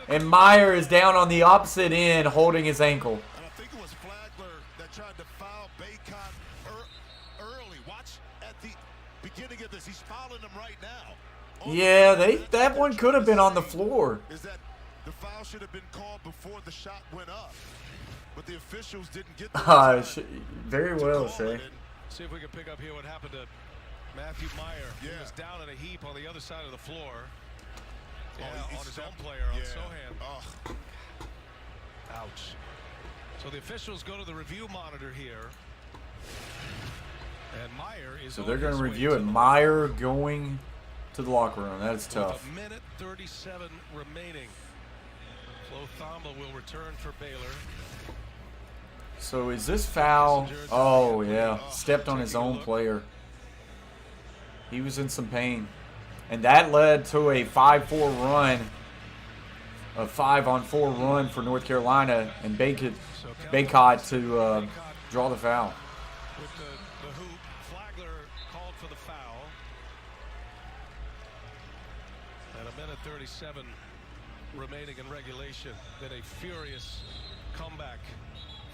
And Meyer is down on the opposite end holding his ankle. And I think it was Flagler that tried to foul Baycott early. Watch at the beginning of this. He's fouling him right now. Yeah, that one could have been on the floor. Is that the foul should have been called before the shot went up. But the officials didn't get the very well, Shay. See if we can pick up here what happened to Matthew Meyer. He was down in a heap on the other side of the floor. Yeah, on his own player, on Sohan. Ouch. So the officials go to the review monitor here. And Meyer is So they're going to review it. Meyer going to the locker room. That is tough. With a minute 37 remaining. Flo Thamba will return for Baylor. So is this foul? Oh, yeah. Stepped on his own player. He was in some pain. And that led to a 5-4 run. A 5-on-4 run for North Carolina. And Baycott to draw the foul. With the hoop, Flagler called for the foul. And a minute 37 remaining in regulation. Then a furious comeback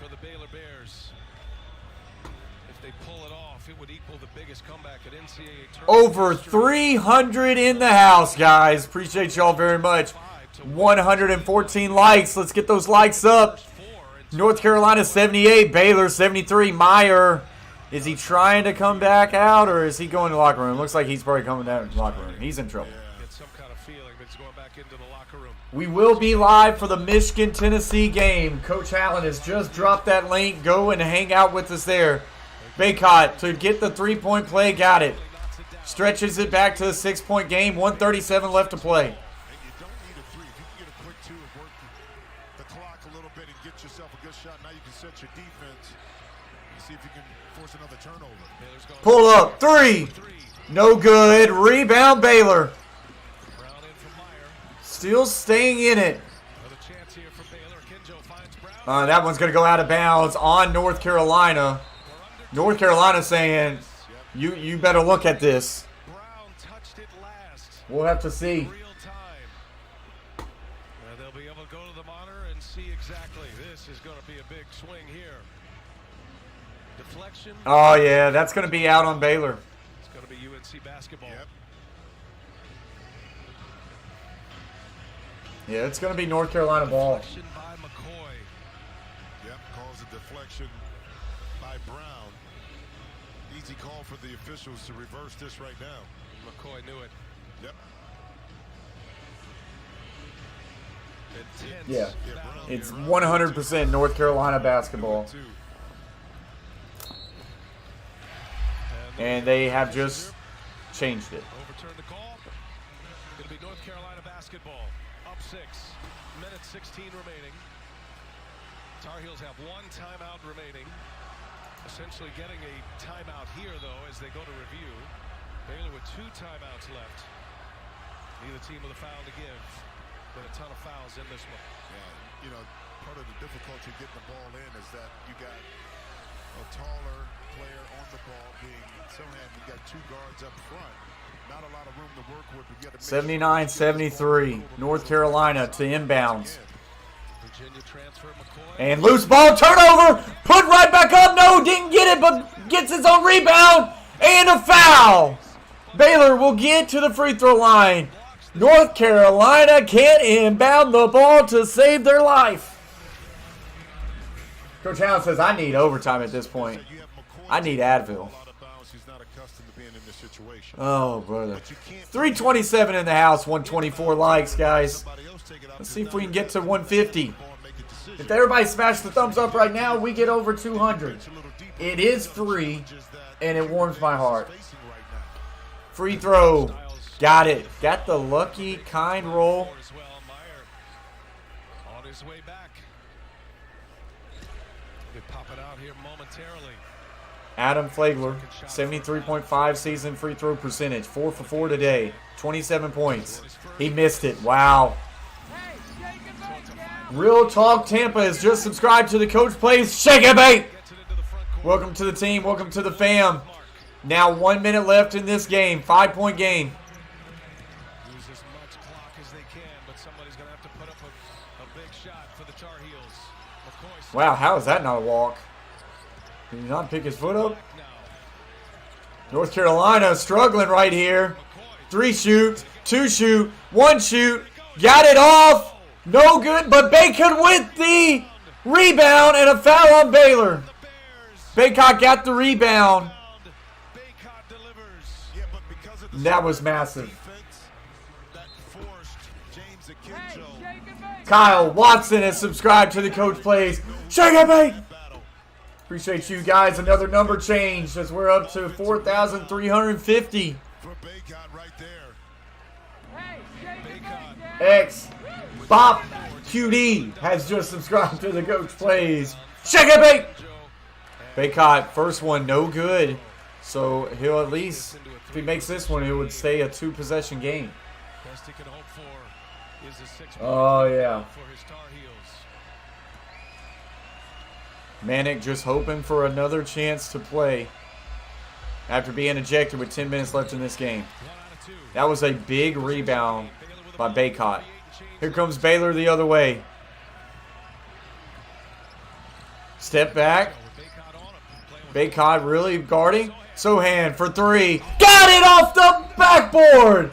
for the Baylor Bears. If they pull it off, it would equal the biggest comeback at NCAA tournament. Over 300 in the house, guys. Appreciate y'all very much. 114 likes. Let's get those likes up. North Carolina 78, Baylor 73. Meyer, is he trying to come back out or is he going to the locker room? Looks like he's probably coming down to the locker room. He's in trouble. Get some kind of feeling that he's going back into the locker room. We will be live for the Michigan-Tennessee game. Coach Allen has just dropped that link. Go and hang out with us there. Baycott to get the 3-point play. Got it. Stretches it back to a 6-point game. 1:37 left to play. And you don't need a three. If you can get a quick two and work the clock a little bit and get yourself a good shot, now you can set your defense and see if you can force another turnover. Pull up. 3. No good. Rebound Baylor. Still staying in it. That one's going to go out of bounds on North Carolina. North Carolina saying, you better look at this. We'll have to see. They'll be able to go to the monitor and see exactly. This is going to be a big swing here. Deflection. Oh, yeah, that's going to be out on Baylor. It's going to be UNC basketball. Yeah, it's going to be North Carolina ball. Deflection by McCoy. Calls a deflection by Brown. Easy call for the officials to reverse this right now. McCoy knew it. Yep. Intense. Yeah, it's 100% North Carolina basketball. And they have just changed it. Overturn the call. It'll be North Carolina basketball. Up 6. Minute 16 remaining. Tar Heels have 1 timeout remaining. Essentially getting a timeout here, though, as they go to review. Baylor with 2 timeouts left. Neither team with a foul to give. But a ton of fouls in this one. Yeah, you know, part of the difficulty getting the ball in is that you got a taller player on the ball being Sohan. You got 2 guards up front. Not a lot of room to work with. 79-73, North Carolina to inbounds. Virginia transfer McCoy. And loose ball, turnover, put right back up. No, didn't get it, but gets his own rebound. And a foul. Baylor will get to the free throw line. North Carolina can't inbound the ball to save their life. Coach Allen says, I need overtime at this point. I need Advil. Oh, brother. 327 in the house, 124 likes, guys. Let's see if we can get to 150. If everybody smash the thumbs up right now, we get over 200. It is free, and it warms my heart. Free throw. Got it. Got the lucky, kind roll. On his way back. They pop it out here momentarily. Adam Flagler, 73.5 season free throw percentage. 4 for 4 today. 27 points. He missed it. Wow. Real Talk Tampa has just subscribed to the Coach Plays Shake and Bake. Welcome to the team. Welcome to the fam. Now 1 minute left in this game. 5-point game. Use as much clock as they can, but somebody's going to have to put up a big shot for the Tar Heels. Wow, how is that not a walk? Did he not pick his foot up? North Carolina struggling right here. 3 shoot, 2 shoot, 1 shoot. Got it off. No good, but Bacon with the rebound and a foul on Baylor. Baycott got the rebound. That was massive. Kyle Watson has subscribed to the Coach Plays Shake and Bake. Appreciate you guys. Another number change as we're up to 4,350. X Bop QD has just subscribed to the Coach Plays Shake and Bake. Baycott, first one, no good. So he'll at least, if he makes this one, it would stay a 2-possession game. Oh, yeah. Manic just hoping for another chance to play after being ejected with 10 minutes left in this game. That was a big rebound by Baycott. Here comes Baylor the other way. Step back. Baycott really guarding. Sohan for 3. Got it off the backboard.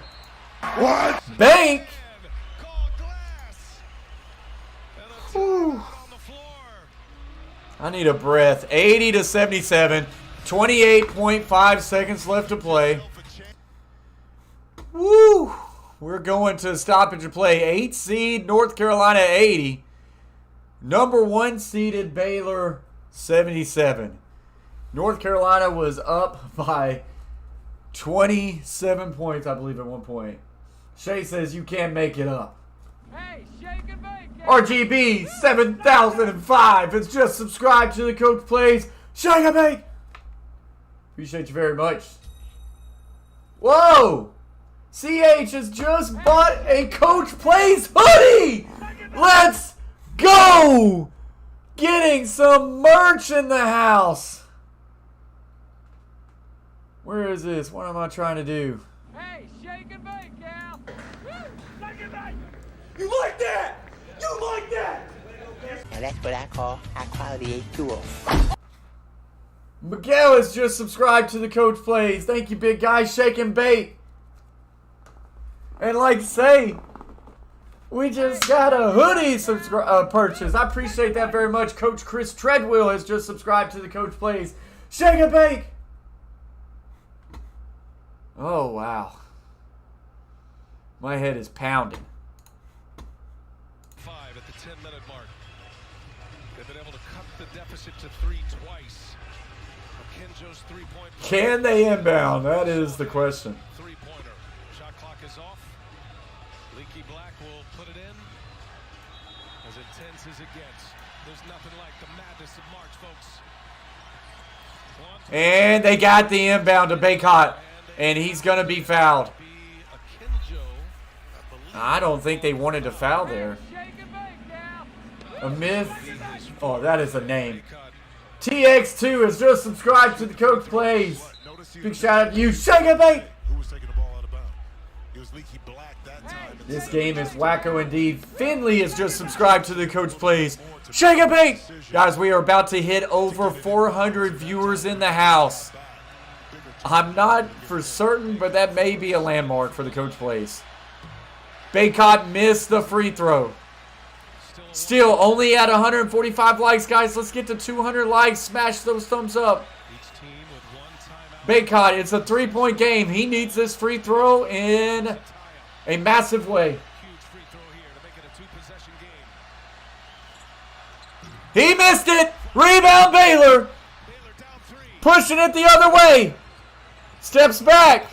What? Bank. Whew. I need a breath. 80-77. 28.5 seconds left to play. Woo. We're going to stoppage of play. 8 seed North Carolina 80. Number 1 seeded Baylor 77. North Carolina was up by 27 points, I believe, at one point. Shay says you can't make it up. Hey, shake and bake. RGB 7005 has just subscribed to the Coach Plays Shake and Bake. Appreciate you very much. Whoa! CH has just bought a Coach Plays hoodie! Let's go! Getting some merch in the house. Where is this? What am I trying to do? Hey, shake and bake, Cal. Shake and bake. You like that? You like that? Now that's what I call high quality A2O. Miguel has just subscribed to the Coach Plays. Thank you, big guy. Shake and bake. And like say, we just got a hoodie purchase. I appreciate that very much. Coach Chris Treadwell has just subscribed to the Coach Plays Shake and Bake. Oh, wow. My head is pounding. 5 at the 10-minute mark. They've been able to cut the deficit to 3 twice. Akinjo's 3-point. Can they inbound? That is the question. 3-pointer. Shot clock is off. Leaky Black will put it in. As intense as it gets. There's nothing like the madness of March, folks. And they got the inbound to Baycott. And he's going to be fouled. I don't think they wanted to foul there. A myth. Oh, that is a name. TX2 has just subscribed to the Coach Plays. Big shout out to you. Shake and bake. This game is wacko indeed. Finley has just subscribed to the Coach Plays Shake and bake. Guys, we are about to hit over 400 viewers in the house. I'm not for certain, but that may be a landmark for the Coach Plays. Baycott missed the free throw. Still only at 145 likes, guys. Let's get to 200 likes. Smash those thumbs up. Each team Baycott, it's a 3-point game. He needs this free throw in a massive way. Huge free throw here to make it a two-possession game. He missed it. Rebound Baylor. Baylor down 3. Pushing it the other way. Steps back.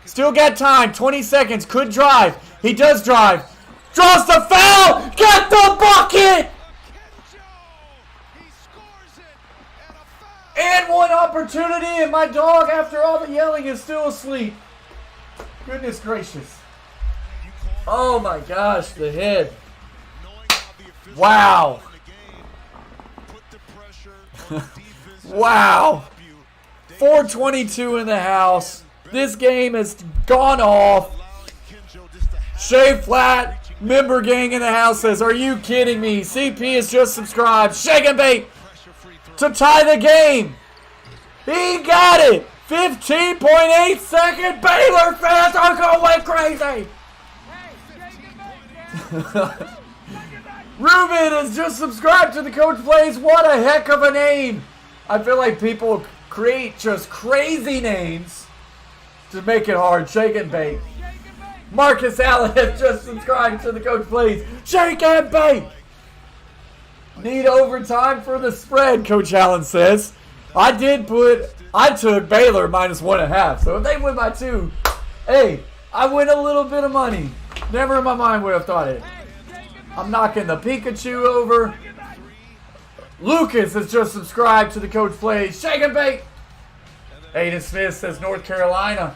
Still got time. 20 seconds. Could drive. He does drive. Draws the foul. Got the bucket. He scores it, and a foul. And one opportunity, and my dog, after all the yelling, is still asleep. Goodness gracious. Oh my gosh, the head. Wow. Wow. 422 in the house. This game has gone off. Shea Flat, member gang in the house says, are you kidding me? CP has just subscribed. Shake and bait to tie the game. He got it. 15.8 second. Baylor fans are going crazy. Ruben has just subscribed to the Coach Plays. What a heck of a name. I feel like people create just crazy names to make it hard. Shake and bake. Marcus Allen has just subscribed to the Coach Plays. Shake and bake. Need overtime for the spread, Coach Allen says. I took Baylor -1.5. So if they win by 2, hey, I win a little bit of money. Never in my mind would have thought it. I'm knocking the Pikachu over. Lucas has just subscribed to the Coach Plays. Shake and bake. Aiden Smith says North Carolina.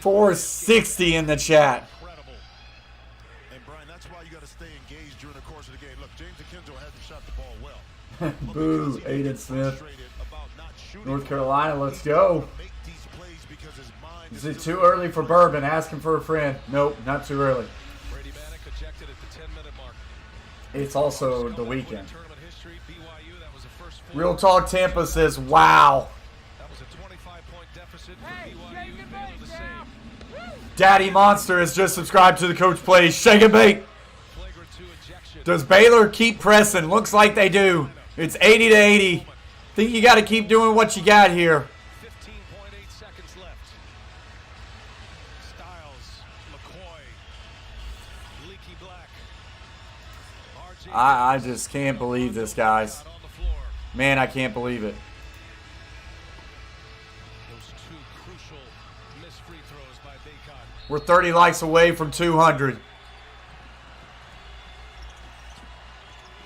460 in the chat. And Brian, that's why you got to stay engaged during the course of the game. Look, James Akinjo hasn't shot the ball well. Boo, Aiden Smith. North Carolina, let's go. Is it too early for bourbon? Asking for a friend. Nope, not too early. It's also the weekend. Real Talk Tampa says, wow. Daddy Monster has just subscribed to the Coach Plays. Shake and bake. Does Baylor keep pressing? Looks like they do. It's 80-80. Think you got to keep doing what you got here. 15.8 seconds left. Styles, McCoy, Leaky Black. I just can't believe this, guys. Man, I can't believe it. Those 2 crucial missed free throws by Baycott. We're 30 likes away from 200.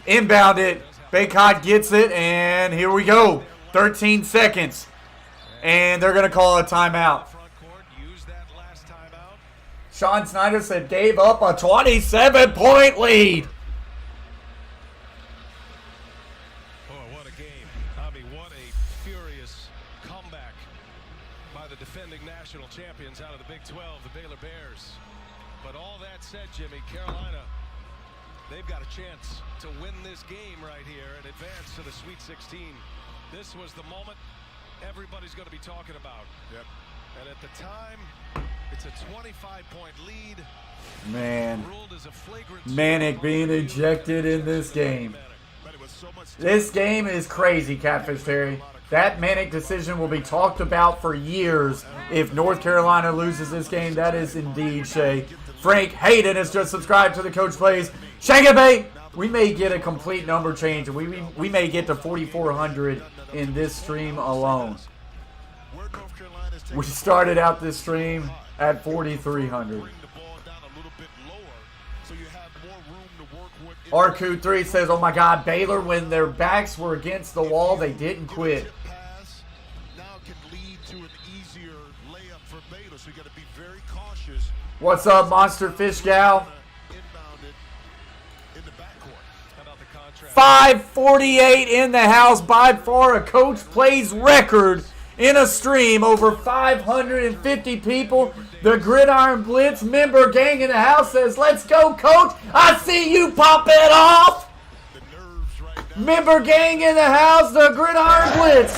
Inbound it. Baycott gets it, and here we go. 13 seconds. And they're going to call a timeout. Sean Snyder said gave up a 27-point lead. Oh, what a game. I mean, what a furious comeback by the defending national champions out of the Big 12, the Baylor Bears. But all that said, Jimmy, Carolina, they've got a chance to win this game right here and advance to the Sweet 16. This was the moment everybody's going to be talking about. Yep. And at the time, it's a 25-point lead. Man, Manic being ejected in this game. This game is crazy, Catfish Terry. That Manic decision will be talked about for years if North Carolina loses this game. That is indeed Shay. Frank Hayden has just subscribed to the Coach Plays. Shake and bake. We may get a complete number change. We may get to 4,400 in this stream alone. We started out this stream at 4,300. RQ3 says, oh my God, Baylor, when their backs were against the wall, they didn't quit. What's up, Monster Fish Gal? 548 in the house, by far a Coach Plays record in a stream. Over 550 people. The Gridiron Blitz member gang in the house says, let's go, Coach. I see you pop it off. Member gang in the house, the Gridiron Blitz.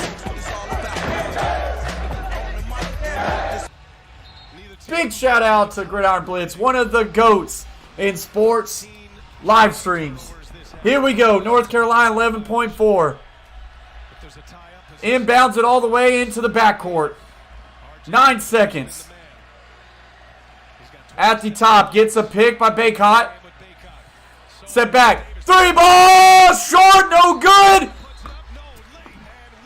Big shout out to Gridiron Blitz, one of the GOATs in sports live streams. Here we go. North Carolina 11.4. Inbounds it all the way into the backcourt. 9 seconds. At the top. Gets a pick by Baycott. Set back. 3 ball. Short. No good.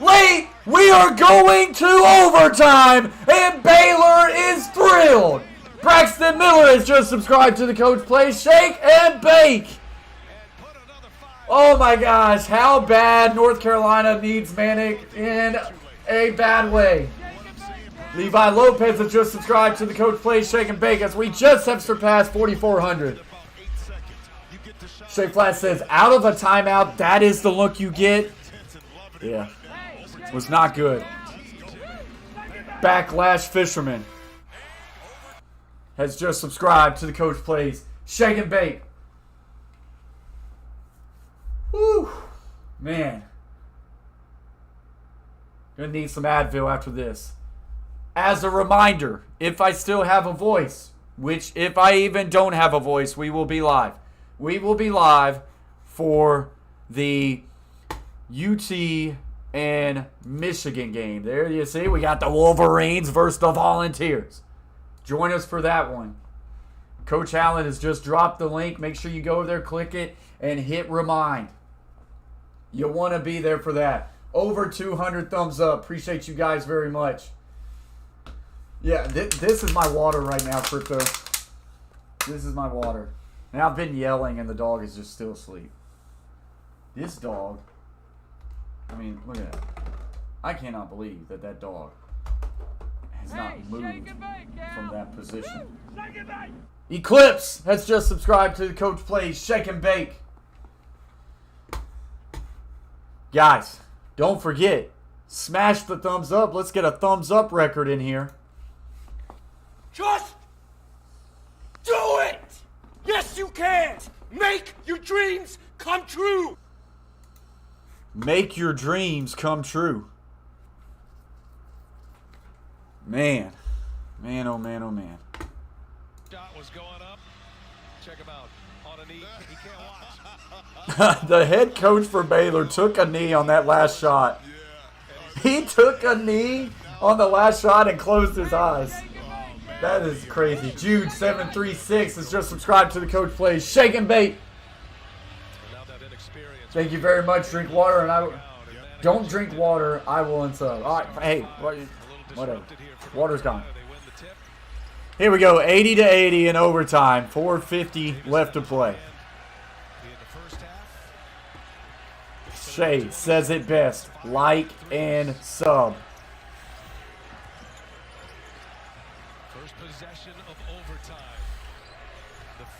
Late. We are going to overtime. And Baylor is thrilled. Braxton Miller has just subscribed to the Coach Plays Shake and Bake. Oh my gosh, how bad North Carolina needs Manic in a bad way. Levi Lopez has just subscribed to the Coach Plays Shake and Bake as we just have surpassed 4,400. Shay Flat says, out of a timeout, that is the look you get. Yeah, was not good. Backlash Fisherman has just subscribed to the Coach Plays Shake and Bake. Whew, man. Gonna need some Advil after this. As a reminder, if I still have a voice, which if I even don't have a voice, we will be live. We will be live for the UT and Michigan game. There you see, we got the Wolverines versus the Volunteers. Join us for that one. Coach Allen has just dropped the link. Make sure you go over there, click it, and hit remind. You want to be there for that. Over 200 thumbs up. Appreciate you guys very much. Yeah, this is my water right now, Crypto. This is my water. And I've been yelling, and the dog is just still asleep. This dog, I mean, look at that. I cannot believe that dog has not moved from that position. Eclipse has just subscribed to the Coach Plays Shake and Bake. Guys, don't forget, smash the thumbs up. Let's get a thumbs up record in here. Just do it! Yes, you can! Make your dreams come true! Make your dreams come true. Man. Man, oh man, oh man. Shot was going up. Check him out. On a knee. He can't watch. The head coach for Baylor took a knee on that last shot. He took a knee on the last shot and closed his eyes. That is crazy. Jude736 has just subscribed to the Coach Plays Shake and Bake. Thank you very much. Drink water, and I don't drink water. I will unsub. All right, hey, whatever. Water's gone. Here we go. 80-80 in overtime. 4:50 left to play. Shay says it best. Like and sub.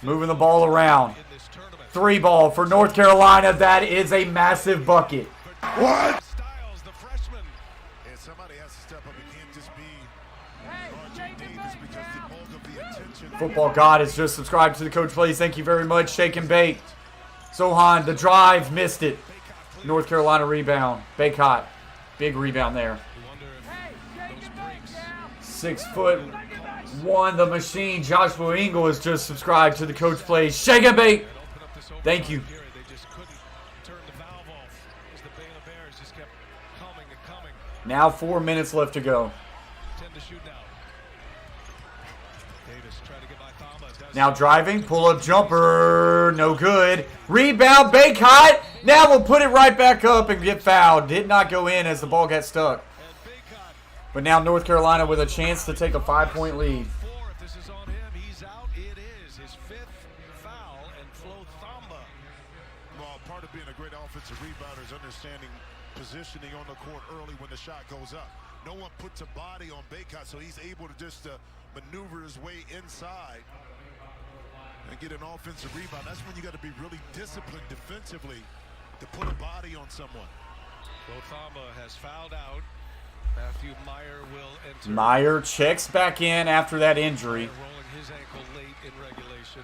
Moving the ball around. 3 ball for North Carolina. That is a massive bucket. What? The freshman. And somebody has to step up. It can't just be RJ Davis because the bulk of the attention. Football God has just subscribed to the Coach Plays. Thank you very much. Shake and Bake. Sohan, the drive, missed it. North Carolina rebound. Baycott. Big rebound there. 6'1", the machine. Joshua Ingle has just subscribed to the Coach Plays Shake and Bake. Thank you. Now 4 minutes left to go. Now driving, pull-up jumper, no good. Rebound, Baycott. Now we'll put it right back up and get fouled. Did not go in as the ball got stuck. But now North Carolina with a chance to take a 5-point lead. Well, part of being a great offensive rebounder is understanding positioning on the court early when the shot goes up. No one puts a body on Baycott, so he's able to just maneuver his way inside and get an offensive rebound. That's when you got to be really disciplined defensively to put a body on someone. Lothamba has fouled out. Matthew Meyer will enter. Meyer checks back in after that injury. Rolling his ankle late in regulation.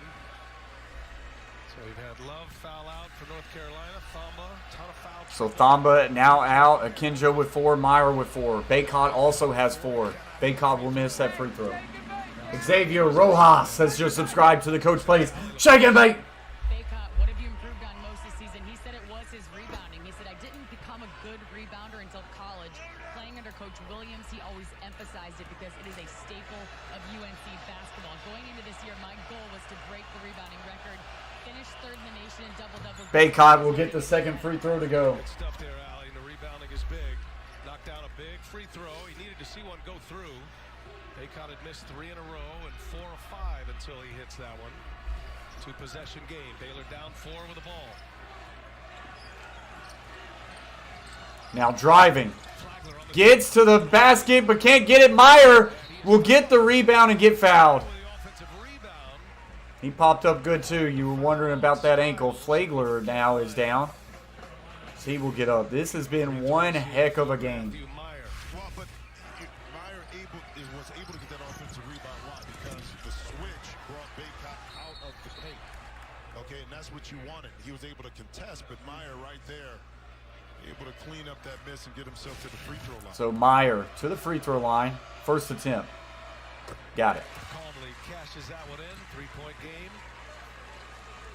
So we've had Love foul out for North Carolina. Thamba, ton of fouls. So Thamba now out. Akinjo with 4. Meyer with 4. Baycott also has 4. Baycott will miss that free throw. Xavier Rojas has just subscribed to the Coach Plays Shake and Bake. Baycott, what have you improved on most this season? He perfect rebounder until college. Playing under Coach Williams, he always emphasized it because it is a staple of UNC basketball. Going into this year, my goal was to break the rebounding record, finish third in the nation in double-double. Baycott will get the second free throw to go. Good stuff there, Allie. The rebounding is big. Knocked down a big free throw. He needed to see one go through. Baycott had missed 3 in a row and 4 of 5 until he hits that one. 2-possession game. Baylor down 4 with the ball. Now driving. Gets to the basket but can't get it. Meyer will get the rebound and get fouled. He popped up good too. You were wondering about that ankle. Flagler now is down. So he will get up. This has been one heck of a game. Well, but Meyer was able to get that offensive rebound. Why? Because the switch brought Baycott out of the paint. Okay, and that's what you wanted. He was able to contest, but Meyer right there able to clean up that miss and get himself to the free throw line. So Meyer to the free throw line. First attempt. Got it. Calmly cashes that one in. 3-point game.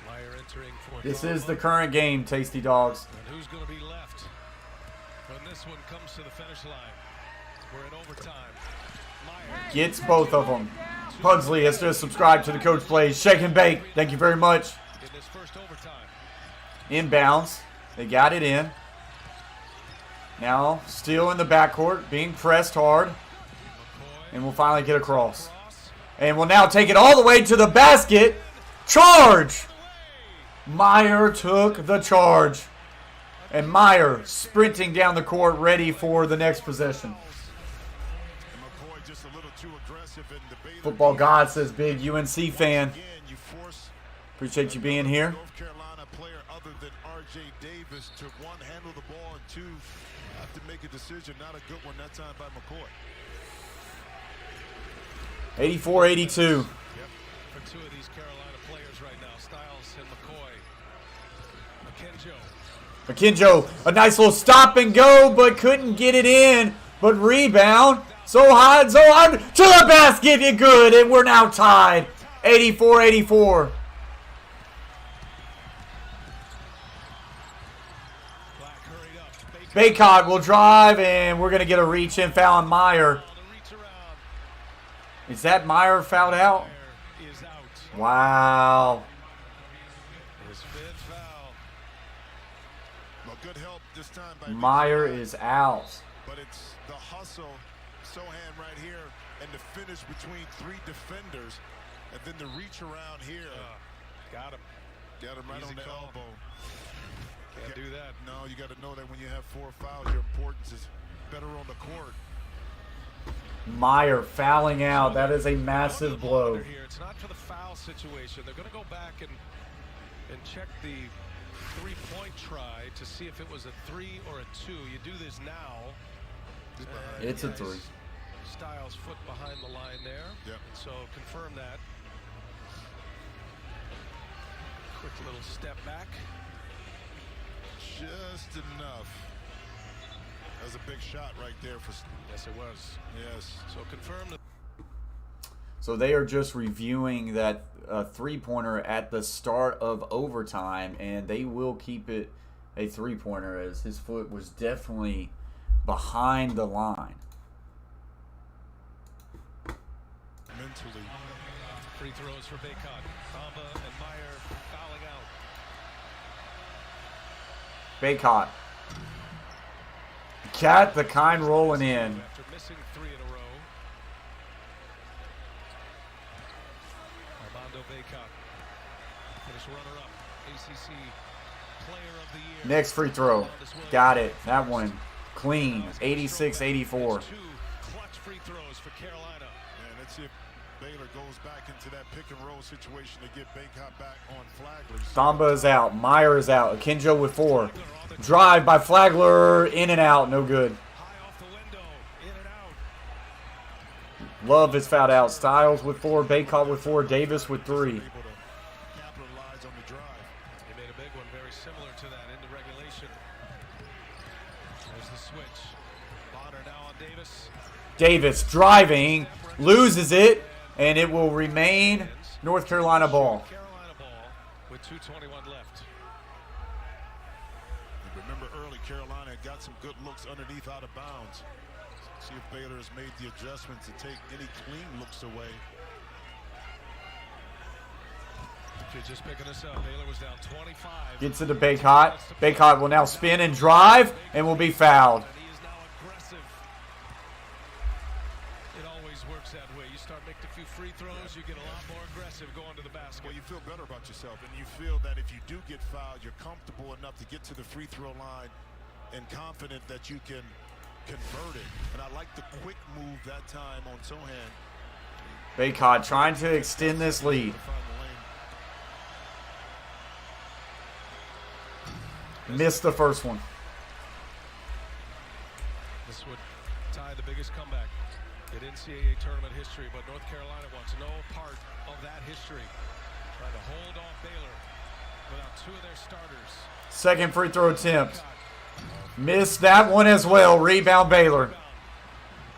Meyer entering for This is the current game, Tasty Dogs. And who's going to be left when this one comes to the finish line? We're in overtime. Meyer Gets both of them. Pugsley has just subscribed to the Coach Plays. Shake and bake. Thank you very much. in this first overtime. Inbounds. They got it in. Now, still in the backcourt, being pressed hard. And we'll finally get across. And we'll now take it all the way to the basket. Charge! Meyer took the charge. And Meyer sprinting down the court, ready for the next possession. Football God says, big UNC fan. Appreciate you being here. North Carolina player other than R.J. Davis to one, handle the ball, and two, have to make a decision. Not a good one that time by McCoy. 84-82. Yep. For two of these Carolina players right now, Styles and McCoy. Akinjo, a nice little stop and go, but couldn't get it in. But rebound, so high, so hard, to the basket, and good, and we're now tied. 84-84. Baycott will drive, and we're going to get a reach-in foul on Meyer. Is that Meyer fouled out? Wow. Meyer is out. But it's the hustle, Sohan right here, and the finish between three defenders, and then the reach around here. Got him. Got him right Easy on the call. elbow. Can't do that. No, you got to know that when you have 4 fouls, your importance is better on the court. Meyer fouling out. That is a massive blow. Here. It's not for the foul situation. They're going to go back and check the three-point try to see if it was a 3 or a 2. You do this now. It's a 3. Styles foot behind the line there. Yep. So confirm that. Quick little step back. Just enough. That was a big shot right there for. Yes, it was. Yes. So confirm that. So they are just reviewing that three-pointer at the start of overtime, and they will keep it a three-pointer as his foot was definitely behind the line. Mentally. Free throws for Baycott. Bamba and Meyer fouling out. Baycott. Cat the kind rolling in. After missing 3 in a row. Armando Baycott. Finish runner-up. ACC Player of the Year. Next free throw. Got it. That one clean. 86-84. 2 clutch free throws for Carolina. And let's see if Baylor goes back into that pick and roll situation to get Baycott back on Flagler. Thamba is out. Meyer is out. Akinjo with 4. Drive by Flagler. In and out. No good. High off the window. In and out. Love is fouled out. Styles with 4. Baycott with 4. Davis with 3. Able to capitalize on the drive. He made a big one very similar to that into regulation. There's the switch. Bonner now on Davis. Davis driving. Loses it. And it will remain North Carolina ball. Carolina ball with 2:21 left. Remember early, Carolina got some good looks underneath out of bounds. See if Baylor has made the adjustment to take any clean looks away. If you're just picking this up, Baylor was down 25. Gets it to Baycott. Baycott will now spin and drive and will be fouled. And he is now aggressive. It always works that way. You start making a few free throws, you get a lot more aggressive going to the basket. Well, you feel better about yourself, and you feel that if you do get fouled, you're comfortable enough to get to the free throw line and confident that you can convert it. And I like the quick move that time on Sohan. Baycott trying to extend this lead. Missed the first one. This would tie the biggest comeback in NCAA tournament history, but North Carolina wants no part of that history. Trying to hold off Baylor without two of their starters. Second free throw attempt. Missed that one as well. Rebound Baylor.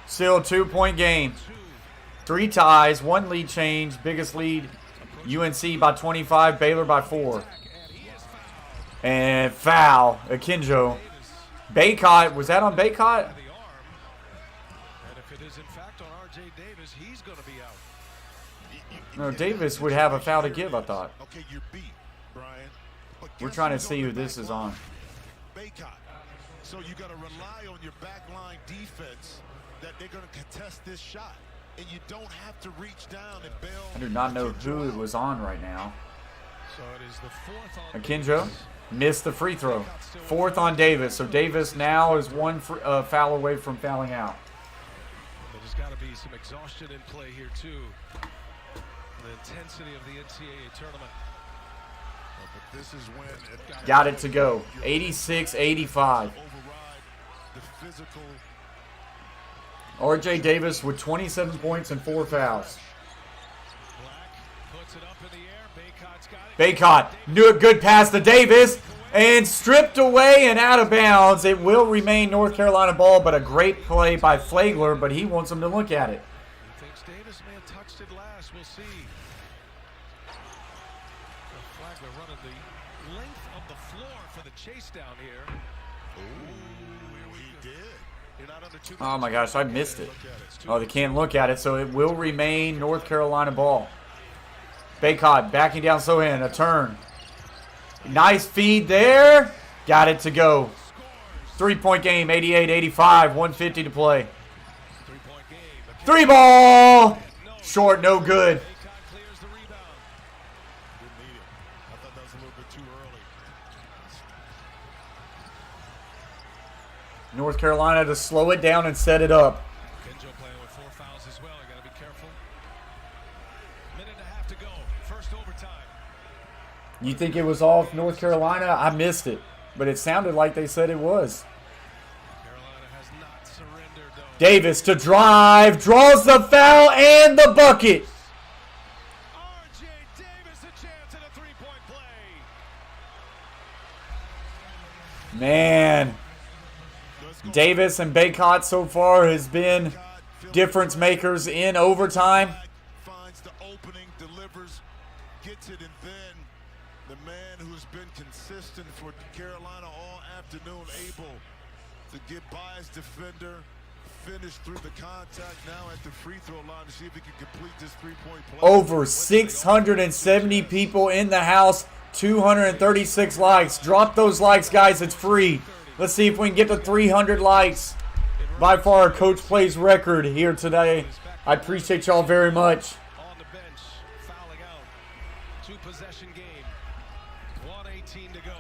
Still a 2-point game. 3 ties, 1 lead change. Biggest lead, UNC by 25, Baylor by 4. And foul, Akinjo. Baycott, was that on Baycott? And if it is in fact on R.J. Davis, he's going to be out. No, Davis would have a foul to give, I thought. Okay, you're beat, Brian. We're trying to see who this is on. Baycott. So you got to rely on your backline defense that they're going to contest this shot. And you don't have to reach down and bail. I do not know who it was on right now. So it is the 4th on Akinjo missed the free throw. 4th on Davis. So Davis now is 1 foul away from fouling out. There's got to be some exhaustion in play here, too. The intensity of the NCAA tournament. But this is when got it to go. 86-85. R.J. Davis with 27 points and 4 fouls. Baycott knew a good pass to Davis and stripped away and out of bounds. It will remain North Carolina ball, but a great play by Flagler, but he wants him to look at it. He thinks Davis may have touched it last. We'll see. Flagler running the length of the floor for the chase down here. Ooh, he did. You're not under 2 minutes. Oh my gosh, I missed it. Oh, they can't look at it, so it will remain North Carolina ball. Baycott backing down Sohan, a turn. Nice feed there. Got it to go. 3-point game, 88-85, 150 to play. 3 ball. Short, no good. North Carolina to slow it down and set it up. Kenjo playing with 4 fouls as well. You got to be careful. Minute and a half to go. First overtime. You think it was off North Carolina? I missed it, but it sounded like they said it was. Carolina has not surrendered, though. Davis to drive, draws the foul and the bucket. R.J. Davis a chance at a 3-point play. Man. Davis and Baycott so far has been difference makers in overtime. Finds the opening, delivers, gets it, and then the man who's been consistent for Carolina all afternoon, able to get by his defender, finish through the contact now at the free throw line to see if he can complete this 3-point play. Over 670 people in the house, 236 likes. Drop those likes, guys. It's free. Let's see if we can get to 300 likes. By far, Coach Play's record here today. I appreciate y'all very much. On the bench, fouling out. 2-possession game. 1:18 to go.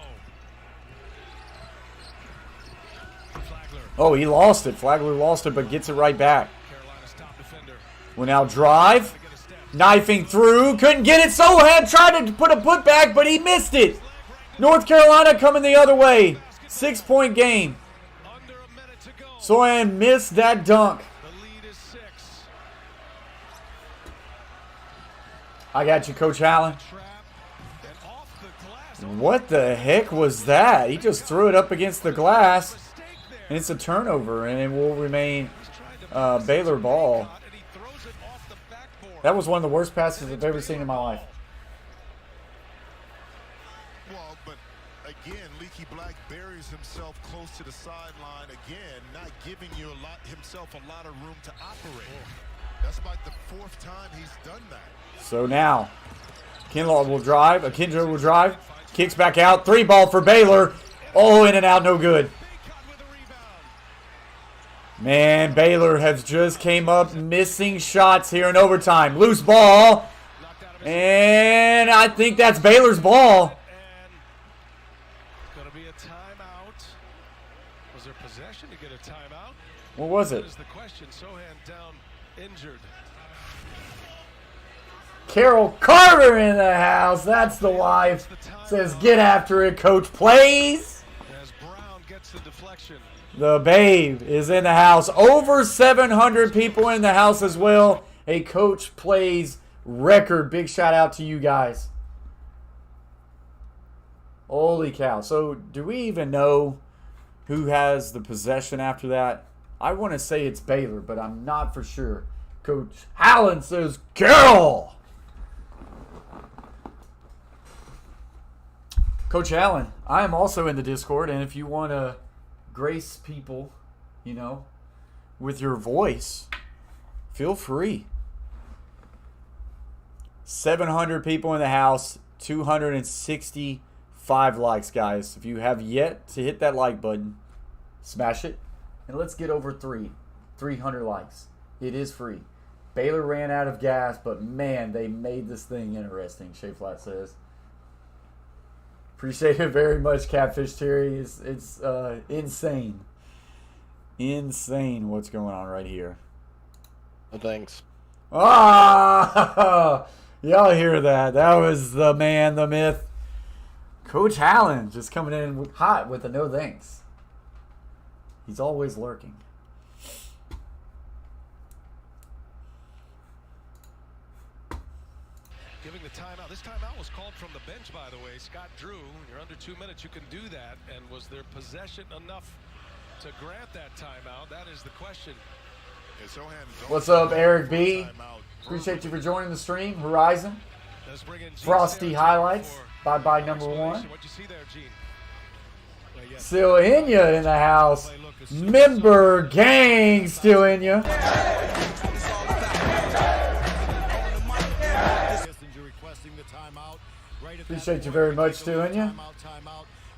Flagler. Oh, he lost it. Flagler lost it, but gets it right back. Carolina's top defender. Will now drive. Knifing through. Couldn't get it. Sohan tried to put a putback, but he missed it. North Carolina coming the other way. 6-point game. Under a minute to go. Sohan missed that dunk. The lead is 6. I got you, Coach Allen. Trap and off the glass. What the heck was that? He just threw it up against the glass. And it's a turnover, and it will remain Baylor ball. And he throws it off the backboard. That was one of the worst passes I've ever seen in my life. Well, but again, leaky Ricky Black buries himself close to the sideline again, not giving himself a lot of room to operate. That's like the 4th time he's done that. So now, Kinlaw will drive. Akinjo will drive. Kicks back out. 3-ball for Baylor. Oh, in and out, no good. Man, Baylor has just came up missing shots here in overtime. Loose ball. And I think that's Baylor's ball. It's going to be a timeout. Was there possession to get a timeout? What was it? That is the question. Sohan down, injured. Carol Carter in the house. That's the wife. Says, get after it, coach, please. As Brown gets the deflection. The babe is in the house. Over 700 people in the house as well. A coach plays record. Big shout out to you guys. Holy cow. So do we even know who has the possession after that? I want to say it's Baylor, but I'm not for sure. Coach Allen says, Carol. Coach Allen, I am also in the Discord, and if you want to grace people, you know, with your voice, feel free. 700 people in the house, 265 likes, guys. If you have yet to hit that like button, smash it, and let's get over 300 likes. It is free. Baylor ran out of gas, but man, they made this thing interesting, Shea Flat says. Appreciate it very much, Catfish Terry. It's insane. Insane what's going on right here. Thanks. Ah! Y'all hear that? That was the man, the myth. Coach Allen just coming in hot with a no thanks. He's always lurking. Giving the timeout. This timeout was called from the bench, by the way. Scott Drew, you're under 2 minutes. You can do that. And was there possession enough to grant that timeout? That is the question. What's up, Eric B? Appreciate you for joining the stream. Horizon. Frosty highlights. Bye-bye number 1. Still in ya in the house. Member gang still in ya. Appreciate you very much, still in ya.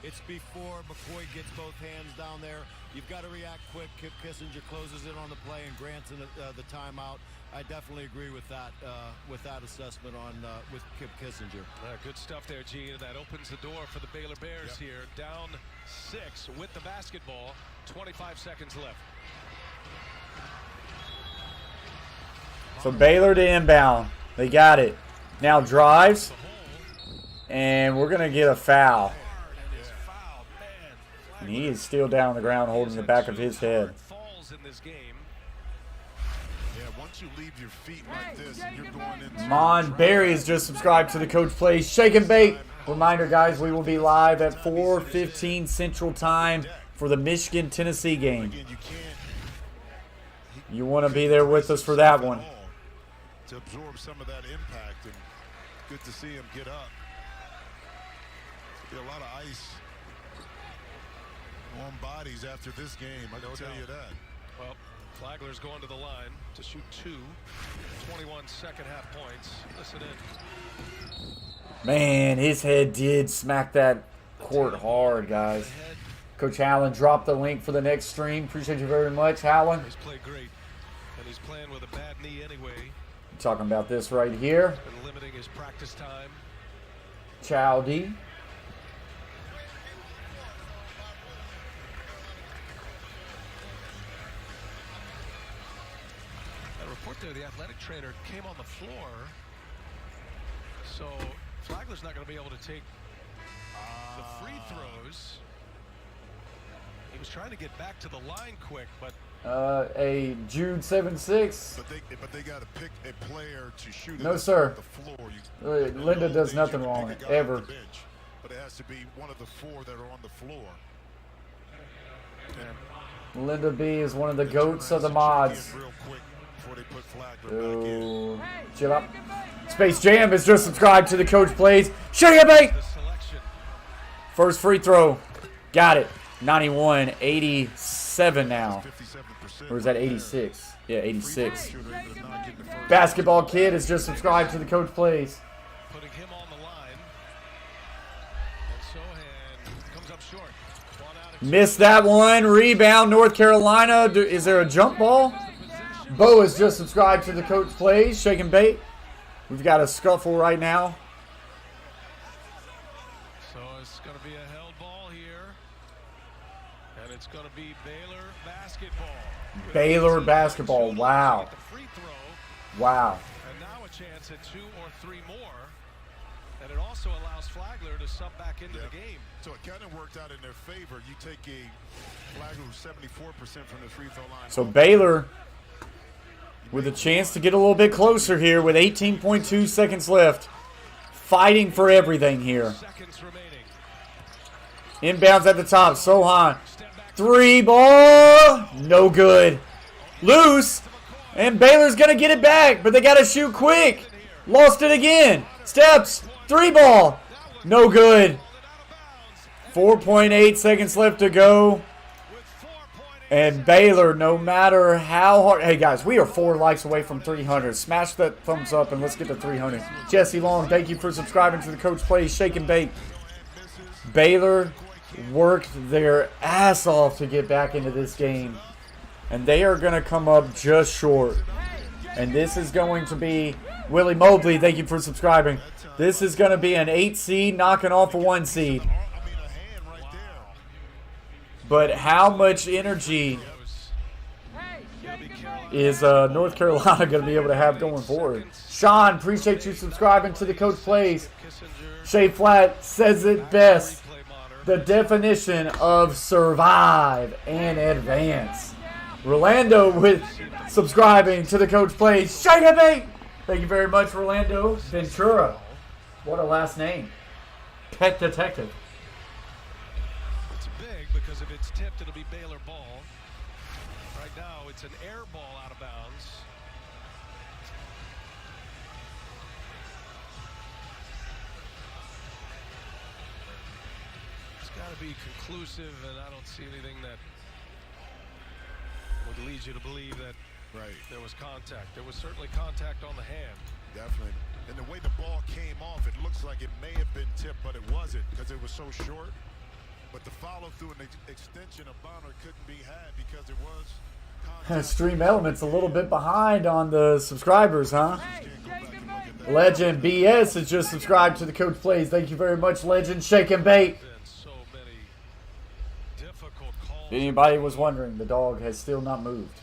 It's before McCoy gets both hands down there. You've got to react quick. Kip Kissinger closes in on the play and grants the timeout. I definitely agree with that assessment on with Kip Kissinger. Good stuff there, Gene. That opens the door for the Baylor Bears here. Down 6 with the basketball. 25 seconds left. So Baylor to inbound. They got it. Now drives. And we're going to get a foul. And he is still down on the ground holding the back of his head. Mon Barry has just subscribed to the Coach Plays Shake and Bake. Reminder, guys, we will be live at 4:15 Central Time for the Michigan-Tennessee game. You want to be there with us for that one. To absorb some of that impact, and good to see him get up. There'll be a lot of ice on bodies after this game, I can tell you that. Well, Flagler's going to the line to shoot 21 second half points. Listen in. Man, his head did smack that court hard, guys. Coach Allen dropped the link for the next stream. Appreciate you very much, Allen. He's played great, and he's playing with a bad knee anyway. Talking about this right here. Been limiting his practice time. Chowdy. Report there, the athletic trainer came on the floor, so Flagler's not going to be able to take the free throws. He was trying to get back to the line quick, but a Jude 7-6. But they got to pick a player to shoot. No, sir. The floor. Linda does nothing wrong ever. Bench, but it has to be one of the 4 that are on the floor. And Linda B is one of the goats of the mods. Ooh, chill up. Space Jam has just subscribed to the Coach Plays. Shake it, mate. First free throw. Got it. 91, 87 now. Or is that 86? Yeah, 86. Basketball Kid has just subscribed to the Coach Plays. Putting him on the line. And Sohan comes up short. Missed that one. Rebound, North Carolina. Is there a jump ball? Bo has just subscribed to the Coach Plays. Shake and bait. We've got a scuffle right now. So it's going to be a held ball here. And it's going to be Baylor basketball. Baylor basketball. Wow. Wow. And now a chance at 2 or 3 more. And it also allows Flagler to sub back into the game. So it kind of worked out in their favor. You take a Flagler who's 74% from the free throw line. So Baylor with a chance to get a little bit closer here with 18.2 seconds left. Fighting for everything here. Inbounds at the top. Sohan. 3 ball. No good. Loose. And Baylor's going to get it back, but they got to shoot quick. Lost it again. Steps. 3 ball. No good. 4.8 seconds left to go. And Baylor, no matter how hard. Hey, guys, we are 4 likes away from 300. Smash that thumbs up and let's get to 300. Jesse Long, thank you for subscribing to the Coach Plays Shake and Bake. Baylor worked their ass off to get back into this game. And they are going to come up just short. And this is going to be Willie Mobley, thank you for subscribing. This is going to be an 8 seed knocking off a 1 seed. But how much energy is North Carolina going to be able to have going forward? Sean, appreciate you subscribing to the Coach Plays. Shay Flat says it best. The definition of survive and advance. Rolando with subscribing to the Coach Plays. Shake it, mate! Thank you very much, Rolando Ventura. What a last name. Pet Detective. It's big because if it's tipped, it'll be Baylor ball. Right now, it's an air ball out of bounds. It's got to be conclusive, and I don't see anything that would lead you to believe that there was contact. There was certainly contact on the hand. Definitely. And the way the ball came off, it looks like it may have been tipped, but it wasn't because it was so short. But the follow-through and the extension of Bonner couldn't be had because it was contact. Stream Elements a little bit behind on the subscribers, huh? Legend BS has just subscribed to the Coach Plays. Thank you very much, Legend. Shake and bake. If anybody was wondering, the dog has still not moved.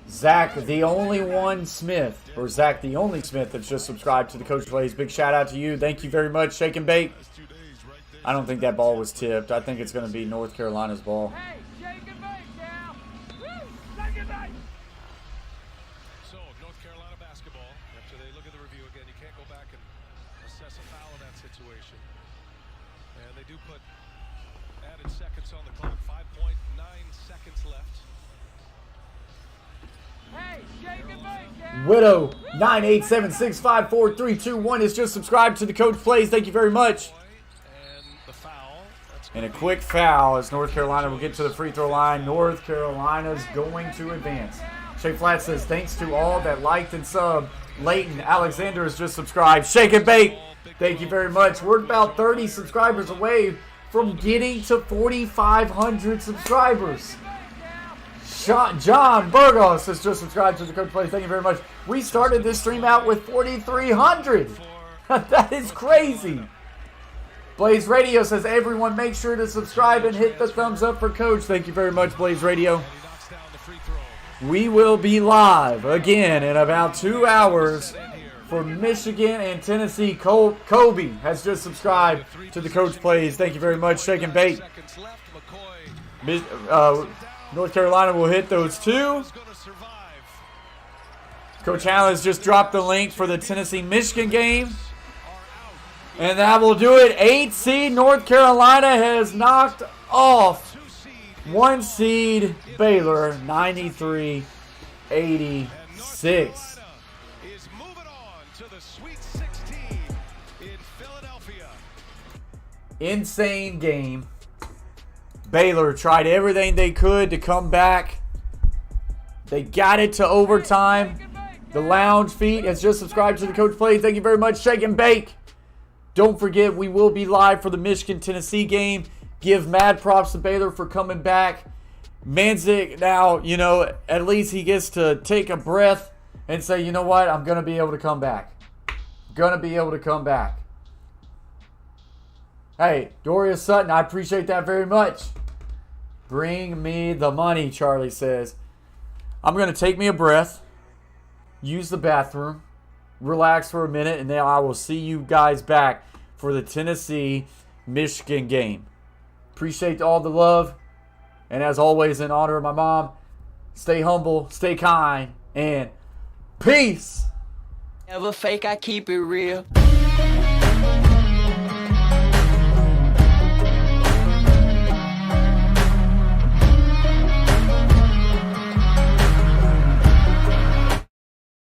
Zach, the only one Smith, or Zach, the only Smith that's just subscribed to the Coach Plays. Big shout out to you. Thank you very much. Shake and bake. I don't think that ball was tipped. I think it's going to be North Carolina's ball. So, North Carolina basketball, after they look at the review again, you can't go back and assess a foul in that situation. And they do put added seconds on the clock, 5.9 seconds left. Widow 987654321 is just subscribed to the Coach Plays. Thank you very much. And a quick foul as North Carolina will get to the free throw line. North Carolina's going to advance. Shay Flat says, thanks to all that liked and subbed. Leighton Alexander has just subscribed. Shake and bake. Thank you very much. We're about 30 subscribers away from getting to 4,500 subscribers. John Burgos has just subscribed to the Coach Plays. Thank you very much. We started this stream out with 4,300. That is crazy. Blaze Radio says, everyone make sure to subscribe and hit the thumbs up for Coach. Thank you very much, Blaze Radio. We will be live again in about 2 hours for Michigan and Tennessee. Kobe has just subscribed to the Coach Plays. Thank you very much. Shake and bake. North Carolina will hit those 2. Coach Allen has just dropped the link for the Tennessee-Michigan game. And that will do it. 8 seed North Carolina has knocked off 1 seed Baylor, 93-86. insane game. Baylor tried everything they could to come back. They got it to overtime. The Lounge Feet has just subscribed to the Coach Play. Thank you very much. Shake and bake. Don't forget, we will be live for the Michigan-Tennessee game. Give mad props to Baylor for coming back. Manzik, now, you know, at least he gets to take a breath and say, you know what, I'm going to be able to come back. Going to be able to come back. Hey, Doria Sutton, I appreciate that very much. Bring me the money, Charlie says. I'm going to take me a breath, use the bathroom, relax for a minute, and then I will see you guys back for the Tennessee-Michigan game. Appreciate all the love. And as always, in honor of my mom, stay humble, stay kind, and peace. Never fake, I keep it real.